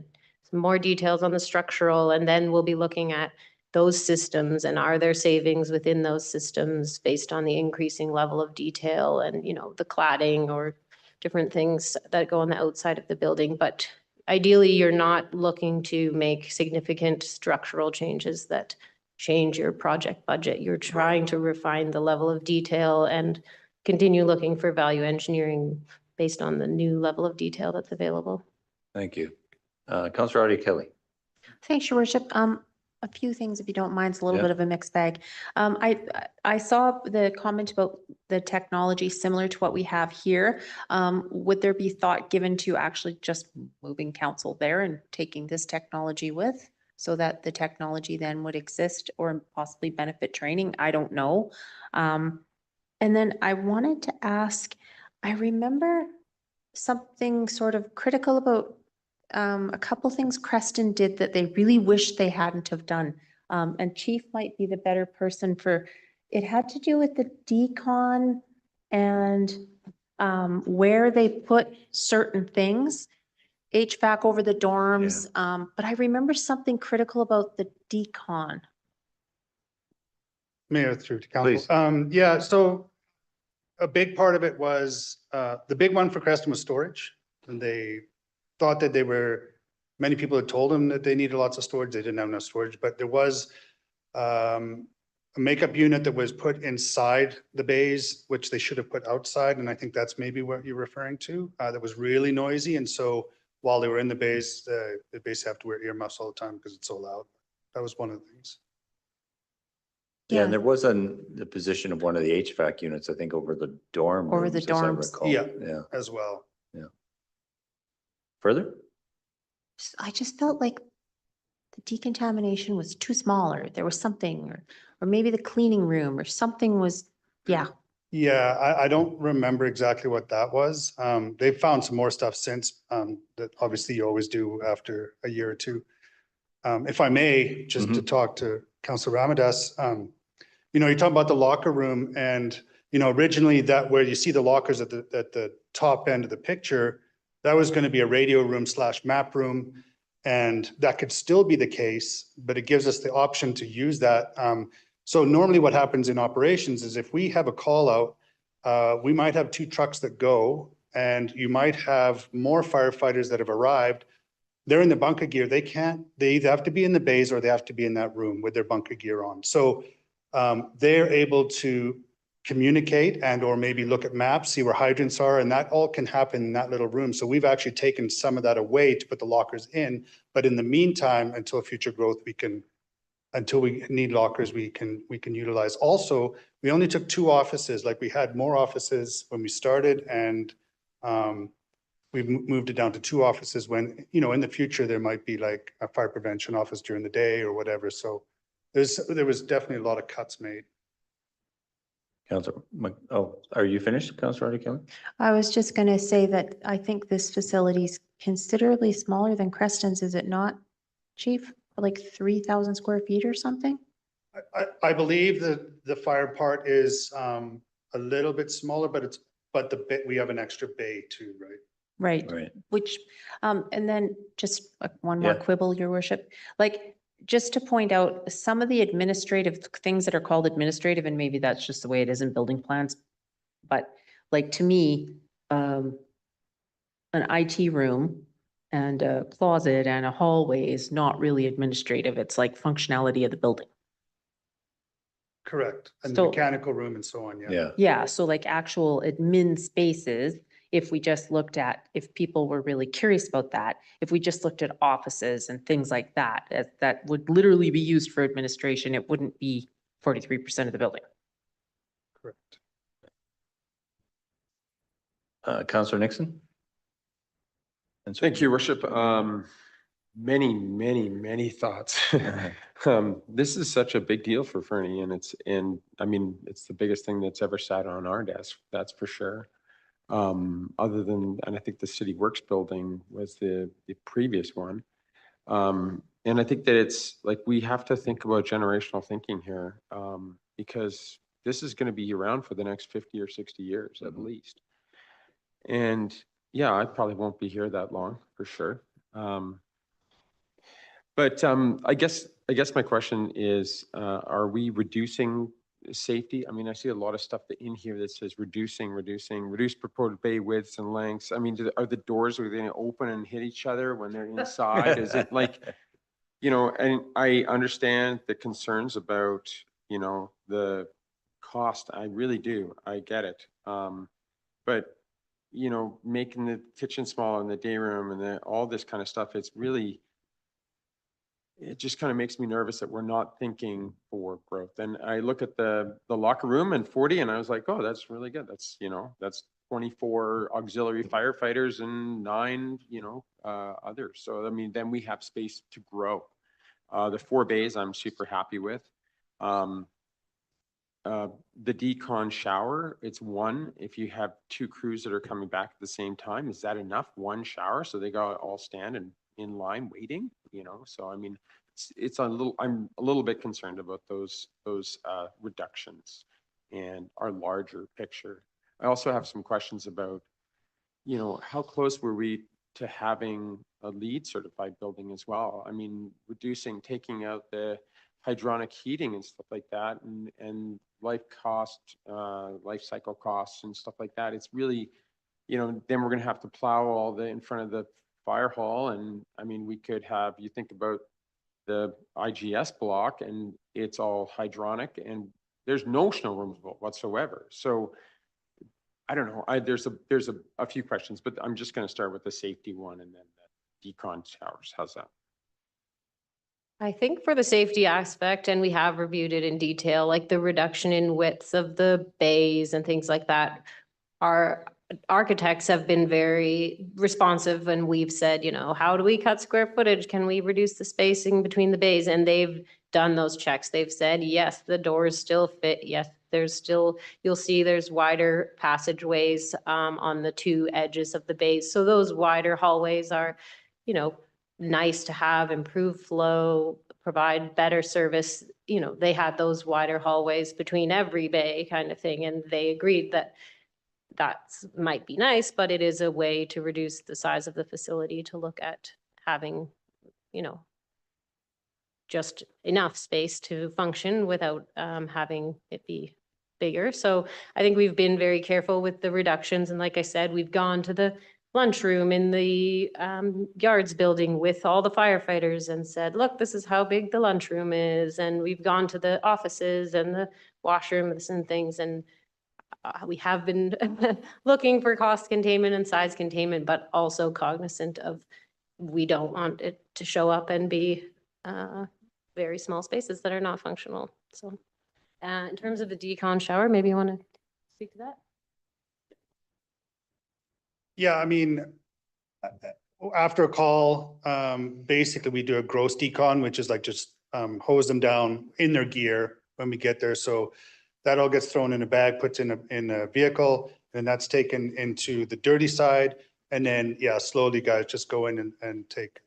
some more details on the structural. And then we'll be looking at those systems and are there savings within those systems based on the increasing level of detail and, you know, the cladding or different things that go on the outside of the building. But ideally, you're not looking to make significant structural changes that change your project budget. You're trying to refine the level of detail and continue looking for value engineering based on the new level of detail that's available. Thank you. Councillor Audie Kelly. Thanks, Your Worship. A few things, if you don't mind, it's a little Yeah. bit of a mixed bag. I saw the comment about the technology similar to what we have here. Would there be thought given to actually just moving council there and taking this technology with so that the technology then would exist or possibly benefit training? I don't know. And then I wanted to ask, I remember something sort of critical about a couple things Creston did that they really wish they hadn't have done. And Chief might be the better person for, it had to do with the decon and where they put certain things, HVAC over the dorms. But I remember something critical about the decon. Mayor, through to council. Yeah, so a big part of it was, the big one for Creston was storage. And they thought that many people had told them that they needed lots of storage. They didn't have enough storage, but there was a makeup unit that was put inside the bays, which they should have put outside. And I think that's maybe what you're referring to. That was really noisy. And so while they were in the bays, they basically have to wear earmuffs all the time because it's so loud. That was one of the things. Yeah, and there was the position of one of the HVAC units, I think, over the dorm Over the rooms, as I dorms. recall. Yeah, as well. Further? I just felt like the decontamination was too small, or there was something, or maybe the cleaning room or something was, yeah. Yeah, I don't remember exactly what that was. They've found some more stuff since, that obviously you always do after a year or two. If I may, just to talk to Councilor Ramadas, you know, you're talking about the locker room and, you know, originally that where you see the lockers at the top end of the picture, that was going to be a radio room / map room. And that could still be the case, but it gives us the option to use that. So normally what happens in operations is if we have a call out, we might have 2 trucks that go and you might have more firefighters that have arrived. They're in the bunker gear. They either have to be in the bays or they have to be in that room with their bunker gear on. So they're able to communicate and or maybe look at maps, see where hydrants are, and that all can happen in that little room. So we've actually taken some of that away to put the lockers in. But in the meantime, until future growth, until we need lockers, we can utilize. Also, we only took 2 offices, like we had more offices when we started, and we've moved it down to 2 offices when, you know, in the future, there might be like a fire prevention office during the day or whatever. So there was definitely a lot of cuts made. Councilor, are you finished, Councilor Kelly? I was just going to say that I think this facility is considerably smaller than Creston's, is it not, Chief? Like 3,000 square feet or something? I believe that the fire part is a little bit smaller, but we have an extra bay too, right? Right. Right. Which, and then just one more Yeah. quibble, your worship. Like, just to point out some of the administrative things that are called administrative, and maybe that's just the way it is in building plans. But like, to me, an IT room and a closet and a hallway is not really administrative. It's like functionality of the building. Correct. And the So- mechanical room and so on, yeah. Yeah. Yeah, so like actual admin spaces, if we just looked at, if people were really curious about that, if we just looked at offices and things like that, that would literally be used for administration, it wouldn't be 43% of the building. Correct. Councilor Nixon? Thank you, Worship. Many thoughts. This is such a big deal for Fernie, and I mean, it's the biggest thing that's ever sat on our desk, that's for sure. Other than, and I think the City Works building was the previous one. And I think that it's like, we have to think about generational thinking here, because this is going to be around for the next 50 or 60 years at least. And yeah, I probably won't be here that long for sure. But I guess my question is, are we reducing safety? I mean, I see a lot of stuff in here that says reduce proposed bay widths and lengths. I mean, are the doors going to open and hit each other when they're inside? Is it like, you know, and I understand the concerns about, you know, the cost. I really do. I get it. But, you know, making the kitchen smaller and the day room and all this kind of stuff, it's really, it just kind of makes me nervous that we're not thinking for growth. And I look at the locker room and 40, and I was like, oh, that's really good. That's, you know, that's 24 auxiliary firefighters and 9, you know, others. So, I mean, then we have space to grow. The 4 bays I'm super happy with. The decon shower, it's 1. If you have 2 crews that are coming back at the same time, is that enough? 1 shower, so they got all stand and in line waiting, you know? So, I mean, it's a little, I'm a little bit concerned about those reductions and our larger picture. I also have some questions about, you know, how close were we to having a LEED certified building as well? I mean, taking out the hydronic heating and stuff like that, and life cycle costs and stuff like that. It's really, you know, then we're going to have to plow all in front of the fire hall. And I mean, we could have, you think about the IGS block and it's all hydronic and there's no snow removal whatsoever. So I don't know. There's a few questions, but I'm just going to start with the safety one and then the decon showers. How's that? I think for the safety aspect, and we have reviewed it in detail, like the reduction in widths of the bays and things like that are architects have been very responsive and we've said, how do we cut square footage? Can we reduce the spacing between the bays? And they've done those checks. They've said, yes, the doors still fit. Yes, there's still, you'll see there's wider passageways on the two edges of the bays. So those wider hallways are, nice to have, improve flow, provide better service. They had those wider hallways between every bay kind of thing. And they agreed that might be nice, but it is a way to reduce the size of the facility to look at having, just enough space to function without having it be bigger. So I think we've been very careful with the reductions. And like I said, we've gone to the lunchroom in the yards building with all the firefighters and said, look, this is how big the lunchroom is. And we've gone to the offices and the washrooms and things. And we have been looking for cost containment and size containment, but also cognizant of we don't want it to show up and be very small spaces that are not functional. So in terms of the decon shower, maybe you want to speak to that? Yeah, I mean, after a call, basically we do a gross decon, which is like just hose them down in their gear when we get there. So that all gets thrown in a bag, puts in a vehicle, and that's taken into the dirty side. And then, yeah, slowly guys just go in and take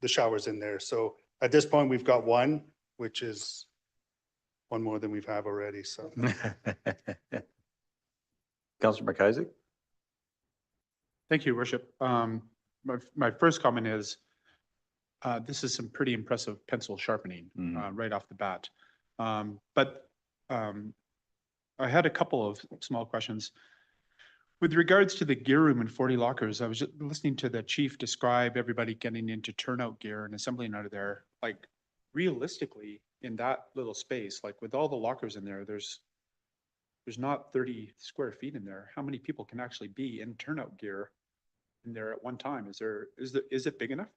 the showers in there. So at this point, we've got one, which is one more than we've had already, so. Councillor McIsaac? Thank you, Worship. My first comment is, this is some pretty impressive pencil sharpening right off the bat. But I had a couple of small questions. With regards to the gear room and 40 lockers, I was just listening to the chief describe everybody getting into turnout gear and assembling out of there. Like realistically, in that little space, like with all the lockers in there, there's not 30 square feet in there. How many people can actually be in turnout gear in there at one time? Is it big enough?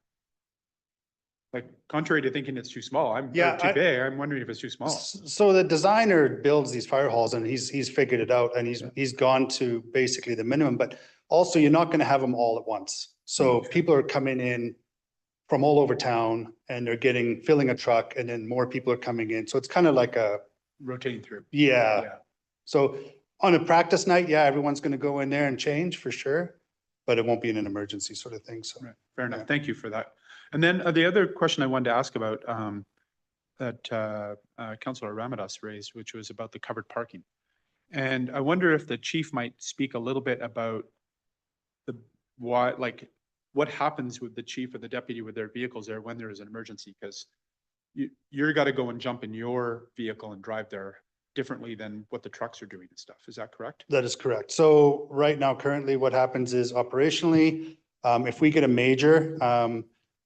Like contrary to thinking it's too small, too big. I'm wondering if it's too small. So the designer builds these fire halls and he's figured it out and he's gone to basically the minimum, but also you're not gonna have them all at once. So people are coming in from all over town and they're filling a truck and then more people are coming in. So it's kind of like a rotating through. Yeah. So on a practice night, yeah, everyone's gonna go in there and change for sure, but it won't be in an emergency sort of thing. So right. Fair enough. Thank you for that. And then the other question I wanted to ask about that Councillor Ramadas raised, which was about the covered parking. And I wonder if the chief might speak a little bit about what happens with the chief or the deputy with their vehicles there when there is an emergency, because you're got to go and jump in your vehicle and drive there differently than what the trucks are doing and stuff. Is that correct? that is correct. So right now, currently what happens is operationally, if we get a major,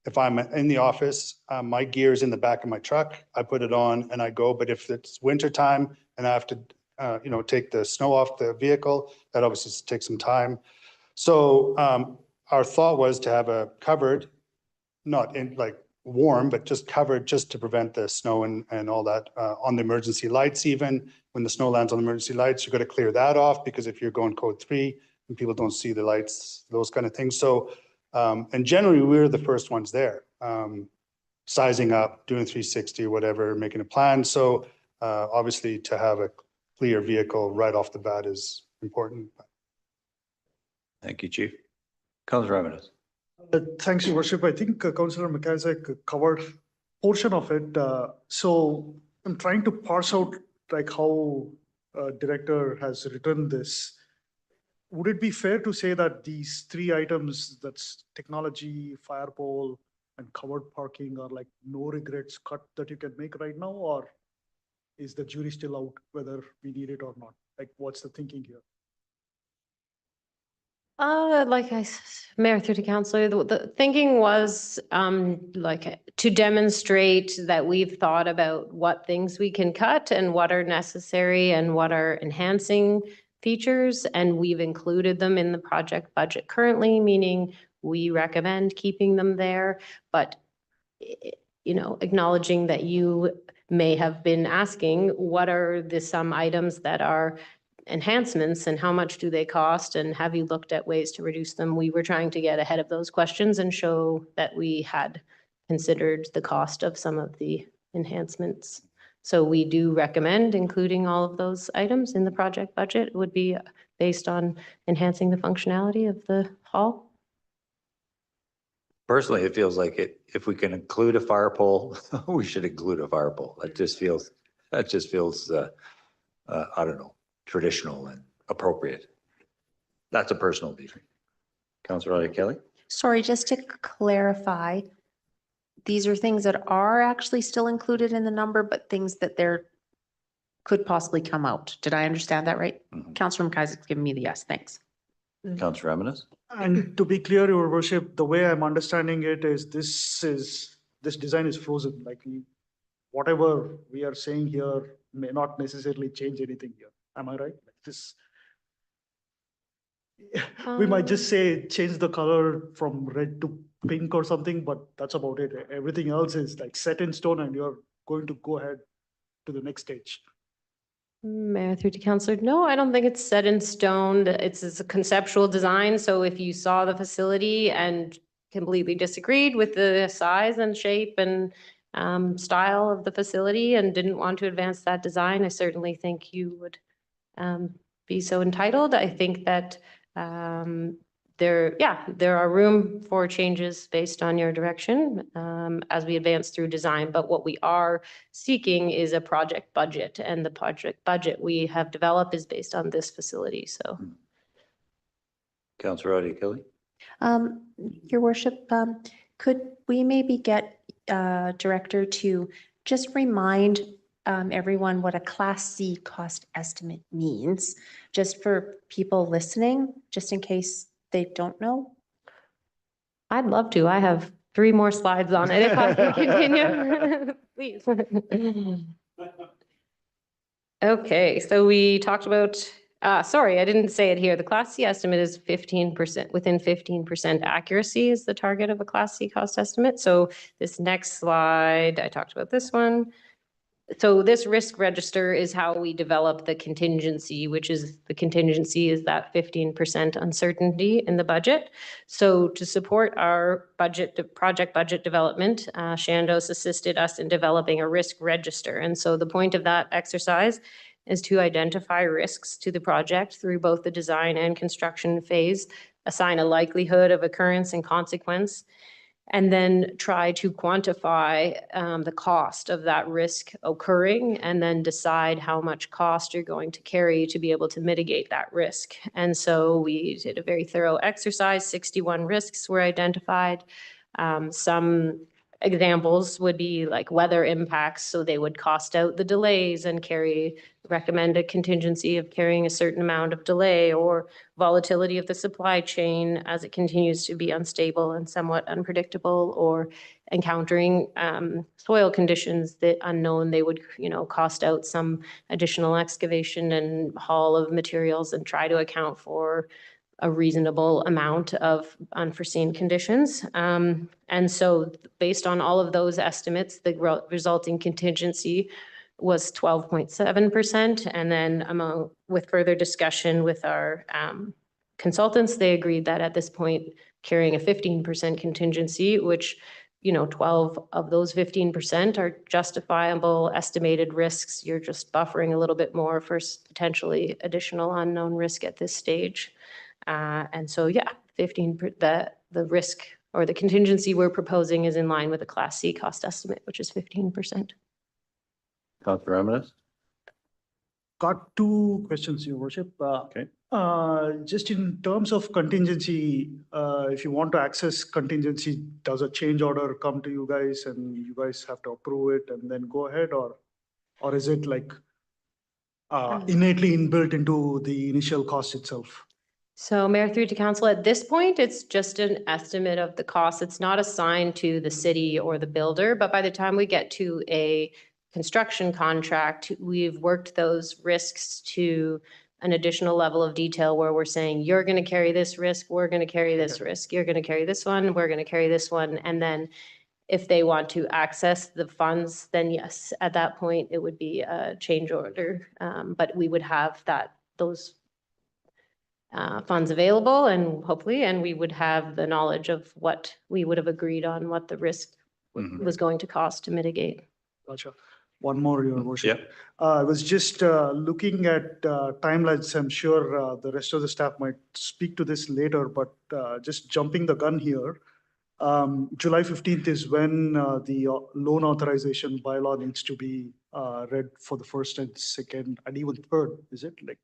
if I'm in the office, my gear is in the back of my truck, I put it on and I go. But if it's winter time and I have to, take the snow off the vehicle, that obviously takes some time. So our thought was to have a covered, not in like warm, but just covered just to prevent the snow and all that on the emergency lights. Even when the snow lands on the emergency lights, you've got to clear that off because if you're going code 3 and people don't see the lights, those kind of things. So and generally, we're the first ones there, sizing up, doing 360 or whatever, making a plan. So obviously to have a clear vehicle right off the bat is important. Thank you, Chief. Councillor Ramadas. Thanks, Your Worship. I think Councillor McIsaac covered portion of it. So I'm trying to parse out like how director has written this. Would it be fair to say that these 3 items, that's technology, fire pole, and covered parking, are like no regrets cut that you can make right now? Or is the jury still out whether we need it or not? Like, what's the thinking here? Mayor through to Councillor, the thinking was to demonstrate that we've thought about what things we can cut and what are necessary and what are enhancing features, and we've included them in the project budget currently, meaning we recommend keeping them there, but acknowledging that you may have been asking what are some items that are enhancements and how much do they cost and have you looked at ways to reduce them? We were trying to get ahead of those questions and show that we had considered the cost of some of the enhancements. So we do recommend including all of those items in the project budget. It would be based on enhancing the functionality of the hall. Personally, it feels like if we can include a fire pole, we should include a fire pole. That just feels, I don't know, traditional and appropriate. That's a personal view. Councillor Kelly? Sorry, just to clarify, these are things that are actually still included in the number, but things that there could possibly come out. Did I understand that right? Councillor McIsaac's giving me the yes, thanks. Councillor Eminis? And to be clear, Your Worship, the way I'm understanding it is this design is frozen. Like whatever we are saying here may not necessarily change anything here. Am I right? Like this, we might just say change the color from red to pink or something, but that's about it. Everything else is like set in stone and you're going to go ahead to the next stage. Mayor through to Councillor. No, I don't think it's set in stone. It's a conceptual design. So if you saw the facility and completely disagreed with the size and shape and style of the facility and didn't want to advance that design, I certainly think you would be so entitled. I think that there are room for changes based on your direction as we advance through design. But what we are seeking is a project budget, and the project budget we have developed is based on this facility. So, Councillor Kelly? Your Worship, could we maybe get Director to just remind everyone what a Class C cost estimate means, just for people listening, just in case they don't know? I'd love to. I have 3 more slides on it if I can continue. Please. Okay, so we talked about, sorry, I didn't say it here. The Class C estimate is 15%, within 15% accuracy is the target of a Class C cost estimate. So this next slide, I talked about this one. So this risk register is how we develop the contingency, which is the contingency is that 15% uncertainty in the budget. So to support our project budget development, Shandos assisted us in developing a risk register. And so the point of that exercise is to identify risks to the project through both the design and construction phase, assign a likelihood of occurrence and consequence, and then try to quantify the cost of that risk occurring, and then decide how much cost you're going to carry to be able to mitigate that risk. And so we did a very thorough exercise. 61 risks were identified. Some examples would be like weather impacts, so they would cost out the delays and recommend a contingency of carrying a certain amount of delay, or volatility of the supply chain as it continues to be unstable and somewhat unpredictable, or encountering soil conditions that unknown, they would, cost out some additional excavation and haul of materials and try to account for a reasonable amount of unforeseen conditions. And so based on all of those estimates, the resulting contingency was 12.7%. And then with further discussion with our consultants, they agreed that at this point, carrying a 15% contingency, which 12 of those 15% are justifiable estimated risks. You're just buffering a little bit more for potentially additional unknown risk at this stage. And so, 15%, the risk or the contingency we're proposing is in line with the Class C cost estimate, which is 15%. Councillor Eminis? Got 2 questions, Your Worship. Okay. Just in terms of contingency, if you want to access contingency, does a change order come to you guys and you guys have to approve it and then go ahead, or is it like innately inbuilt into the initial cost itself? So Mayor through to Council, at this point, it's just an estimate of the cost. It's not assigned to the city or the builder, but by the time we get to a construction contract, we've worked those risks to an additional level of detail where we're saying, you're going to carry this risk, we're going to carry this risk, you're going to carry this one, we're going to carry this one. And then if they want to access the funds, then yes, at that point, it would be a change order. But we would have that those funds available and hopefully, and we would have the knowledge of what we would have agreed on, what the risk was going to cost to mitigate. Gotcha. One more, Your Worship. Yep. I was just looking at timelines. I'm sure the rest of the staff might speak to this later, but just jumping the gun here. July 15th is when the loan authorization bylaw needs to be read for the first and second and even third, is it? Like,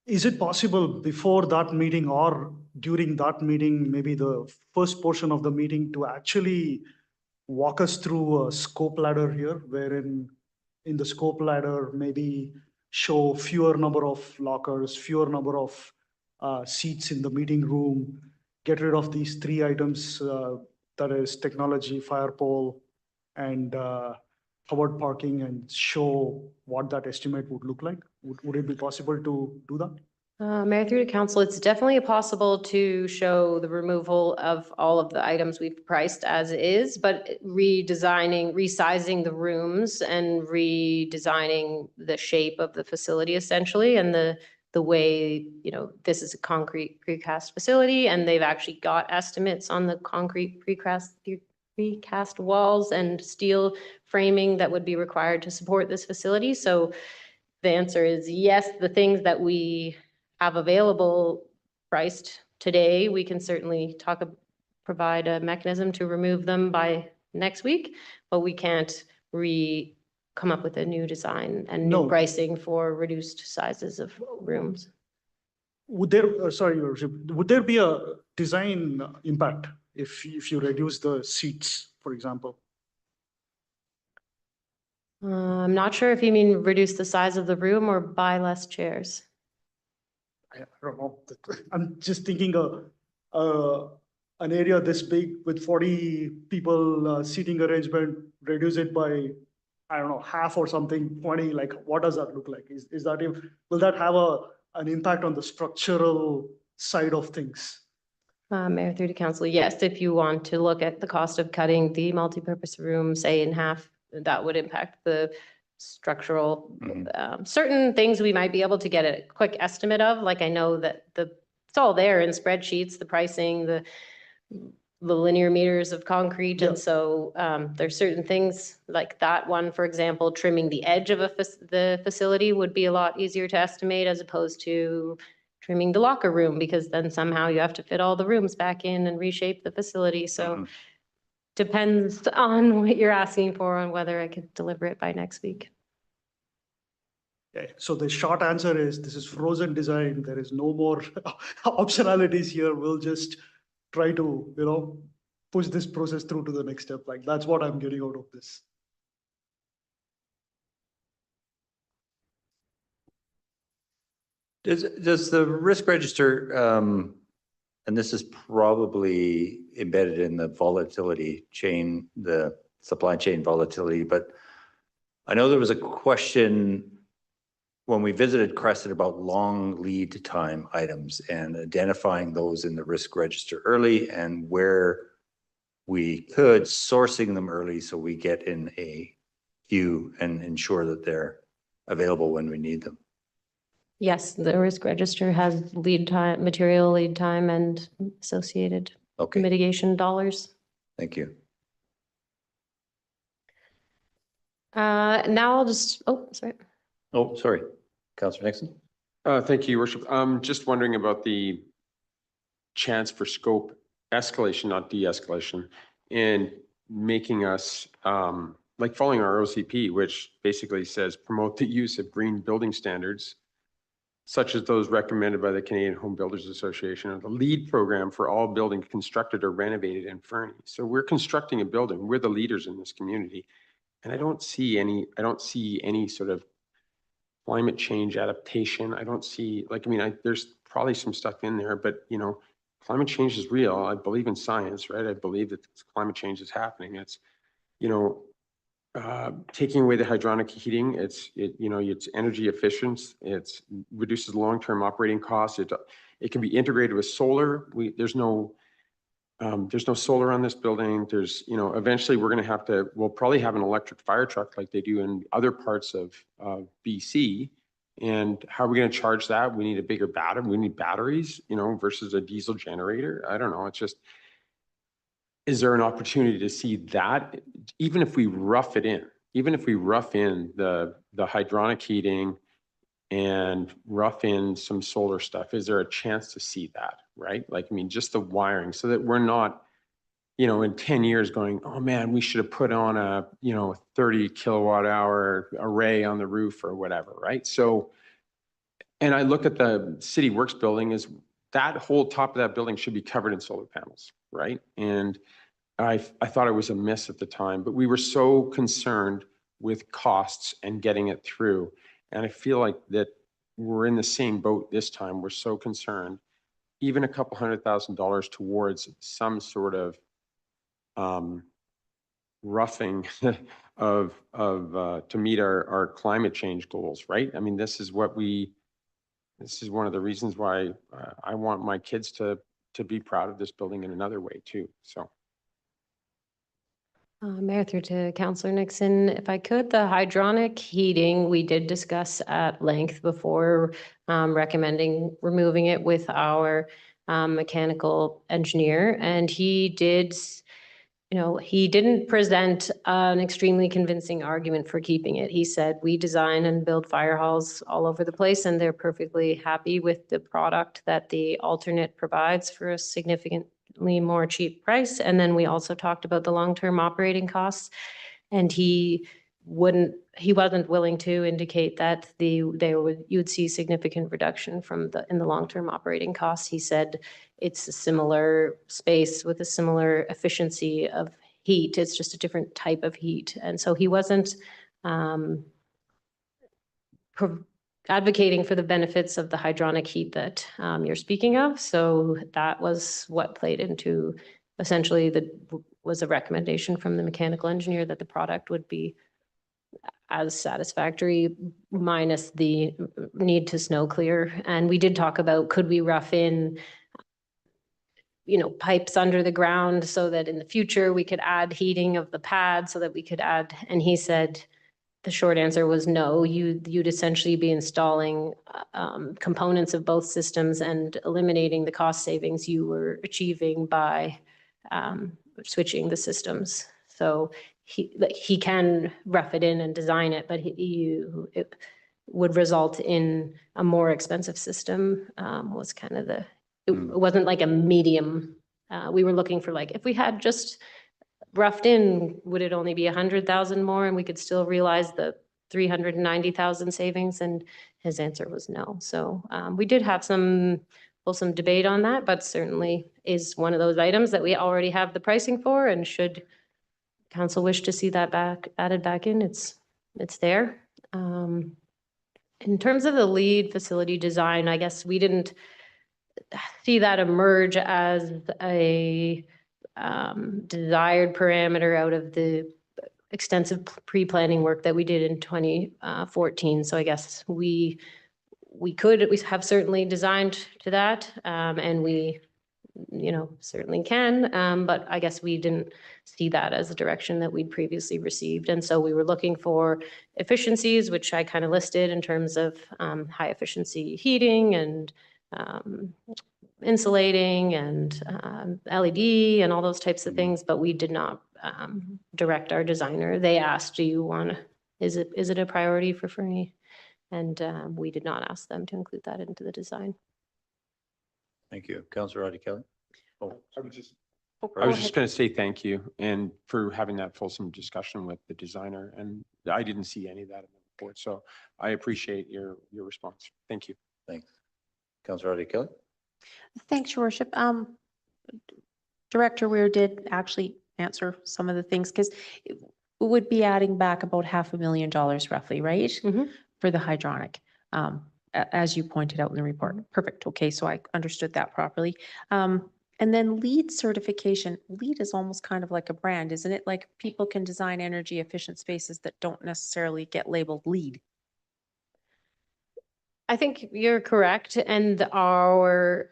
is it possible before that meeting or during that meeting, maybe the first portion of the meeting, to actually walk us through a scope ladder here, wherein in the scope ladder, maybe show fewer number of lockers, fewer number of seats in the meeting room, get rid of these three items, that is technology, fire pole, and covered parking, and show what that estimate would look like? Would it be possible to do that? Mayor, through to council, it's definitely possible to show the removal of all of the items we've priced as is, but redesigning, resizing the rooms and redesigning the shape of the facility essentially, and the way, you know, this is a concrete precast facility, and they've actually got estimates on the concrete precast walls and steel framing that would be required to support this facility. So the answer is yes, the things that we have available priced today, we can certainly provide a mechanism to remove them by next week, but we can't come up with a new design and new pricing for reduced sizes of rooms. Would there, sorry, Your Worship, would there be a design impact if you reduce the seats, for example? I'm not sure if you mean reduce the size of the room or buy less chairs. I don't know. I'm just thinking an area this big with 40 people seating arrangement, reduce it by, I don't know, half or something, 20, like what does that look like? Is that, will that have an impact on the structural side of things? Mayor, through to council, yes, if you want to look at the cost of cutting the multipurpose room, say in half, that would impact the structural, certain things we might be able to get a quick estimate of. Like I know that it's all there in spreadsheets, the pricing, the linear meters of concrete. And so there's certain things like that one, for example, trimming the edge of the facility would be a lot easier to estimate as opposed to trimming the locker room, because then somehow you have to fit all the rooms back in and reshape the facility. So depends on what you're asking for and whether I could deliver it by next week. Okay, so the short answer is this is frozen design. There is no more optionalities here. We'll just try to, you know, push this process through to the next step. Like that's what I'm getting out of this. Does the risk register, and this is probably embedded in the volatility chain, the supply chain volatility, but I know there was a question when we visited Crescent about long lead time items and identifying those in the risk register early, and where we could sourcing them early so we get in a queue and ensure that they're available when we need them. Yes, the risk register has lead time, material lead time, and associated mitigation dollars. Thank you. Now I'll just, sorry. Oh, sorry. Councillor Nixon. Thank you, Your Worship. Just wondering about the chance for scope escalation, not de-escalation, and making us like following our OCP, which basically says promote the use of green building standards, such as those recommended by the Canadian Home Builders Association, or the LEED program for all buildings constructed or renovated in Fernie. So we're constructing a building. We're the leaders in this community. And I don't see any sort of climate change adaptation. I don't see, like, I mean, there's probably some stuff in there, but you know, climate change is real. I believe in science, right? I believe that climate change is happening. It's, you know, taking away the hydronic heating, it's energy efficient. It's reduces long-term operating costs. It can be integrated with solar. There's no There's no solar on this building. There's, eventually we're gonna we'll probably have an electric fire truck like they do in other parts of BC. And how are we gonna charge that? We need a bigger battery. We need batteries, versus a diesel generator. I don't know. It's just, is there an opportunity to see that, even if we rough it in, the hydronic heating and rough in some solar stuff, is there a chance to see that, right? Like, I mean, just the wiring, so that we're not, in 10 years going, oh man, we should have put on a, 30 kilowatt hour array on the roof or whatever, right? So, and I look at the City Works building, is that whole top of that building should be covered in solar panels, right? And I thought it was a miss at the time, but we were so concerned with costs and getting it through. And I feel like that we're in the same boat this time. We're so concerned, even a couple $100,000 towards some sort of roughing to meet our climate change goals, right? I mean, this is one of the reasons why I want my kids to be proud of this building in another way too, so. Mayor, through to Councillor Nixon, if I could, the hydronic heating, we did discuss at length before recommending removing it with our mechanical engineer. And he did, he didn't present an extremely convincing argument for keeping it. He said, we design and build fire halls all over the place, and they're perfectly happy with the product that the alternate provides for a significantly more cheap price. And then we also talked about the long-term operating costs, and he wasn't willing to indicate that you'd see significant reduction in the long-term operating costs. He said it's a similar space with a similar efficiency of heat. It's just a different type of heat. And so he wasn't advocating for the benefits of the hydronic heat that you're speaking of. So that was what played into essentially was a recommendation from the mechanical engineer that the product would be as satisfactory minus the need to snow clear. And we did talk about, could we rough in, pipes under the ground so that in the future we could add heating of the pad so that we could add, and he said, the short answer was no. You'd essentially be installing components of both systems and eliminating the cost savings you were achieving by switching the systems. So he can rough it in and design it, but it would result in a more expensive system. Was kind of it wasn't like a medium. We were looking for, like, if we had just roughed in, would it only be 100,000 more and we could still realize the 390,000 savings? And his answer was no. So we did have some debate on that, but certainly is one of those items that we already have the pricing for, and should council wish to see that added back in, it's there. In terms of the lead facility design, I guess we didn't see that emerge as a desired parameter out of the extensive pre-planning work that we did in 2014. So I guess we have certainly designed to that, and we certainly can, but I guess we didn't see that as a direction that we'd previously received. And so we were looking for efficiencies, which I kind of listed in terms of high efficiency heating and insulating and LED and all those types of things, but we did not direct our designer. They asked, is it a priority for Fernie? And we did not ask them to include that into the design. Thank you. Councillor Roddy Kelly. I was just going to say thank you, and for having that fulsome discussion with the designer. And I didn't see any of that in the report, so I appreciate your response. Thank you. Thanks. Councillor Roddy Kelly. Thanks, Your Worship. Director Weir did actually answer some of the things, because it would be adding back about $500,000 roughly, right? For the hydronic, as you pointed out in the report. Perfect. Okay, so I understood that properly. And then LEED certification. LEED is almost kind of like a brand, isn't it? Like, people can design energy efficient spaces that don't necessarily get labeled LEED. I think you're correct. And our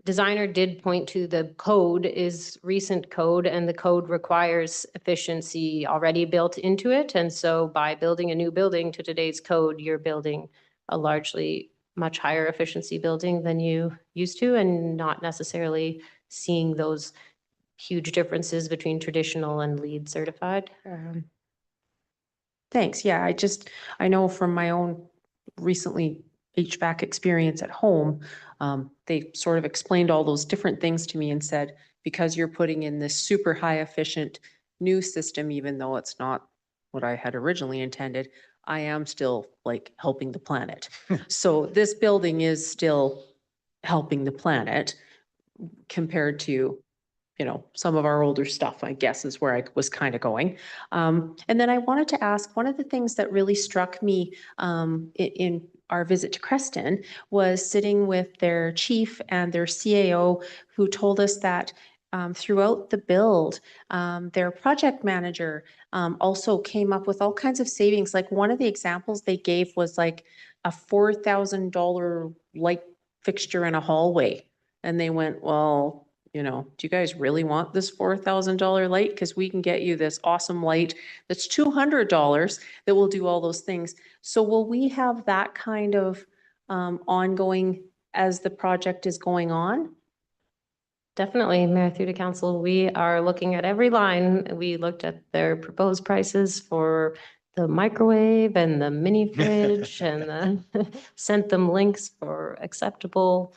designer did point to the code is recent code, and the code requires efficiency already built into it. And so by building a new building to today's code, you're building a largely much higher efficiency building than you used to, and not necessarily seeing those huge differences between traditional and LEED certified. Thanks. Yeah, I know from my own recently HVAC experience at home, they sort of explained all those different things to me and said, because you're putting in this super high efficient new system, even though it's not what I had originally intended, I am still like helping the planet. So this building is still helping the planet compared to, you know, some of our older stuff, I guess, is where I was kind of going. And then I wanted to ask, one of the things that really struck me in our visit to Creston was sitting with their chief and their CAO, who told us that throughout the build, their project manager also came up with all kinds of savings. Like one of the examples they gave was like a $4,000 light fixture in a hallway. And they went, well, you know, do you guys really want this $4,000 light? Because we can get you this awesome light that's $200 that will do all those things. So will we have that kind of ongoing as the project is going on? Definitely, Mayor, through to council, we are looking at every line. We looked at their proposed prices for the microwave and the mini fridge and sent them links for acceptable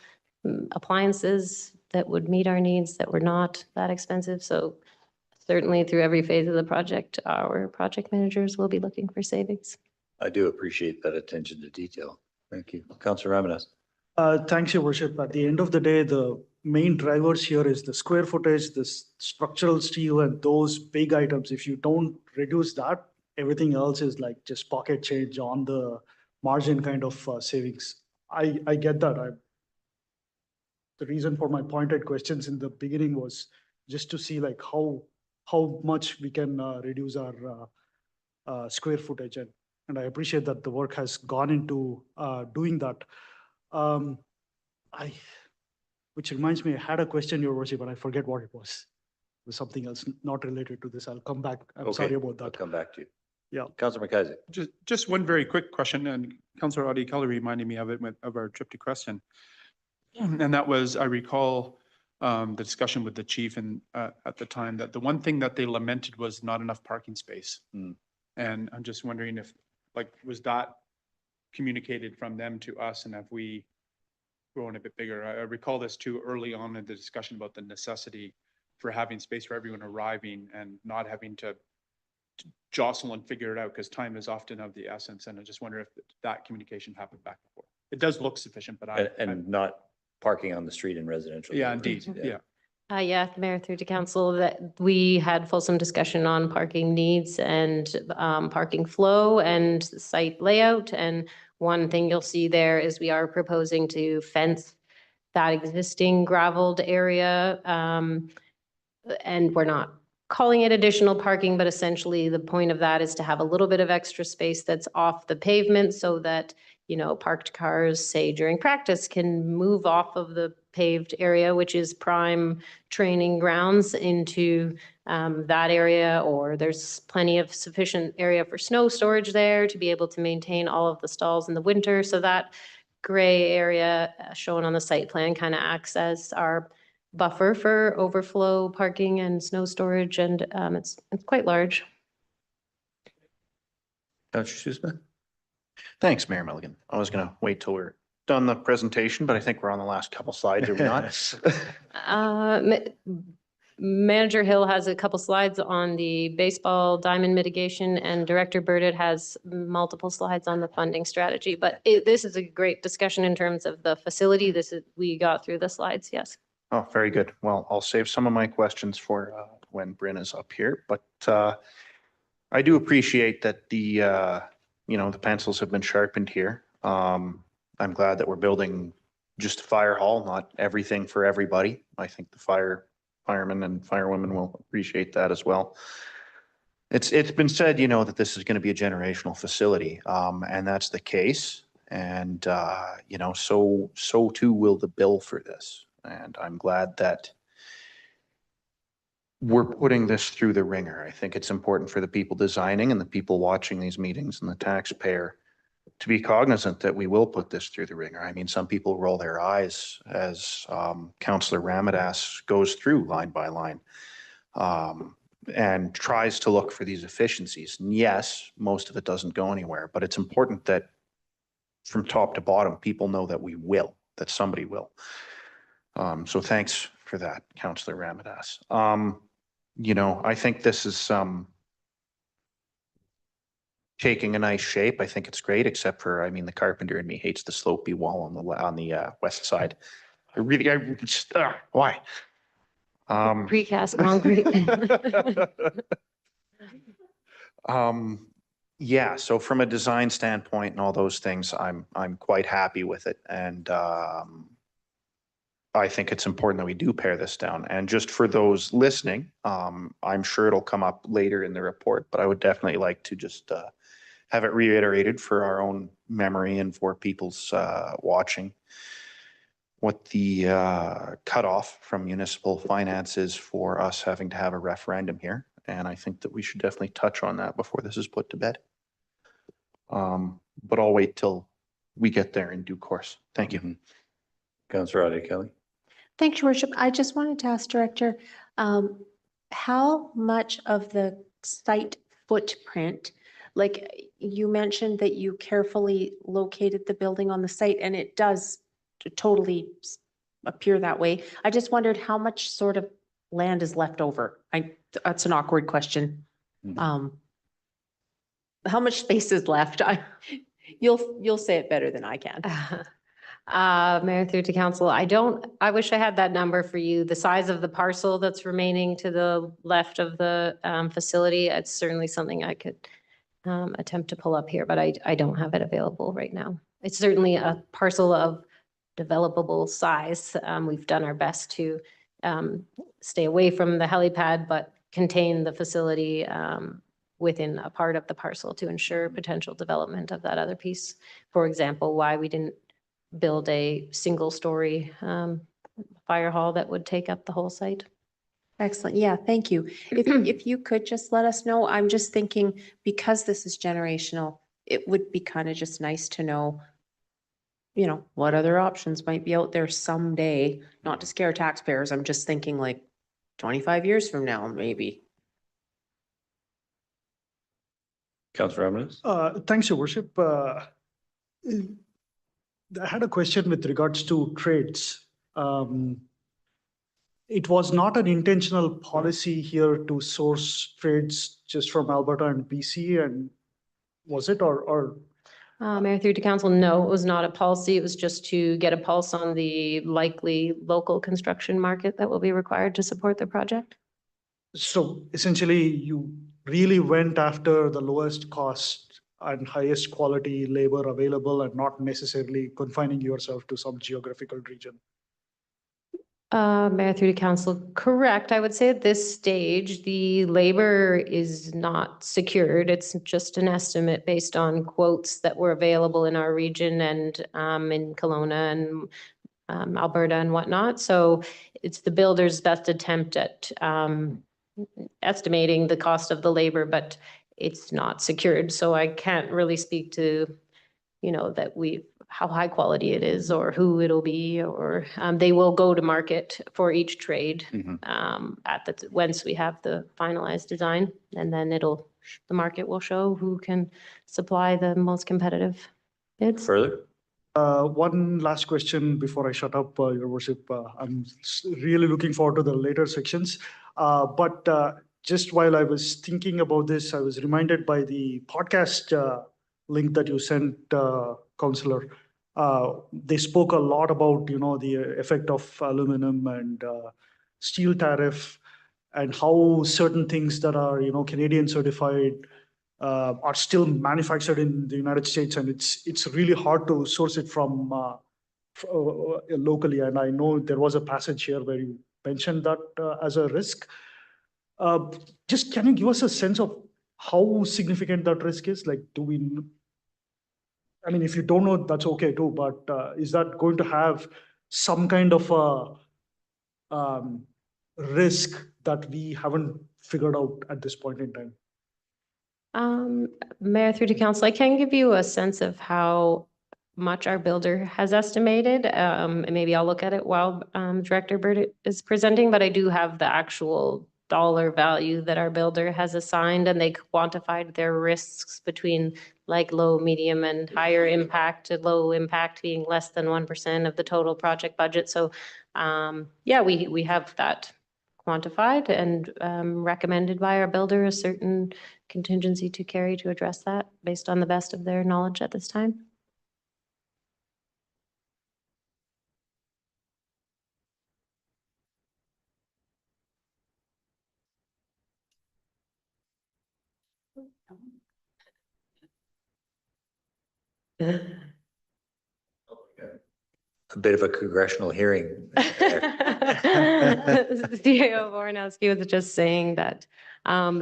appliances that would meet our needs, that were not that expensive. So certainly through every phase of the project, our project managers will be looking for savings. I do appreciate that attention to detail. Thank you. Councillor Ramirez. Thanks, Your Worship. At the end of the day, the main drivers here is the square footage, the structural steel, and those big items. If you don't reduce that, everything else is like just pocket change on the margin kind of savings. I get that. The reason for my pointed questions in the beginning was just to see like how much we can reduce our square footage, and I appreciate that the work has gone into doing that. Which reminds me, I had a question, Your Worship, but I forget what it was. It was something else not related to this. I'll come back. I'm sorry about I'll that. come back to you. Yeah. Councillor McKenzie. Just one very quick question, and Councillor Adi Keller reminded me of it of our trip to Creston. And that was, I recall the discussion with the chief and at the time that the one thing that they lamented was not enough parking space. And I'm just wondering if, like, was that communicated from them to us, and have we grown a bit bigger? I recall this too early on in the discussion about the necessity for having space for everyone arriving and not having to jostle and figure it out, because time is often of the essence. And I just wonder if that communication happened back and forth. It does look sufficient, but And not parking on the street in residential. yeah, neighborhoods. indeed, yeah. Yeah, Mayor, through to council, that we had fulsome discussion on parking needs and parking flow and site layout. And one thing you'll see there is we are proposing to fence that existing gravelled area. And we're not calling it additional parking, but essentially the point of that is to have a little bit of extra space that's off the pavement so that, you know, parked cars, say during practice, can move off of the paved area, which is prime training grounds, into that area, or there's plenty of sufficient area for snow storage there to be able to maintain all of the stalls in the winter. So that gray area shown on the site plan kind of acts as our buffer for overflow parking and snow storage, and it's quite large. Councillor Schussman. Thanks, Mayor Milligan. I was gonna wait till we're done the presentation, but I think we're on the last couple slides, are we not? Manager Hill has a couple slides on the baseball diamond mitigation, and Director Burdett has multiple slides on the funding strategy. But this is a great discussion in terms of the facility. We got through the slides, yes. Oh, very good. Well, I'll save some of my questions for when Bryn is up here, but I do appreciate that the pencils have been sharpened here. I'm glad that we're building just a fire hall, not everything for everybody. I think the firemen and firewomen will appreciate that as well. It's been said, that this is going to be a generational facility, and that's the case. And so too will the bill for this. And I'm glad that we're putting this through the ringer. I think it's important for the people designing and the people watching these meetings and the taxpayer to be cognizant that we will put this through the ringer. I mean, some people roll their eyes as Councillor Ramadas goes through line by line and tries to look for these efficiencies. And yes, most of it doesn't go anywhere, but it's important that from top to bottom, people know that we will, that somebody will. So thanks for that, Councillor Ramadas. You know, I think this is taking a nice shape. I think it's great, except for, I mean, the carpenter in me hates the slopey wall on the west side. I just, why? Precast concrete. Yeah, so from a design standpoint and all those things, I'm quite happy with it. And I think it's important that we do pare this down. And just for those listening, I'm sure it'll come up later in the report, but I would definitely like to just have it reiterated for our own memory and for people's watching what the cutoff from municipal finance is for us having to have a referendum here. And I think that we should definitely touch on that before this is put to bed. But I'll wait till we get there in due course. Thank you. Councillor Ade Kelly. Thanks, Your Worship. I just wanted to ask Director, how much of the site footprint, like you mentioned that you carefully located the building on the site and it does totally appear that way. I just wondered how much sort of land is left over. That's an awkward question. How much space is left? You'll say it better than I can. Mayor, through to council, I wish I had that number for you. The size of the parcel that's remaining to the left of the facility, it's certainly something I could attempt to pull up here, but I don't have it available right now. It's certainly a parcel of developable size. We've done our best to stay away from the helipad, but contain the facility within a part of the parcel to ensure potential development of that other piece. For example, why we didn't build a single-story fire hall that would take up the whole site. Excellent. Yeah, thank you. If you could just let us know, I'm just thinking because this is generational, it would be kind of just nice to know, you know, what other options might be out there someday, not to scare taxpayers. I'm just thinking like 25 years from now, maybe. Councillor Ramadas. Thanks, Your Worship. I had a question with regards to trades. It was not an intentional policy here to source trades just from Alberta and BC, and was it or? Mayor, through to council, no, it was not a policy. It was just to get a pulse on the likely local construction market that will be required to support the project. So essentially, you really went after the lowest cost and highest quality labor available and not necessarily confining yourself to some geographical region. Mayor, through to council, correct. I would say at this stage, the labor is not secured. It's just an estimate based on quotes that were available in our region and in Kelowna and Alberta and whatnot. So it's the builder's best attempt at estimating the cost of the labor, but it's not secured. So I can't really speak to, you know, that how high quality it is or who it'll be, or they will go to market for each trade once we have the finalized design, and then the market will show who can supply the most competitive bids. Further? One last question before I shut up, Your Worship. I'm really looking forward to the later sections. But just while I was thinking about this, I was reminded by the podcast link that you sent, Councillor. They spoke a lot about, you know, the effect of aluminum and steel tariff and how certain things that are, you know, Canadian certified are still manufactured in the United States, and it's really hard to source it from locally. And I know there was a passage here where you mentioned that as a risk. Just can you give us a sense of how significant that risk is? Like, I mean, if you don't know, that's okay too, but is that going to have some kind of risk that we haven't figured out at this point in time? Mayor, through to council, I can give you a sense of how much our builder has estimated. And maybe I'll look at it while Director Burt is presenting, but I do have the actual dollar value that our builder has assigned, and they quantified their risks between like low, medium, and higher impact, to low impact being less than 1% of the total project budget. So yeah, we have that quantified and recommended by our builder a certain contingency to carry to address that based on the best of their knowledge at this time. A bit of a congressional hearing. The CAO Voronowski was just saying that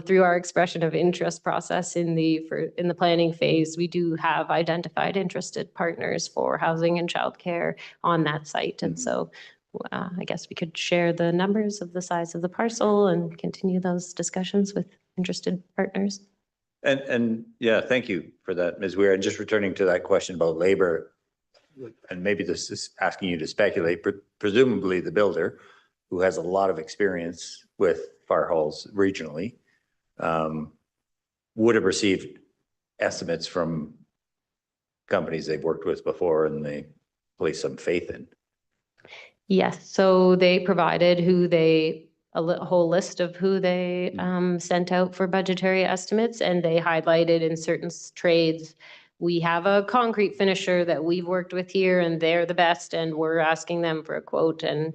through our expression of interest process in the planning phase, we do have identified interested partners for housing and childcare on that site. And so I guess we could share the numbers of the size of the parcel and continue those discussions with interested partners. And yeah, thank you for that, Ms. Weir. And just returning to that question about labor, and maybe this is asking you to speculate, but presumably the builder, who has a lot of experience with fire halls regionally, would have received estimates from companies they've worked with before and they place some faith in. Yes, so they provided a whole list of who they sent out for budgetary estimates, and they highlighted in certain trades, we have a concrete finisher that we've worked with here and they're the best, and we're asking them for a quote, and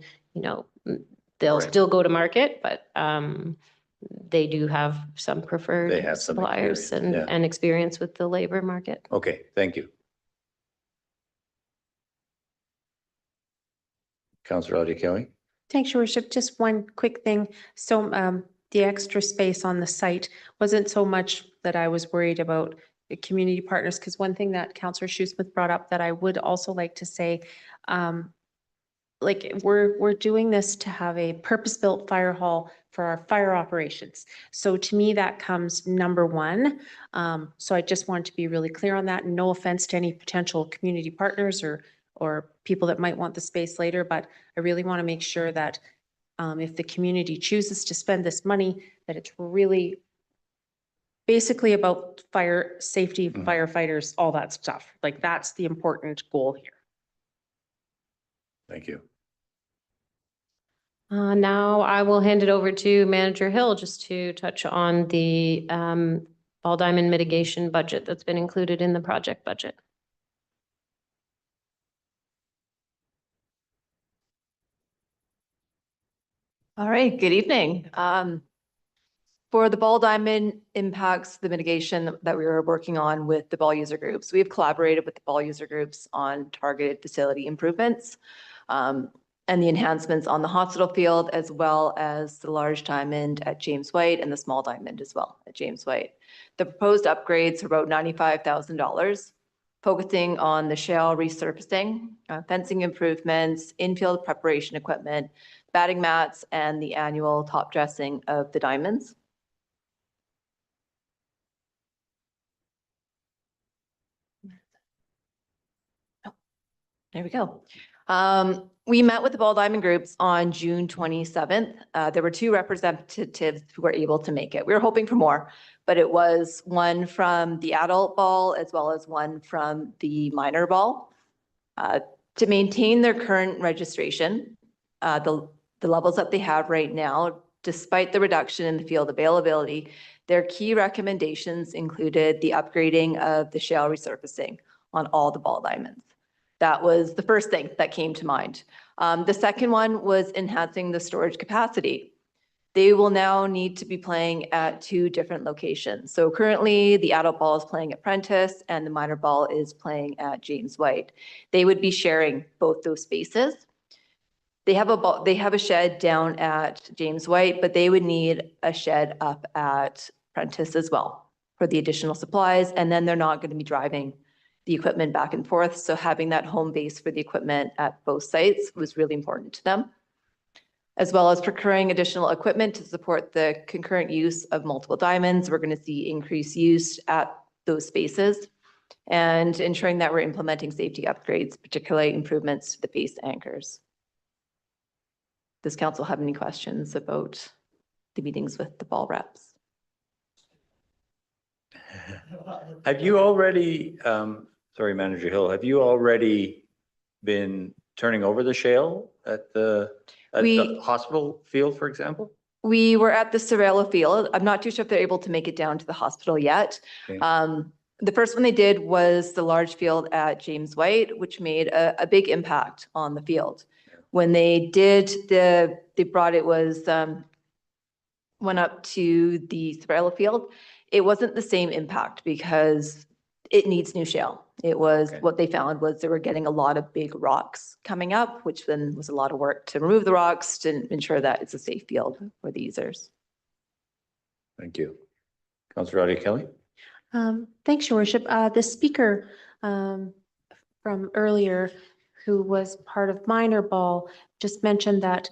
they'll still go to market, but they do have some preferred They have some suppliers experience, yeah. and experience with the labor market. Okay, thank you. Councillor Audrey Kelly. Thanks, Your Worship. Just one quick thing. So the extra space on the site wasn't so much that I was worried about the community partners, because one thing that Councillor Shoesmith brought up that I would also like to say, like we're doing this to have a purpose-built fire hall for our fire operations. So to me, that comes number one. So I just want to be really clear on that. No offense to any potential community partners or people that might want the space later, but I really want to make sure that if the community chooses to spend this money, that it's really basically about fire safety, firefighters, all that stuff. Like that's the important goal here. Thank you. Now I will hand it over to Manager Hill just to touch on the ball diamond mitigation budget that's been included in the project budget. All right, good evening. For the ball diamond impacts, the mitigation that we were working on with the ball user groups, we have collaborated with the ball user groups on targeted facility improvements and the enhancements on the hospital field, as well as the large diamond at James White and the small diamond as well at James White. The proposed upgrades are about $95,000, focusing on the shale resurfacing, fencing improvements, infield preparation equipment, batting mats, and the annual top dressing of the diamonds. There we go. We met with the ball diamond groups on June 27th. There were 2 representatives who were able to make it. We were hoping for more, but it was one from the adult ball as well as one from the minor ball. To maintain their current registration, the levels that they have right now, despite the reduction in the field availability, their key recommendations included the upgrading of the shale resurfacing on all the ball diamonds. That was the first thing that came to mind. The second one was enhancing the storage capacity. They will now need to be playing at 2 different locations. So currently the adult ball is playing at Prentice and the minor ball is playing at James White. They would be sharing both those spaces. They have a shed down at James White, but they would need a shed up at Prentice as well for the additional supplies. And then they're not going to be driving the equipment back and forth. So having that home base for the equipment at both sites was really important to them. as well as procuring additional equipment to support the concurrent use of multiple diamonds. We're going to see increased use at those spaces and ensuring that we're implementing safety upgrades, particularly improvements to the face anchors. Does council have any questions about the meetings with the ball reps? Have you already, sorry, Manager Hill, have you already been turning over the shale at the hospital field, for example? We were at the Sorella field. I'm not too sure if they're able to make it down to the hospital yet. Okay. The first one they did was the large field at James White, which made a big impact on the field. When they did they brought it was, went up to the Sorella field, it wasn't the same impact because it needs new shale. It was, what they found was they were getting a lot of big rocks coming up, which then was a lot of work to remove the rocks to ensure that it's a safe field for the users. Thank you. Councillor Adia Kelly. Thanks, Your Worship. The speaker from earlier, who was part of minor ball, just mentioned that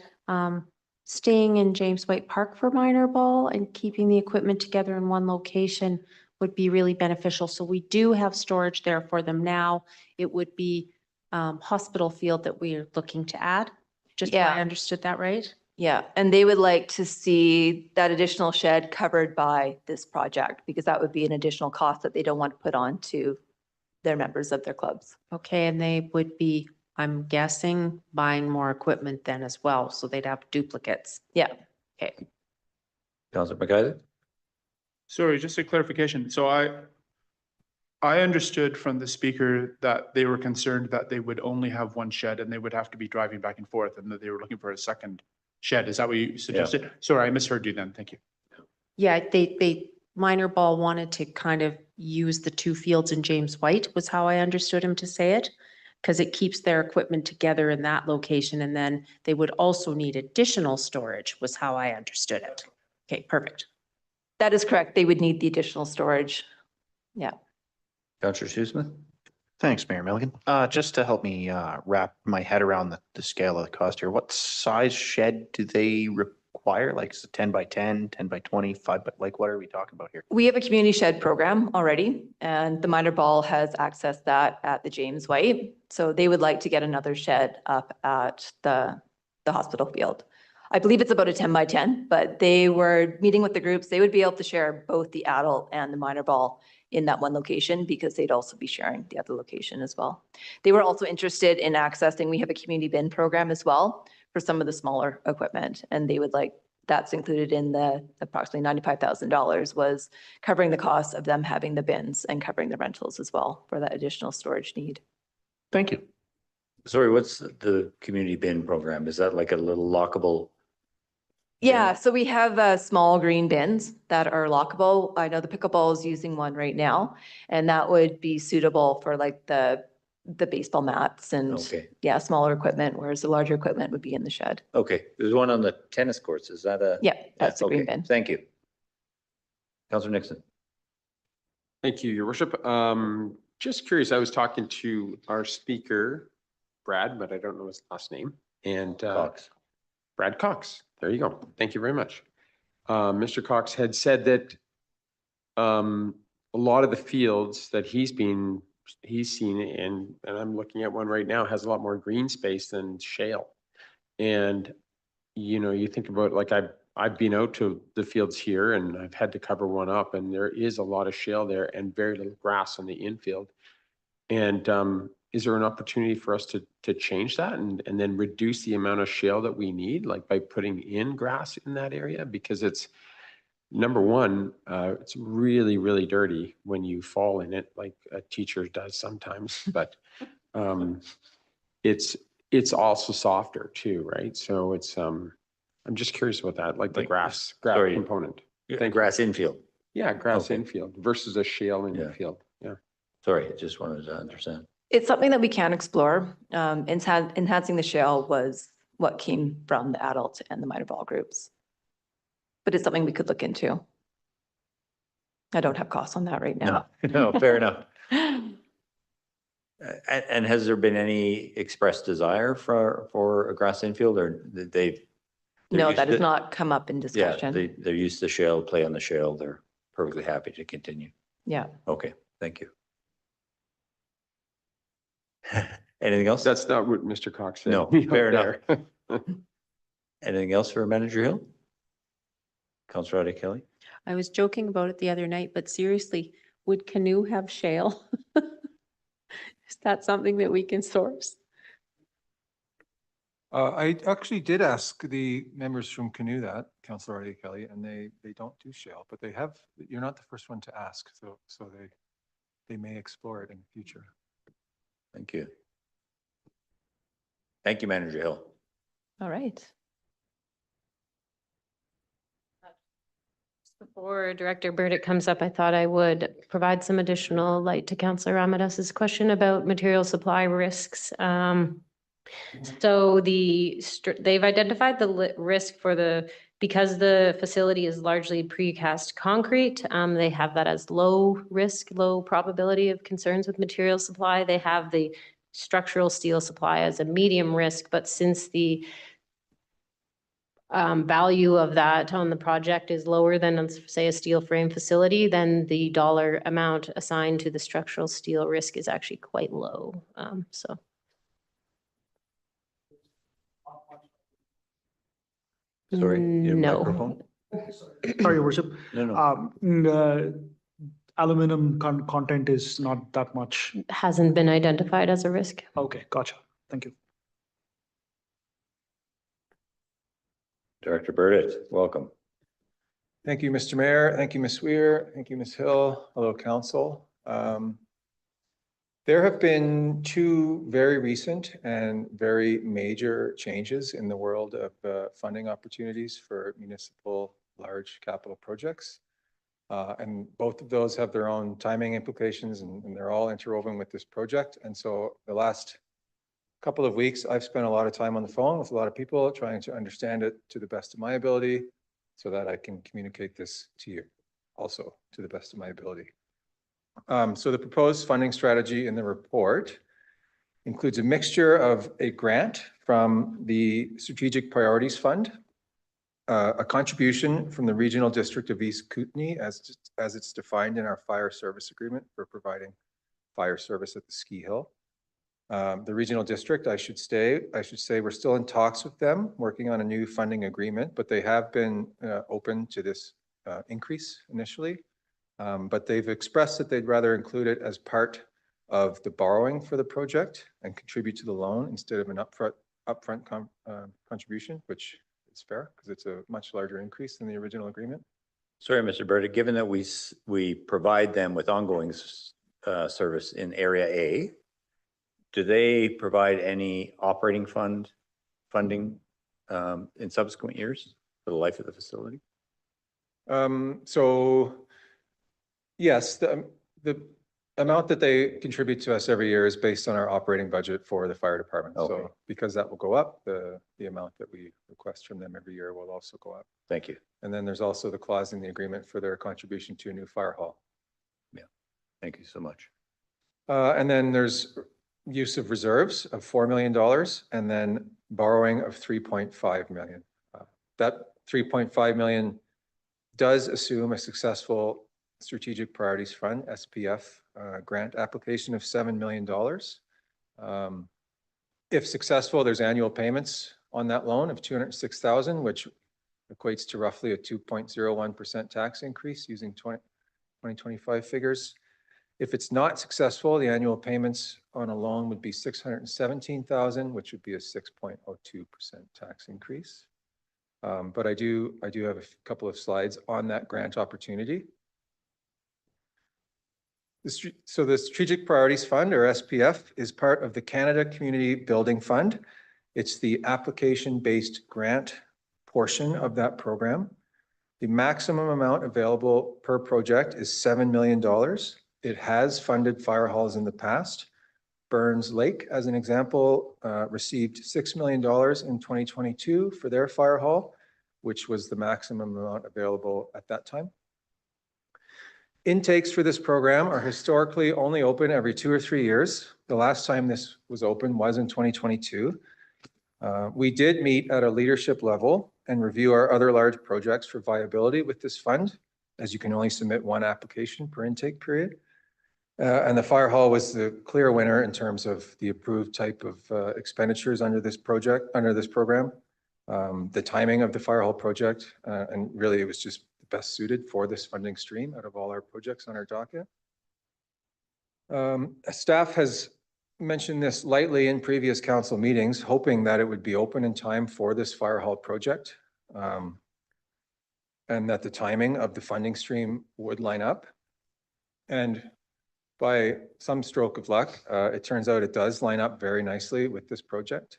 staying in James White Park for minor ball and keeping the equipment together in one location would be really beneficial. So we do have storage there for them now. It would be hospital field that we are looking to add. Just if I understood that right? Yeah, and they would like to see that additional shed covered by this project because that would be an additional cost that they don't want to put on to their members of their clubs. Okay, and they would be, I'm guessing, buying more equipment then as well, so they'd have duplicates. Yeah. Okay. Councillor McIsaac. Sorry, just a clarification. So I understood from the speaker that they were concerned that they would only have one shed and they would have to be driving back and forth and that they were looking for a second shed. Is that what you suggested? Sorry, I misheard you then. Thank you. Yeah, they minor ball wanted to kind of use the two fields in James White was how I understood him to say it, because it keeps their equipment together in that location. And then they would also need additional storage was how I understood it. Okay, perfect. That is correct. They would need the additional storage. Yeah. Councillor Shoesmith. Thanks, Mayor Milligan. Just to help me wrap my head around the scale of the cost here, what size shed do they require? Like is it 10 by 10, 10 by 20, 5, but like what are we talking about here? We have a community shed program already, and the minor ball has accessed that at the James White. So they would like to get another shed up at the hospital field. I believe it's about a 10 by 10, but they were meeting with the groups. They would be able to share both the adult and the minor ball in that one location because they'd also be sharing the other location as well. They were also interested in accessing, we have a community bin program as well for some of the smaller equipment, and they would like, that's included in the approximately $95,000 was covering the cost of them having the bins and covering the rentals as well for that additional storage need. Thank you. Sorry, what's the community bin program? Is that like a little lockable? Yeah, so we have small green bins that are lockable. I know the pickleball is using one right now, and that would be suitable for like the baseball mats and yeah, smaller equipment, whereas the larger equipment would be in the shed. Okay, there's one on the tennis courts. Is that a? Yeah, that's the green okay, bin. Thank you. Councillor Nixon. Thank you, Your Worship. Just curious, I was talking to our speaker, Brad, but I don't know his last name, and Cox. Brad Cox. There you go. Thank you very much. Mr. Cox had said that a lot of the fields that he's seen, and I'm looking at one right now, has a lot more green space than shale. And you know, you think about like I've been out to the fields here and I've had to cover one up, and there is a lot of shale there and very little grass on the infield. And is there an opportunity for us to change that and then reduce the amount of shale that we need, like by putting in grass in that area? Because it's, number one, it's really, really dirty when you fall in it, like a teacher does sometimes, but it's also softer too, right? So it's, I'm just curious about that, like the grass component. Grass infield. Yeah, grass infield versus a shale infield. Yeah. Sorry, I just wanted to understand. It's something that we can explore. Enhancing the shale was what came from the adult and the minor ball groups. But it's something we could look into. I don't have costs on that right now. No, fair enough. And has there been any expressed desire for a grass infield, or they've They're No, used that has to- not come up in Yeah, discussion. they're used to shale, play on the shale. They're perfectly happy to continue. Yeah. Okay, thank you. Anything else? That's not what Mr. Cox said. No, Up fair enough. there. Anything else for Manager Hill? Councillor Ade Kelly? I was joking about it the other night, but seriously, would Canoe have shale? Is that something that we can source? I actually did ask the members from Canoe that, Councillor Ade Kelly, and they don't do shale, but they have, you're not the first one to ask, so they may explore it in the future. Thank you. Thank you, Manager Hill. All right. Before Director Burdick comes up, I thought I would provide some additional light to Councillor Ramadas's question about material supply risks. So they've identified the risk for because the facility is largely precast concrete, they have that as low risk, low probability of concerns with material supply. They have the structural steel supply as a medium risk, but since the value of that on the project is lower than, say, a steel frame facility, then the dollar amount assigned to the structural steel risk is actually quite low. So. Sorry, your No. microphone? Sorry, Your Worship. No. Aluminum content is not that much. Hasn't been identified as a risk. Okay, gotcha. Thank you. Director Burdick, welcome. Thank you, Mr. Mayor. Thank you, Ms. Weir. Thank you, Ms. Hill. Hello, Council. There have been two very recent and very major changes in the world of funding opportunities for municipal large capital projects. And both of those have their own timing implications, and they're all interwoven with this project. And so the last couple of weeks, I've spent a lot of time on the phone with a lot of people trying to understand it to the best of my ability so that I can communicate this to you also to the best of my ability. So the proposed funding strategy in the report includes a mixture of a grant from the Strategic Priorities Fund, a contribution from the Regional District of East Kootenay as it's defined in our fire service agreement for providing fire service at the ski hill. The Regional District, I should say we're still in talks with them, working on a new funding agreement, but they have been open to this increase initially. But they've expressed that they'd rather include it as part of the borrowing for the project and contribute to the loan instead of an upfront contribution, which is fair because it's a much larger increase than the original agreement. Sorry, Mr. Burdick, given that we provide them with ongoing service in Area A, do they provide any operating funding in subsequent years for the life of the facility? So yes, the amount that they contribute to us every year is based on our operating budget for the fire department. Okay. So because that will go up, the amount that we request from them every year will also go up. Thank you. And then there's also the clause in the agreement for their contribution to a new fire hall. Yeah, thank you so much. And then there's use of reserves of $4 million and then borrowing of 3.5 million. That 3.5 million does assume a successful Strategic Priorities Fund, SPF, grant application of $7 million. If successful, there's annual payments on that loan of $206,000, which equates to roughly a 2.01% tax increase using 2025 figures. If it's not successful, the annual payments on a loan would be $617,000, which would be a 6.02% tax increase. But I do have a couple of slides on that grant opportunity. So the Strategic Priorities Fund, or SPF, is part of the Canada Community Building Fund. It's the application-based grant portion of that program. The maximum amount available per project is $7 million. It has funded fire halls in the past. Burns Lake, as an example, received $6 million in 2022 for their fire hall, which was the maximum amount available at that time. Intakes for this program are historically only open every 2 or 3 years. The last time this was open was in 2022. We did meet at a leadership level and review our other large projects for viability with this fund, as you can only submit one application per intake period. And the fire hall was the clear winner in terms of the approved type of expenditures under this program. The timing of the fire hall project, and really it was just best suited for this funding stream out of all our projects on our docket. Staff has mentioned this lightly in previous council meetings, hoping that it would be open in time for this fire hall project, and that the timing of the funding stream would line up. And by some stroke of luck, it turns out it does line up very nicely with this project.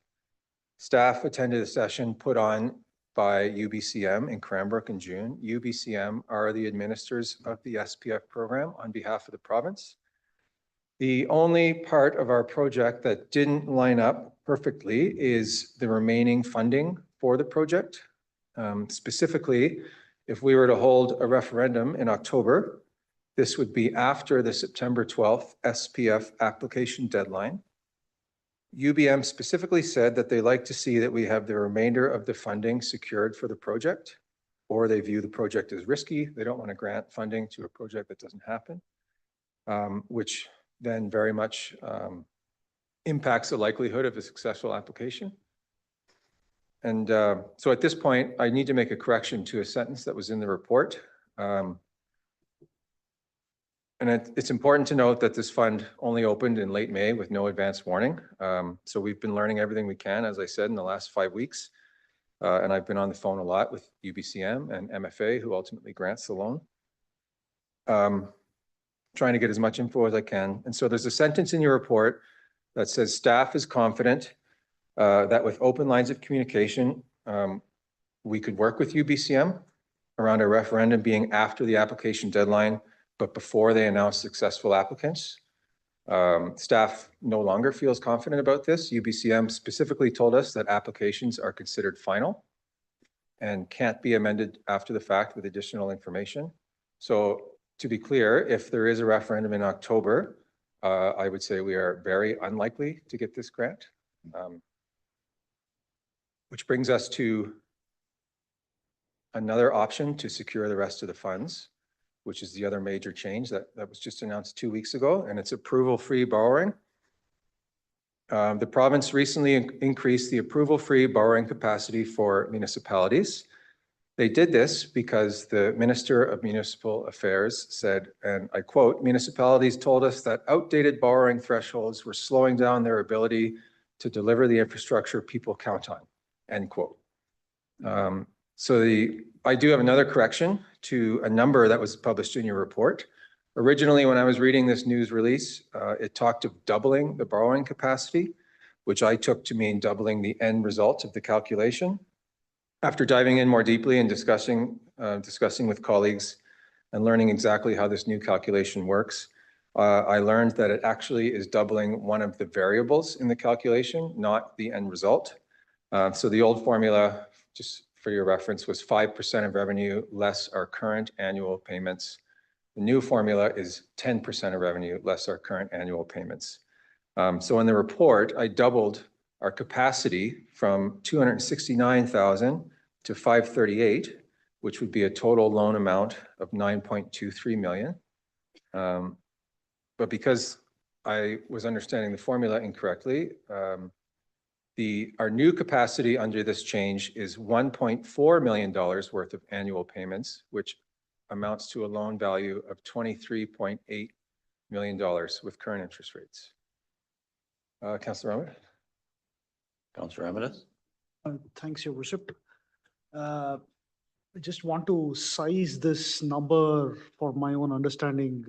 Staff attended a session put on by UBCM in Cranbrook in June. UBCM are the administrators of the SPF program on behalf of the province. The only part of our project that didn't line up perfectly is the remaining funding for the project. Specifically, if we were to hold a referendum in October, this would be after the September 12th SPF application deadline. UBM specifically said that they like to see that we have the remainder of the funding secured for the project, or they view the project as risky. They don't want to grant funding to a project that doesn't happen, which then very much impacts the likelihood of a successful application. And so at this point, I need to make a correction to a sentence that was in the report. And it's important to note that this fund only opened in late May with no advance warning. So we've been learning everything we can, as I said, in the last 5 weeks. And I've been on the phone a lot with UBCM and MFA, who ultimately grants the loan, trying to get as much info as I can. And so there's a sentence in your report that says staff is confident that with open lines of communication, we could work with UBCM around a referendum being after the application deadline, but before they announce successful applicants. Staff no longer feels confident about this. UBCM specifically told us that applications are considered final and can't be amended after the fact with additional information. So to be clear, if there is a referendum in October, I would say we are very unlikely to get this grant. Which brings us to another option to secure the rest of the funds, which is the other major change that was just announced 2 weeks ago, and it's approval-free borrowing. The province recently increased the approval-free borrowing capacity for municipalities. They did this because the Minister of Municipal Affairs said, and I quote, "Municipalities told us that outdated borrowing thresholds were slowing down their ability to deliver the infrastructure people count on," end quote. I do have another correction to a number that was published in your report. Originally, when I was reading this news release, it talked of doubling the borrowing capacity, which I took to mean doubling the end result of the calculation. After diving in more deeply and discussing with colleagues and learning exactly how this new calculation works, I learned that it actually is doubling one of the variables in the calculation, not the end result. So the old formula, just for your reference, was 5% of revenue less our current annual payments. The new formula is 10% of revenue less our current annual payments. So in the report, I doubled our capacity from 269,000 to 538, which would be a total loan amount of 9.23 million. But because I was understanding the formula incorrectly, our new capacity under this change is $1.4 million worth of annual payments, which amounts to a loan value of $23.8 million with current interest rates. Councillor Ahmed? Councillor Ahmed? Thanks, Your Worship. I just want to size this number for my own understanding,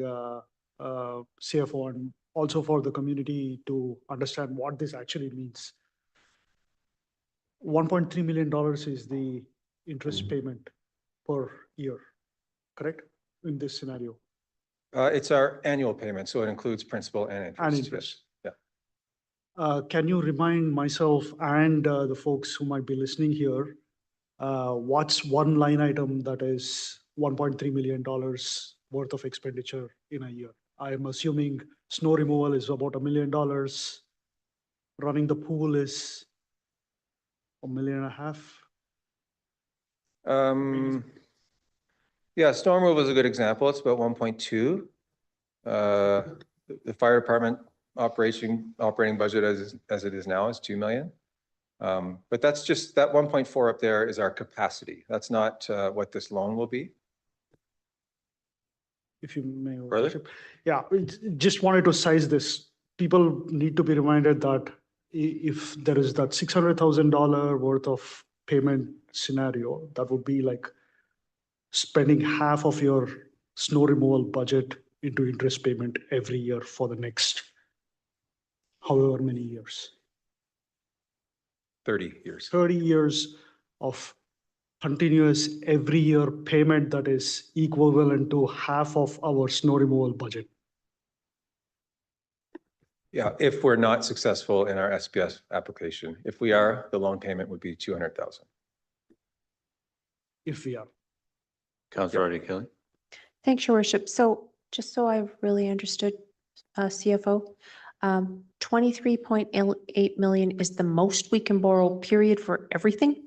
CFO, and also for the community to understand what this actually means. $1.3 million is the interest payment per year, correct? In this scenario. It's our annual payment, so it includes principal and interest. And interest. Yeah. Can you remind myself and the folks who might be listening here, what's one line item that is $1.3 million worth of expenditure in a year? I'm assuming snow removal is about $1 million. Running the pool is $1.5 million. Yeah, storm removal is a good example. It's about 1.2. The fire department operating budget as it is now is 2 million. But that's just, that 1.4 up there is our capacity. That's not what this loan will be. If you may. Your Further? Worship. Yeah, just wanted to size this. People need to be reminded that if there is that $600,000 worth of payment scenario, that would be like spending half of your snow removal budget into interest payment every year for the next however many years. 30 years. 30 years of continuous every year payment that is equivalent to half of our snow removal budget. Yeah, if we're not successful in our SPS application. If we are, the loan payment would be 200,000. If we are. Councillor Adi Kelly. Thanks, Your Worship. So just so I've really understood, CFO, 23.8 million is the most we can borrow, period, for everything?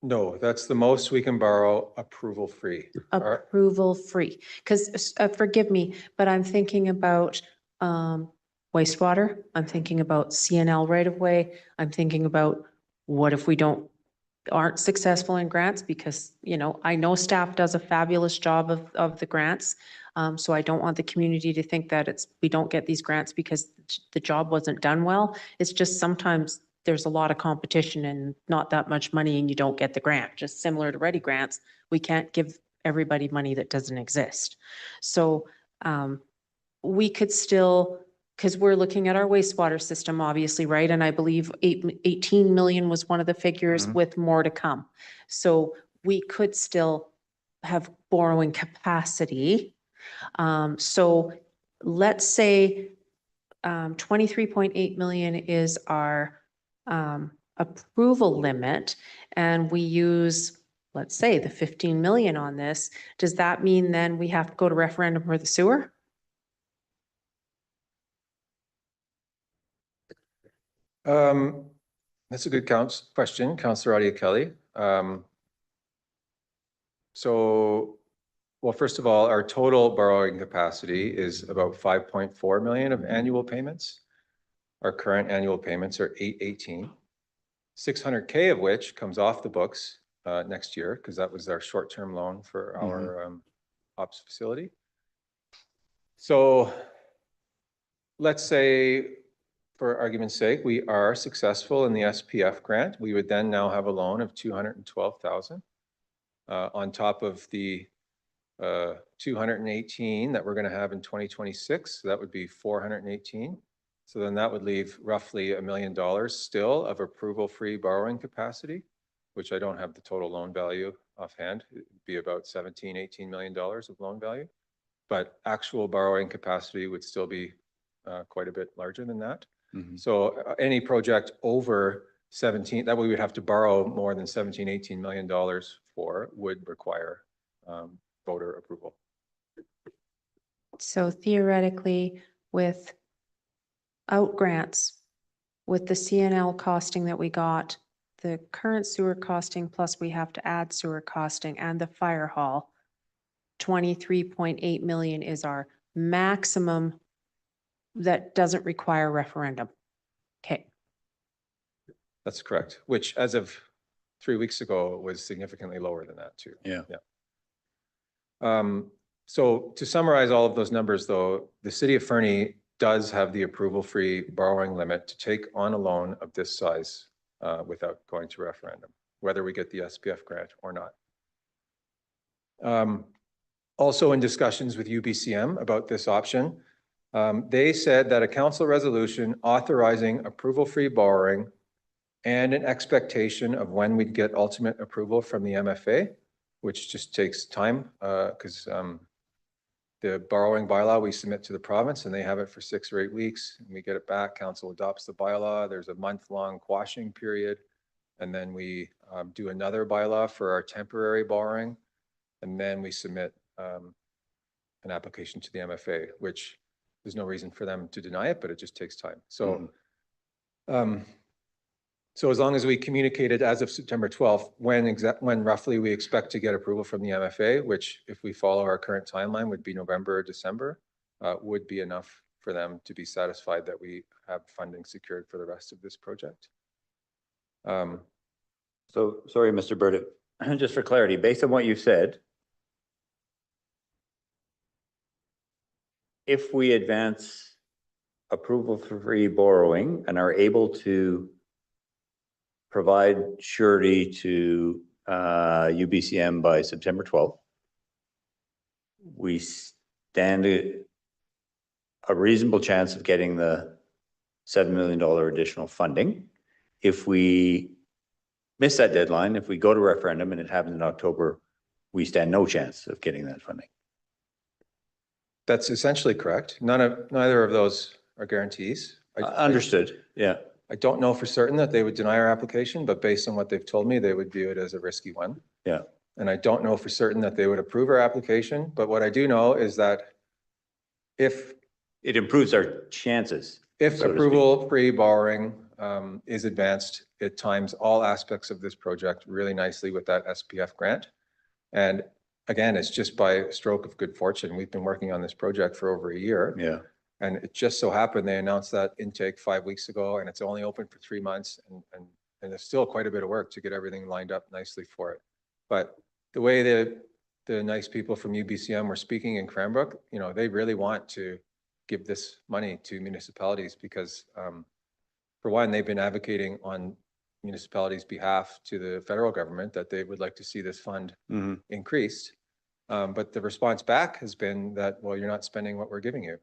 No, that's the most we can borrow approval free. Approval free. Because forgive me, but I'm thinking about wastewater. I'm thinking about CNL right of way. I'm thinking about what if we aren't successful in grants, because, you know, I know staff does a fabulous job of the grants. So I don't want the community to think that we don't get these grants because the job wasn't done well. It's just sometimes there's a lot of competition and not that much money and you don't get the grant. Just similar to Ready Grants, we can't give everybody money that doesn't exist. So we could still, because we're looking at our wastewater system, obviously, right? And I believe 18 million was one of the figures with more to come. So we could still have borrowing capacity. So let's say 23.8 million is our approval limit, and we use, let's say, the 15 million on this. Does that mean then we have to go to referendum for the sewer? That's a good question, Councillor Adi Kelly. Well, first of all, our total borrowing capacity is about 5.4 million of annual payments. Our current annual payments are 818, 600K of which comes off the books next year, because that was our short-term loan for our ops facility. So let's say, for argument's sake, we are successful in the SPF grant. We would then now have a loan of 212,000 on top of the 218 that we're going to have in 2026. So that would be 418. So then that would leave roughly $1 million still of approval-free borrowing capacity, which I don't have the total loan value offhand. It would be about $17–18 million of loan value. But actual borrowing capacity would still be quite a bit larger than that. So any project over 17, that we would have to borrow more than $17–18 million for, would require voter approval. So theoretically, without grants, with the CNL costing that we got, the current sewer costing, plus we have to add sewer costing and the fire hall, 23.8 million is our maximum that doesn't require referendum. Okay. That's correct, which as of 3 weeks ago was significantly lower than that too. Yeah. So to summarize all of those numbers though, the city of Fernie does have the approval-free borrowing limit to take on a loan of this size without going to referendum, whether we get the SPF grant or not. Also in discussions with UBCM about this option, they said that a council resolution authorizing approval-free borrowing and an expectation of when we'd get ultimate approval from the MFA, which just takes time because the borrowing bylaw we submit to the province and they have it for 6 or 8 weeks and we get it back, council adopts the bylaw, there's a month-long quashing period, and then we do another bylaw for our temporary borrowing, and then we submit an application to the MFA, which there's no reason for them to deny it, but it just takes time. So So as long as we communicated as of September 12th, when roughly we expect to get approval from the MFA, which if we follow our current timeline would be November or December, would be enough for them to be satisfied that we have funding secured for the rest of this project. So, sorry, Mr. Burdett, just for clarity, based on what you said, if we advance approval for free borrowing and are able to provide surety to UBCM by September 12th, we stand a reasonable chance of getting the $7 million additional funding. If we miss that deadline, if we go to referendum and it happens in October, we stand no chance of getting that funding. That's essentially correct. Neither of those are guarantees. Understood. Yeah. I don't know for certain that they would deny our application, but based on what they've told me, they would view it as a risky one. Yeah. And I don't know for certain that they would approve our application, but what I do know is that if it improves our chances, if approval-free borrowing is advanced, it times all aspects of this project really nicely with that SPF grant. And again, it's just by a stroke of good fortune. We've been working on this project for over a year. Yeah. And it just so happened they announced that intake 5 weeks ago, and it's only open for 3 months, and there's still quite a bit of work to get everything lined up nicely for it. But the way the nice people from UBCM were speaking in Cranbrook, you know, they really want to give this money to municipalities because, for one, they've been advocating on municipalities' behalf to the federal government that they would like to see this fund increased. But the response back has been that, well, you're not spending what we're giving you.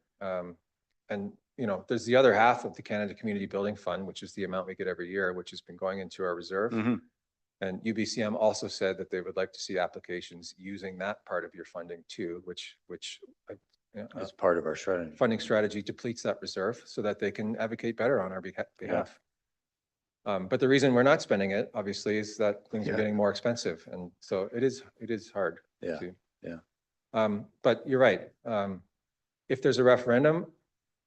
And, you know, there's the other half of the Canada Community Building Fund, which is the amount we get every year, which has been going into our reserve. And UBCM also said that they would like to see applications using that part of your funding too, which as part of our strategy. Funding strategy depletes that reserve so that they can advocate better on our behalf. But the reason we're not spending it, obviously, is that things are getting more expensive. And so it is hard. But you're right. If there's a referendum,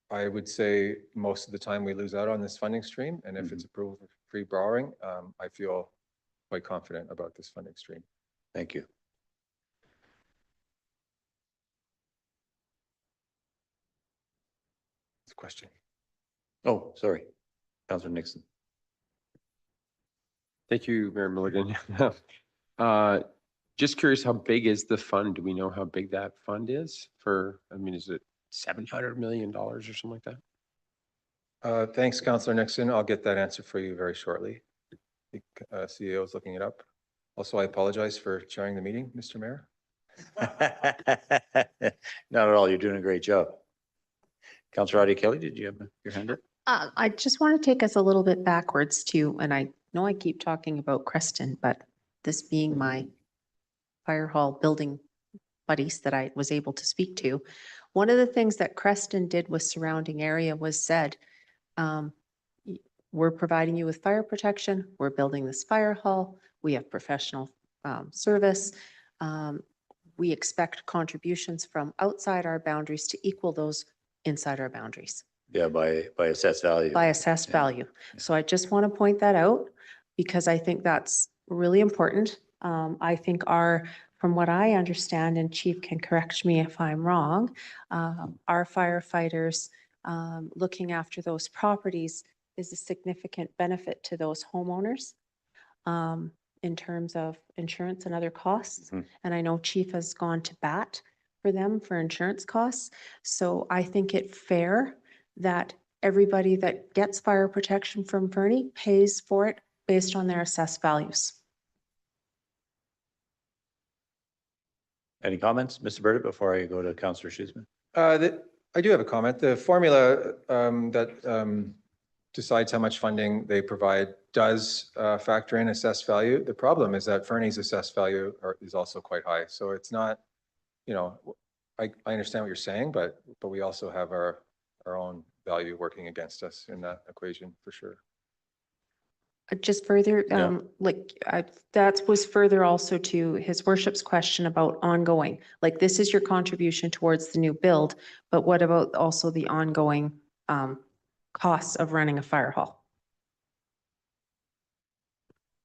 I would say most of the time we lose out on this funding stream. And if it's approval for free borrowing, I feel quite confident about this funding stream. Thank you. Question. Oh, sorry. Councillor Nixon. Thank you, Mayor Milligan. Just curious, how big is the fund? Do we know how big that fund is for, I mean, is it $700 million or something like that? Thanks, Councillor Nixon. I'll get that answer for you very shortly. The CEO is looking it up. Also, I apologize for chairing the meeting, Mr. Mayor. Not at all. You're doing a great job. Councillor Adi Kelly, did you have your hand up? I just want to take us a little bit backwards too, and I know I keep talking about Creston, but this being my fire hall building buddies that I was able to speak to, one of the things that Creston did with surrounding area was said, we're providing you with fire protection, we're building this fire hall, we have professional service, we expect contributions from outside our boundaries to equal those inside our boundaries. Yeah, by assessed value. By assessed value. So I just want to point that out because I think that's really important. I think from what I understand, and Chief can correct me if I'm wrong, our firefighters looking after those properties is a significant benefit to those homeowners in terms of insurance and other costs. And I know Chief has gone to bat for them for insurance costs. So I think it's fair that everybody that gets fire protection from Fernie pays for it based on their assessed values. Any comments, Mr. Burdett, before I go to Councillor Schutzman? I do have a comment. The formula that decides how much funding they provide does factor in assessed value. The problem is that Fernie's assessed value is also quite high. So it's not, you know, I understand what you're saying, but we also have our own value working against us in that equation for sure. Just further, that was further also to his worship's question about ongoing. Like this is your contribution towards the new build, but what about also the ongoing costs of running a fire hall?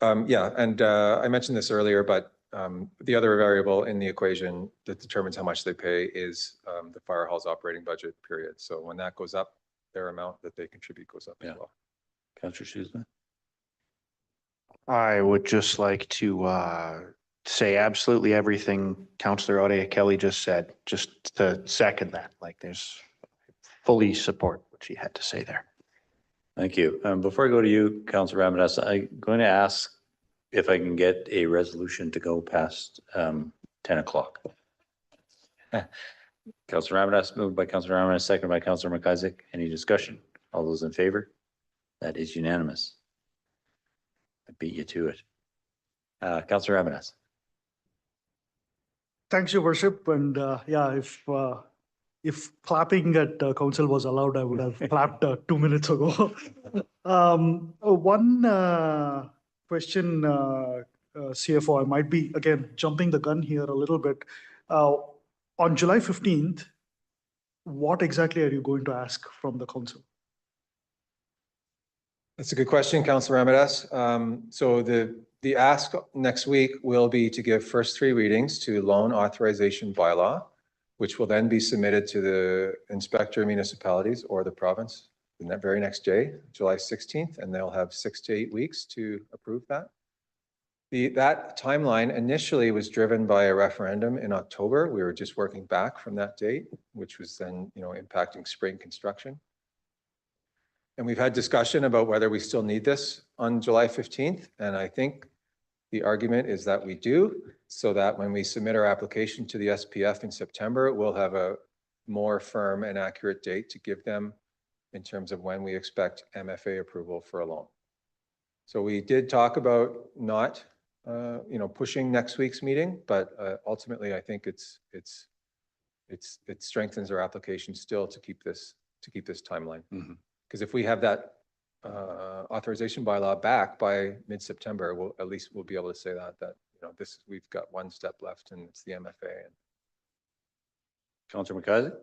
Yeah, and I mentioned this earlier, but the other variable in the equation that determines how much they pay is the fire hall's operating budget period. So when that goes up, their amount that they contribute goes up as well. Councillor Schussman? I would just like to say absolutely everything Councillor Oday Kelly just said, just to second that, like there's fully support what she had to say there. Thank you. Before I go to you, Councillor Ramirez, I'm going to ask if I can get a resolution to go past 10 o'clock. Councillor Ramirez, moved by Councillor Ramirez, seconded by Councillor McIsaac. Any discussion? All those in favor? That is unanimous. I beat you to it. Councillor Ramirez. Thanks, Your Worship. And yeah, if clapping at council was allowed, I would have clapped 2 minutes ago. One question, CFO, I might be, again, jumping the gun here a little bit. On July 15th, what exactly are you going to ask from the council? That's a good question, Councillor Ramirez. So the ask next week will be to give first 3 readings to loan authorization bylaw, which will then be submitted to the inspector municipalities or the province the very next day, July 16th, and they'll have 6 to 8 weeks to approve that. That timeline initially was driven by a referendum in October. We were just working back from that date, which was then, impacting spring construction. And we've had discussion about whether we still need this on July 15th. And I think the argument is that we do, so that when we submit our application to the SPF in September, we'll have a more firm and accurate date to give them in terms of when we expect MFA approval for a loan. So we did talk about not, pushing next week's meeting, but ultimately I think it strengthens our application still to keep this timeline. Because if we have that authorization bylaw back by mid-September, we'll be able to say that we've got 1 step left, and it's the MFA. Councillor McIsaac?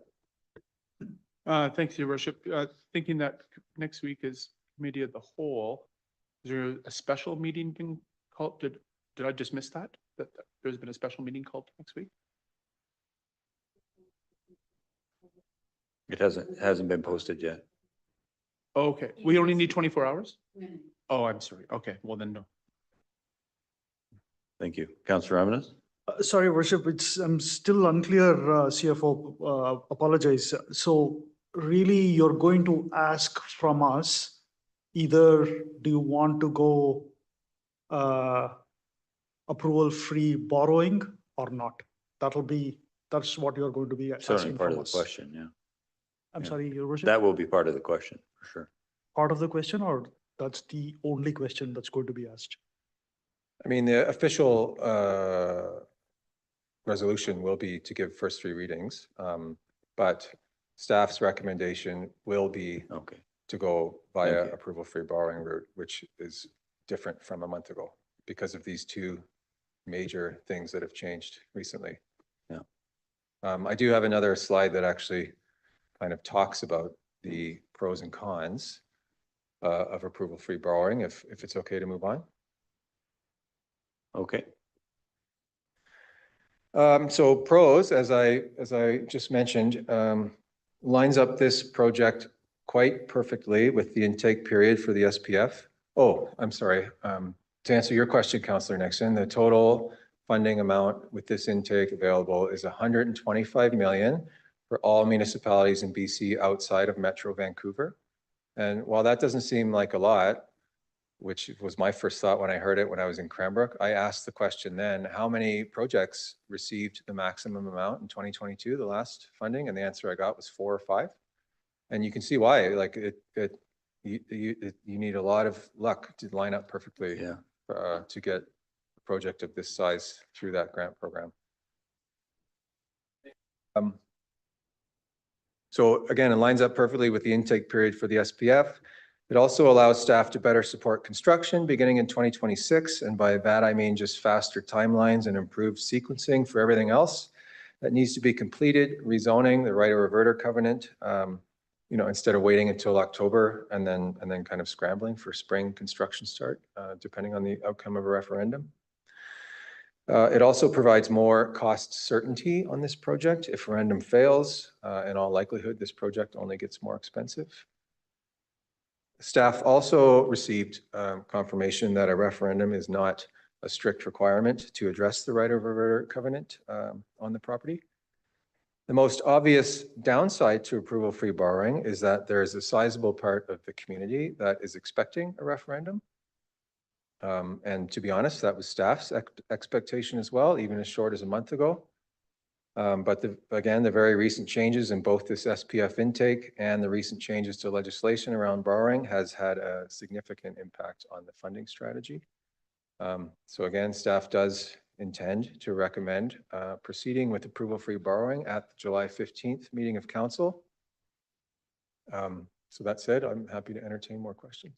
Thanks, Your Worship. Thinking that next week is committee of the whole, is there a special meeting being called? Did I just miss that? That there's been a special meeting called next week? It hasn't been posted yet. Okay, we only need 24 hours? Oh, I'm sorry. Okay, well then no. Thank you. Councillor Ramirez? Sorry, Worship, I'm still unclear, CFO, apologize. So really, you're going to ask from us, either do you want to go approval-free borrowing or not? That's what you're going to be asking Certainly part of from the us. question, yeah. I'm sorry, Your Worship? That will be part of the question, for sure. Part of the question, or that's the only question that's going to be asked? I mean, the official resolution will be to give first 3 readings, but staff's recommendation will be to go via approval-free borrowing route, which is different from a month ago because of these 2 major things that have changed recently. Yeah. I do have another slide that actually kind of talks about the pros and cons of approval-free borrowing, if it's okay to move on. Okay. So pros, as I just mentioned, lines up this project quite perfectly with the intake period for the SPF. Oh, I'm sorry. To answer your question, Councillor Nixon, the total funding amount with this intake available is 125 million for all municipalities in BC outside of Metro Vancouver. And while that doesn't seem like a lot, which was my first thought when I heard it when I was in Cranbrook, I asked the question then, how many projects received the maximum amount in 2022, the last funding? And the answer I got was 4 or 5. And you can see why, like you need a lot of luck to line up perfectly to get a project of this size through that grant program. So again, it lines up perfectly with the intake period for the SPF. It also allows staff to better support construction beginning in 2026. And by that, I mean just faster timelines and improved sequencing for everything else that needs to be completed, rezoning, the right of reverter covenant, instead of waiting until October and then kind of scrambling for spring construction start, depending on the outcome of a referendum. It also provides more cost certainty on this project. If referendum fails, in all likelihood, this project only gets more expensive. Staff also received confirmation that a referendum is not a strict requirement to address the right of reverter covenant on the property. The most obvious downside to approval-free borrowing is that there is a sizable part of the community that is expecting a referendum. And to be honest, that was staff's expectation as well, even as short as a month ago. But again, the very recent changes in both this SPF intake and the recent changes to legislation around borrowing has had a significant impact on the funding strategy. So again, staff does intend to recommend proceeding with approval-free borrowing at the July 15th meeting of council. So that said, I'm happy to entertain more questions.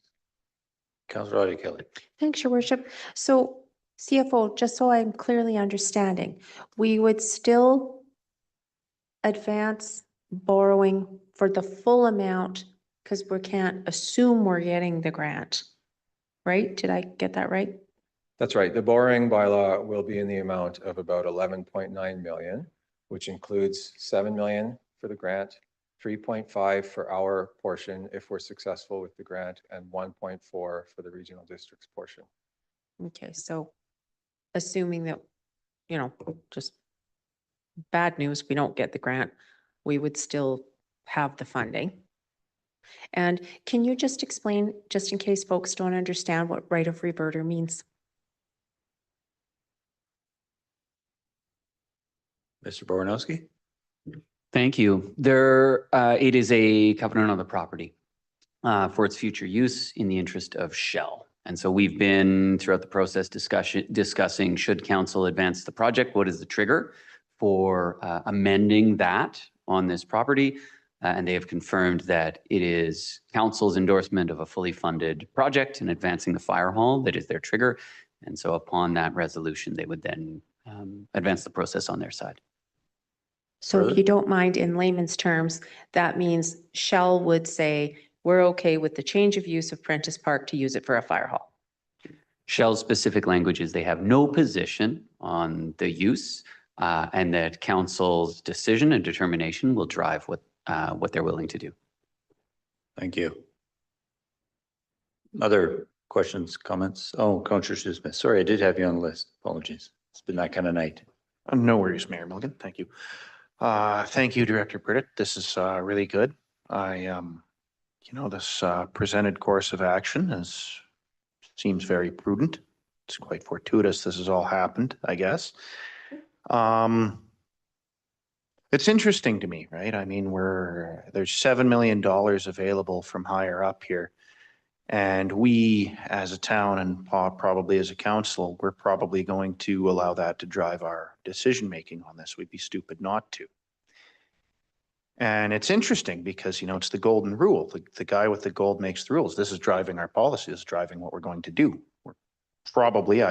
Councillor Audie Kelly. Thanks, Your Worship. So CFO, just so I'm clearly understanding, we would still advance borrowing for the full amount because we can't assume we're getting the grant, right? Did I get that right? That's right. The borrowing bylaw will be in the amount of about 11.9 million, which includes 7 million for the grant, 3.5 for our portion if we're successful with the grant, and 1.4 for the regional district's portion. Okay, so assuming that, just bad news, we don't get the grant, we would still have the funding. And can you just explain, just in case folks don't understand, what right of reverter means? Mr. Boranowski. Thank you. It is a covenant on the property for its future use in the interest of Shell. And so we've been throughout the process discussing should council advance the project, what is the trigger for amending that on this property? And they have confirmed that it is council's endorsement of a fully funded project and advancing the fire hall that is their trigger. And so upon that resolution, they would then advance the process on their side. So if you don't mind, in layman's terms, that means Shell would say, we're okay with the change of use of Prentice Park to use it for a fire hall. Shell's specific language is they have no position on the use and that council's decision and determination will drive what they're willing to do. Thank you. Other questions, comments? Oh, Councillor Smith. Sorry, I did have you on the list. Apologies. It's been that kind of night. No worries, Mayor Milligan. Thank you. Thank you, Director Priddett. This is really good. This presented course of action seems very prudent. It's quite fortuitous this has all happened, I guess. It's interesting to me, right? I mean, there's $7 million available from higher up here. And we, as a town and probably as a council, we're probably going to allow that to drive our decision-making on this. We'd be stupid not to. And it's interesting because, it's the golden rule. The guy with the gold makes the rules. This is driving our policy. This is driving what we're going to do. We're probably,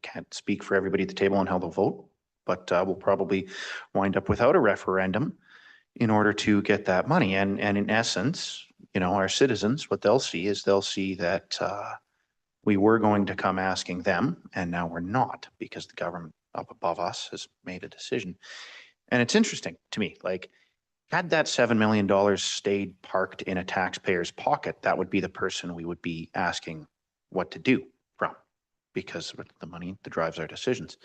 can't speak for everybody at the table on how they'll vote, but we'll probably wind up without a referendum in order to get that money. And in essence, our citizens, what they'll see is they'll see that we were going to come asking them, and now we're not because the government up above us has made a decision. And it's interesting to me, had that $7 million stayed parked in a taxpayer's pocket, that would be the person we would be asking what to do from, because of the money that drives our decisions.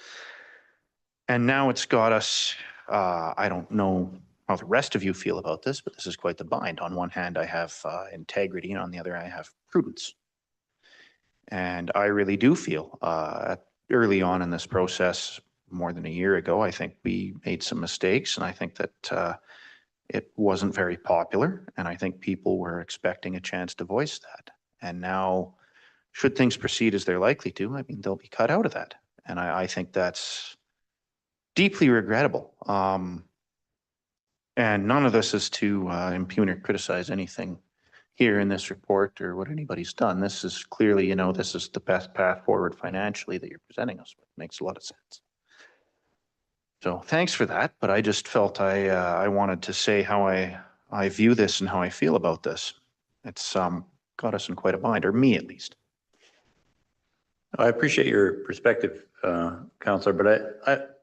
And now it's got us, I don't know how the rest of you feel about this, but this is quite the bind. On one hand, I have integrity, and on the other, I have prudence. And I really do feel early on in this process, more than a year ago, I think we made some mistakes, and I think that it wasn't very popular, and I think people were expecting a chance to voice that. And now, should things proceed as they're likely to, they'll be cut out of that. And I think that's deeply regrettable. And none of this is to impugn or criticize anything here in this report or what anybody's done. This is clearly, this is the best path forward financially that you're presenting us with. Makes a lot of sense. So thanks for that. But I just felt I wanted to say how I I view this and how I feel about this. It's got us in quite a bind, or me at least. I appreciate your perspective, Counselor, but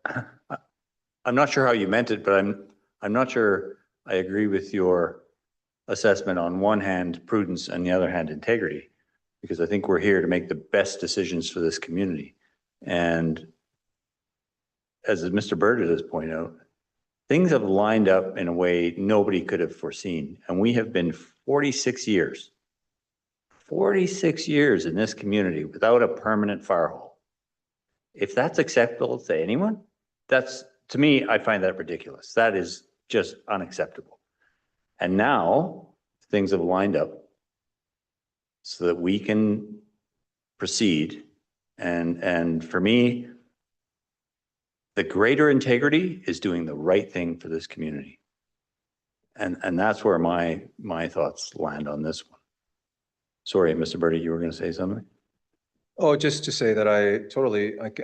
I'm not sure how you meant it, but I'm not sure I agree with your assessment on one hand prudence and the other hand integrity, because I think we're here to make the best decisions for this community. And as Mr. Burgess has pointed out, things have lined up in a way nobody could have foreseen. And we have been 46 years in this community without a permanent fire hall. If that's acceptable to anyone, to me, I find that ridiculous. That is just unacceptable. And now things have lined up so that we can proceed. And for me, the greater integrity is doing the right thing for this community. And that's where my thoughts land on this one. Sorry, Mr. Birdie, you were going to say something? Oh, just to say that I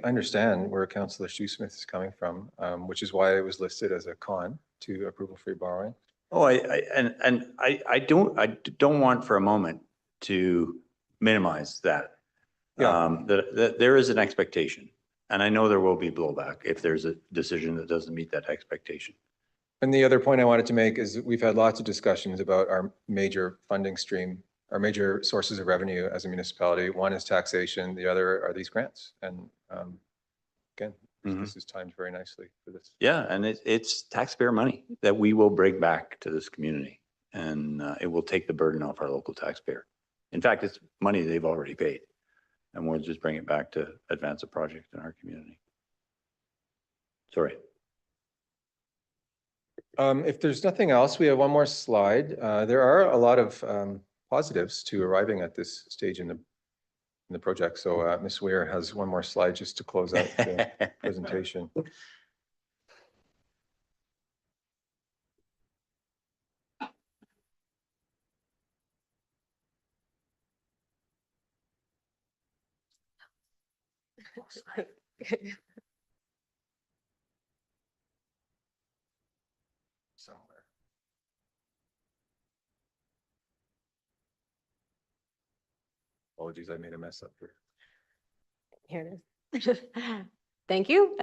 understand where Councillor Shoesmith is coming from, which is why it was listed as a con to approval free borrowing. Oh, I don't want for a moment to minimize that. Yeah. That there is an expectation, and I know there will be blowback if there's a decision that doesn't meet that expectation. And the other point I wanted to make is that we've had lots of discussions about our major funding stream, our major sources of revenue as a municipality. One is taxation, the other are these grants. And again, this is timed very nicely for this. Yeah, and it's taxpayer money that we will bring back to this community, and it will take the burden off our local taxpayer. In fact, it's money they've already paid, and we'll just bring it back to advance a project in our community. Sorry. If there's nothing else, we have one more slide. There are a lot of positives to arriving at this stage in the project. So Ms. Weir has one more slide just to close out the presentation. Somewhere. Apologies, I made a mess up here. Here it is. Thank you.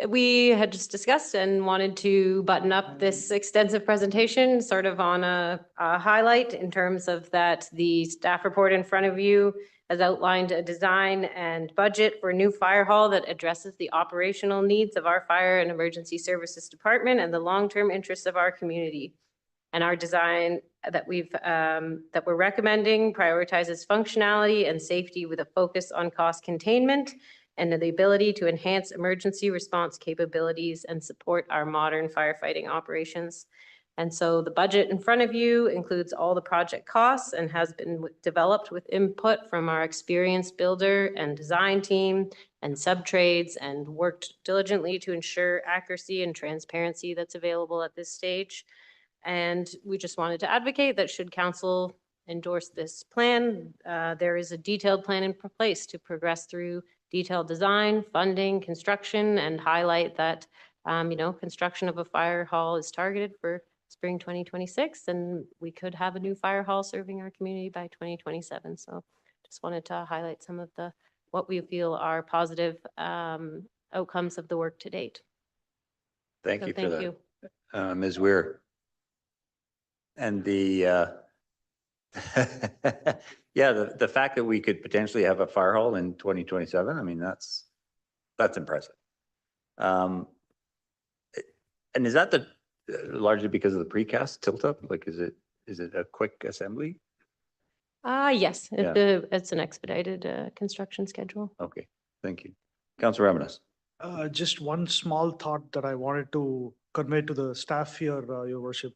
We had just discussed and wanted to button up this extensive presentation sort of on a highlight in terms of that the staff report in front of you has outlined a design and budget for a new fire hall that addresses the operational needs of our fire and emergency services department and the long-term interests of our community. And our design that we're recommending prioritizes functionality and safety with a focus on cost containment and the ability to enhance emergency response capabilities and support our modern firefighting operations. And so the budget in front of you includes all the project costs and has been developed with input from our experienced builder and design team and sub-trades, and worked diligently to ensure accuracy and transparency that's available at this stage. And we just wanted to advocate that should council endorse this plan, there is a detailed plan in place to progress through detailed design, funding, construction, and highlight that, construction of a fire hall is targeted for spring 2026, and we could have a new fire hall serving our community by 2027. So just wanted to highlight some of what we feel are positive outcomes of the work to date. Thank you for that. Ms. Weir. And the the fact that we could potentially have a fire hall in 2027, I mean, that's impressive. And is that largely because of the precast tilt up? Like, is it a quick assembly? Yes, it's an expedited construction schedule. Okay, thank you. Councilor Ramanas. Just one small thought that I wanted to convey to the staff here, Your Worship.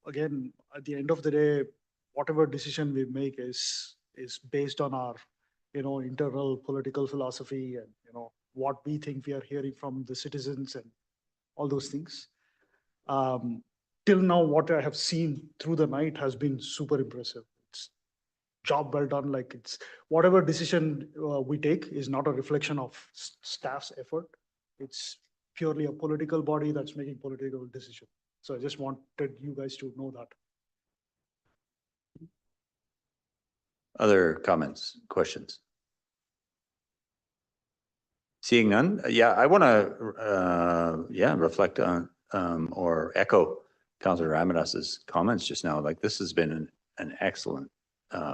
Again, at the end of the day, whatever decision we make is based on our, internal political philosophy and, what we think we are hearing from the citizens and all those things. Till now, what I have seen through the night has been super impressive. It's job well done. Like, it's whatever decision we take is not a reflection of staff's effort. It's purely a political body that's making political decision. So I just wanted you guys to know that. Other comments, questions? Seeing none, yeah, I want to, reflect on, or echo Councillor Ramadas's comments just now. Like, this has been an excellent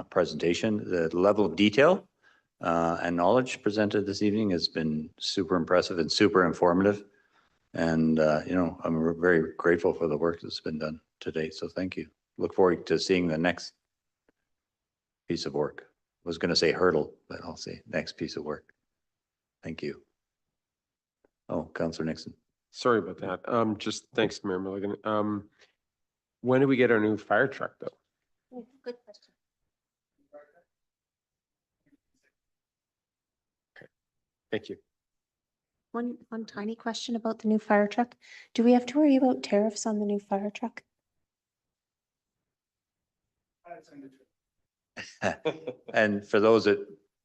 presentation. The level of detail and knowledge presented this evening has been super impressive and super informative. And, I'm very grateful for the work that's been done today. So thank you. Look forward to seeing the next piece of work. I was going to say hurdle, but I'll say next piece of work. Thank you. Oh, Councillor Nixon. Sorry about that. Just thanks, Mayor Milligan. When do we get our new fire truck though? Good question. Thank you. One tiny question about the new fire truck. Do we have to worry about tariffs on the new fire truck? And for those that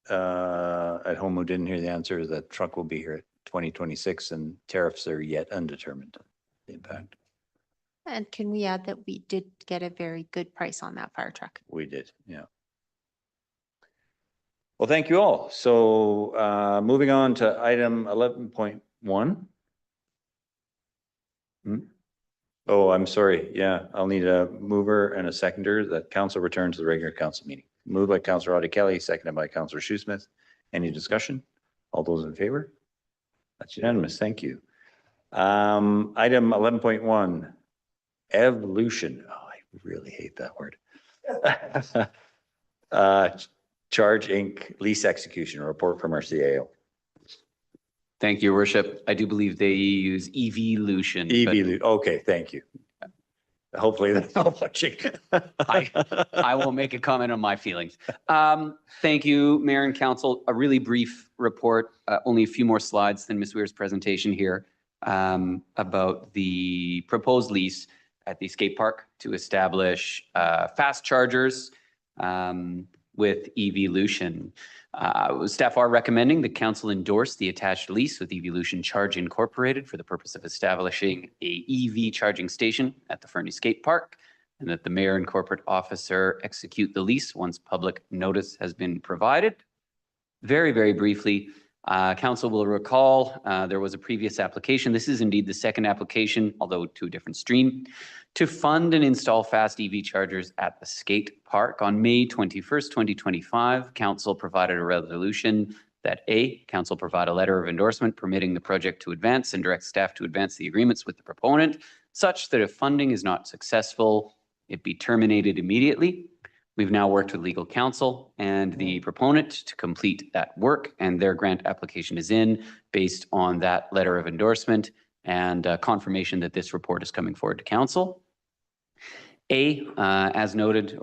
at home who didn't hear the answer, the truck will be here at 2026 and tariffs are yet undetermined, the impact. And can we add that we did get a very good price on that fire truck? We did, yeah. Well, thank you all. So moving on to item 11.1. Oh, I'm sorry. Yeah, I'll need a mover and a seconder that council return to the regular council meeting. Moved by Councillor Audie Kelly, seconded by Councillor Shoesmith. Any discussion? All those in favor? That's unanimous. Thank you. Item 11.1, evolution. Oh, I really hate that word. Charge Inc. lease execution, a report from our CAO. Thank you, Your Worship. I do believe they use evolution. Okay, thank you. Hopefully that's not watching. I won't make a comment on my feelings. Thank you, Mayor and Council. A really brief report, only a few more slides than Ms. Weir's presentation here, about the proposed lease at the skate park to establish fast chargers with evolution. Staff are recommending the council endorse the attached lease with Evolution Charge Incorporated for the purpose of establishing a EV charging station at the Fernie Skate Park, and that the mayor and corporate officer execute the lease once public notice has been provided. Very, very briefly, council will recall there was a previous application. This is indeed the second application, although to a different stream, to fund and install fast EV chargers at the skate park. On May 21st, 2025, council provided a resolution that council provide a letter of endorsement permitting the project to advance and direct staff to advance the agreements with the proponent, such that if funding is not successful, it be terminated immediately. We've now worked with legal counsel and the proponent to complete that work, and their grant application is in based on that letter of endorsement and confirmation that this report is coming forward to council. As noted,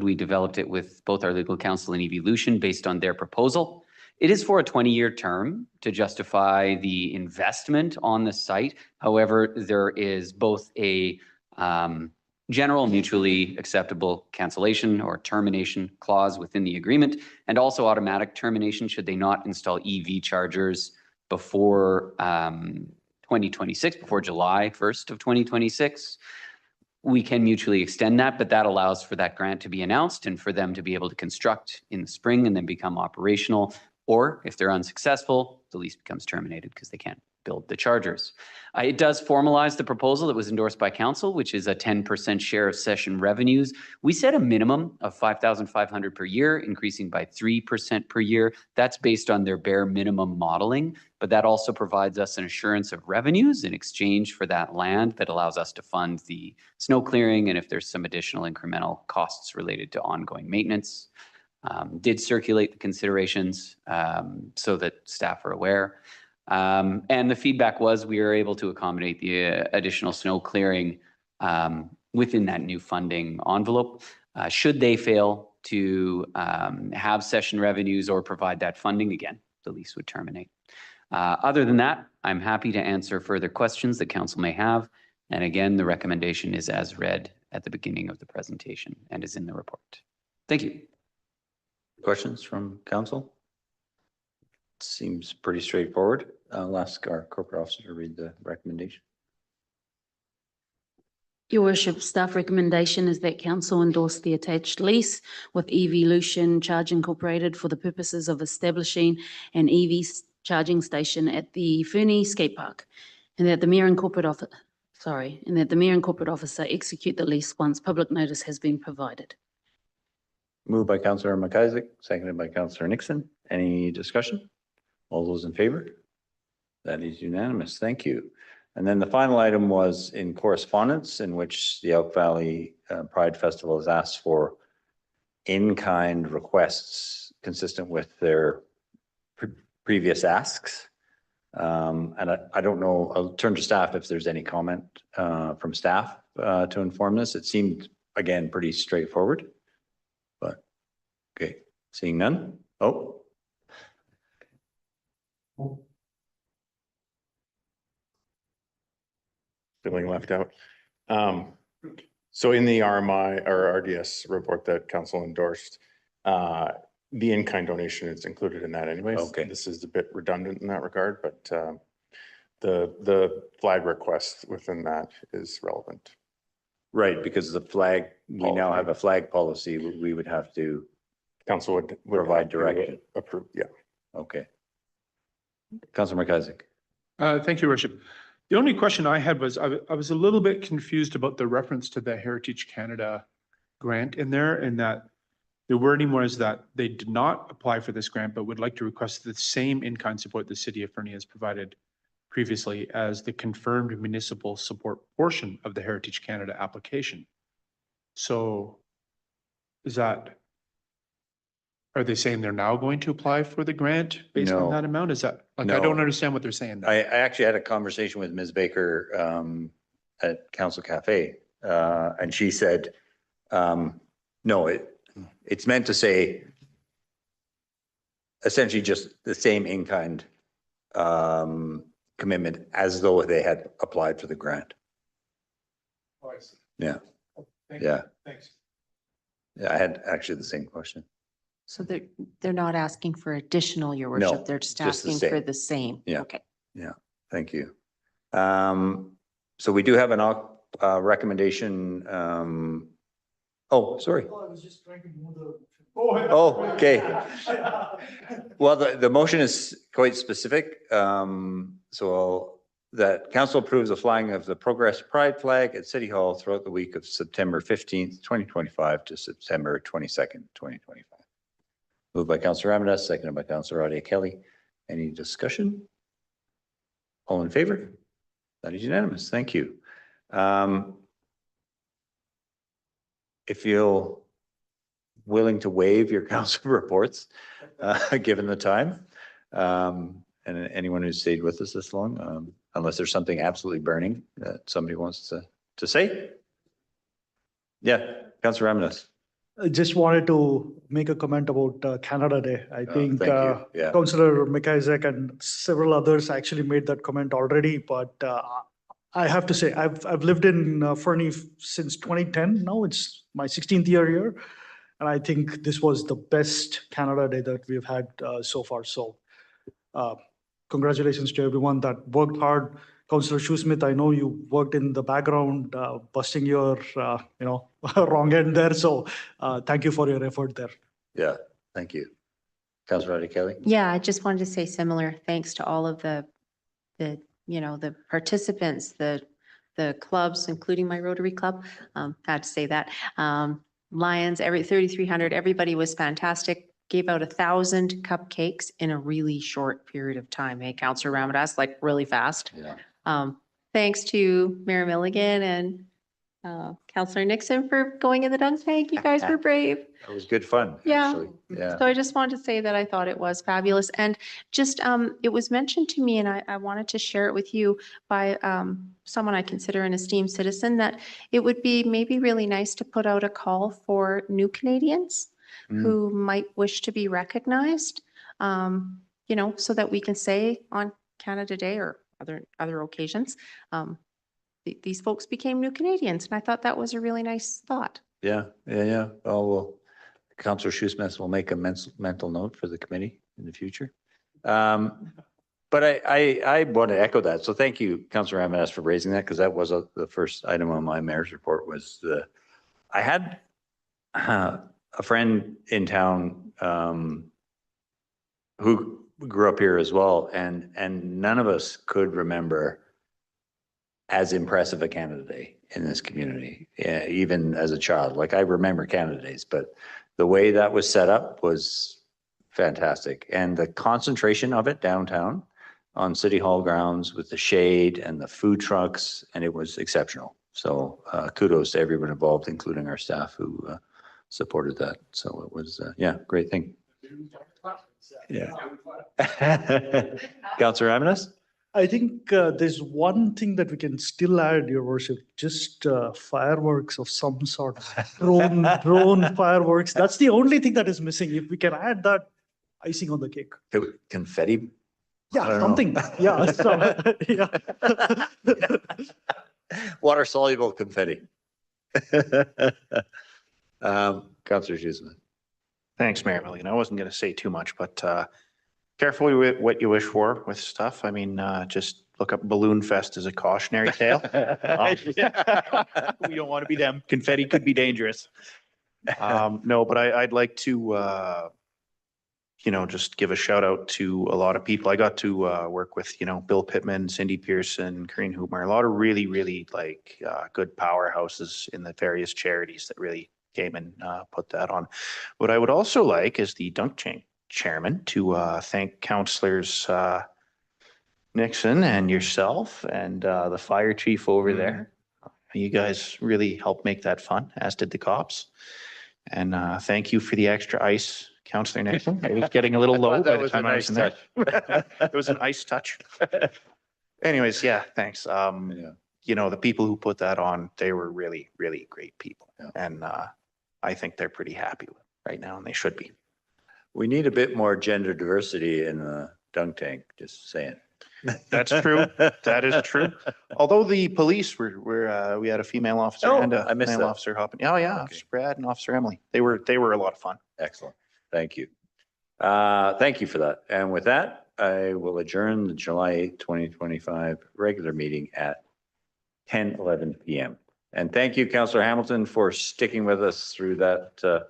we developed it with both our legal counsel and Evolution based on their proposal. It is for a 20-year term to justify the investment on the site. However, there is both a general mutually acceptable cancellation or termination clause within the agreement, and also automatic termination should they not install EV chargers before 2026, before July 1st of 2026. We can mutually extend that, but that allows for that grant to be announced and for them to be able to construct in the spring and then become operational. Or if they're unsuccessful, the lease becomes terminated because they can't build the chargers. It does formalize the proposal that was endorsed by council, which is a 10% share of session revenues. We set a minimum of $5,500 per year, increasing by 3% per year. That's based on their bare minimum modeling, but that also provides us an assurance of revenues in exchange for that land that allows us to fund the snow clearing and if there's some additional incremental costs related to ongoing maintenance. Did circulate the considerations so that staff are aware. And the feedback was we were able to accommodate the additional snow clearing within that new funding envelope. Should they fail to have session revenues or provide that funding, again, the lease would terminate. Other than that, I'm happy to answer further questions that council may have. And again, the recommendation is as read at the beginning of the presentation and is in the report. Thank you. Questions from council? Seems pretty straightforward. I'll ask our corporate officer to read the recommendation. Your worship, staff recommendation is that council endorse the attached lease with Evolution Charge Incorporated for the purposes of establishing an EV charging station at the Fernie skate park, and that the mayor and corporate officer execute the lease once public notice has been provided. Moved by Councillor McIsaac, seconded by Councillor Nixon. Any discussion? All those in favor? That is unanimous. Thank you. And then the final item was in correspondence in which the Elk Valley Pride Festival has asked for in-kind requests consistent with their previous asks. And I don't know, I'll turn to staff if there's any comment from staff to inform this. It seemed, again, pretty straightforward. But, okay, seeing none. Oh. Feeling left out. So in the RMI or RDS report that council endorsed, the in-kind donation is included in that anyways. Okay. This is a bit redundant in that regard, but the flag request within that is relevant. Right, because the flag, we now have a flag policy, we would have to. Council would provide have to direction. approve, yeah. Okay. Councillor McIsaac. Thank you, Worship. The only question I had was, I was a little bit confused about the reference to the Heritage Canada grant in there, and that the wording was that they did not apply for this grant, but would like to request the same in-kind support the city of Fernie has provided previously as the confirmed municipal support portion of the Heritage Canada application. So is that, are they saying they're now going to apply for the grant based on No. that amount? Is that, like, I No. don't understand what they're saying there. I actually had a conversation with Ms. Baker at Council Cafe, and she said, no, it's meant to say essentially just the same in-kind commitment as though they had applied for the grant. Oh, I see. Yeah. Thank Yeah. you. Thanks. Yeah, I had actually the same question. So they're not asking for additional, your No, worship, they're just just the asking for same. the same. Yeah. Okay. Yeah, thank you. So we do have an recommendation. Oh, sorry. I was just trying to move the. Oh, okay. Well, the motion is quite specific. So that council approves the flying of the Progress Pride flag at City Hall throughout the week of September 15th, 2025 to September 22nd, 2025. Moved by Councillor Ramirez, seconded by Councillor Adia Kelly. Any discussion? All in favor? That is unanimous. Thank you. If you're willing to waive your council reports, given the time, and anyone who's stayed with us this long, unless there's something absolutely burning that somebody wants to say. Yeah, Councillor Ramirez. I just wanted to make a comment about Canada Day. I think thank you. Yeah. Councillor McIsaac and several others actually made that comment already, but I have to say, I've lived in Fernie since 2010. Now it's my 16th year here. And I think this was the best Canada Day that we've had so far. So congratulations to everyone that worked hard. Councillor Shoesmith, I know you worked in the background, busting your, wrong end there. So thank you for your effort there. Yeah, thank you. Councillor Adia Kelly. Yeah, I just wanted to say similar thanks to all of the participants, the clubs, including my Rotary Club. Had to say that. Lions, 3,300, everybody was fantastic. Gave out 1,000 cupcakes in a really short period of time. Hey, Councillor Ramirez, like really fast. Yeah. Thanks to Mayor Milligan and Councillor Nixon for going in the dunk tank. You guys were brave. That was good fun, Yeah. actually. Yeah. So I just wanted to say that I thought it was fabulous. And just, it was mentioned to me, and I wanted to share it with you by someone I consider an esteemed citizen, that it would be maybe really nice to put out a call for new Canadians who might wish to be recognized, so that we can say on Canada Day or other occasions, these folks became new Canadians. And I thought that was a really nice thought. Yeah. Oh, well, Councillor Shoesmith will make a mental note for the committee in the future. But I want to echo that. So thank you, Councillor Ramirez, for raising that, because that was the first item on my mayor's report was I had a friend in town who grew up here as well, and none of us could remember as impressive a Canada Day in this community, even as a child. Like I remember Canada Days, but the way that was set up was fantastic. And the concentration of it downtown on City Hall grounds with the shade and the food trucks, and it was exceptional. So kudos to everyone involved, including our staff who supported that. So it was, yeah, great thing. Yeah. Councillor Ramirez? I think there's one thing that we can still add, Your Worship, just fireworks of some sort, drone fireworks. That's the only thing that is missing. If we can add that, icing on the cake. Confetti? Yeah, something. Yeah. So, yeah. Water soluble confetti. Councillor Schussman. Thanks, Mayor Milligan. I wasn't going to say too much, but careful with what you wish for with stuff. I mean, just look up Balloon Fest as a cautionary tale. We don't want to be them. Confetti could be dangerous. No, but I'd like to, just give a shout out to a lot of people. I got to work with, Bill Pittman, Cindy Pearson, Corinne Hoopmer, a lot of really, really good powerhouses in the various charities that really came and put that on. What I would also like is the dunk tank chairman to thank councillors Nixon and yourself and the fire chief over there. You guys really helped make that fun, as did the cops. And thank you for the extra ice, Councillor Nixon. It was getting a little low by the time I was in there. It was an ice touch. Anyways, yeah, thanks. The people who put that on, they were really, really great people. And I think they're pretty happy with it right now, and they should be. We need a bit more gender diversity in the dunk tank, just saying. That's true. That is true. Although the police we had a female officer and a male officer hopping. Oh yeah, Officer Brad and Officer Emily. They were a lot of fun. Excellent. Thank you. Thank you for that. And with that, I will adjourn the July 8th, 2025 regular meeting at 10:11 p.m. And thank you, Councillor Hamilton, for sticking with us through that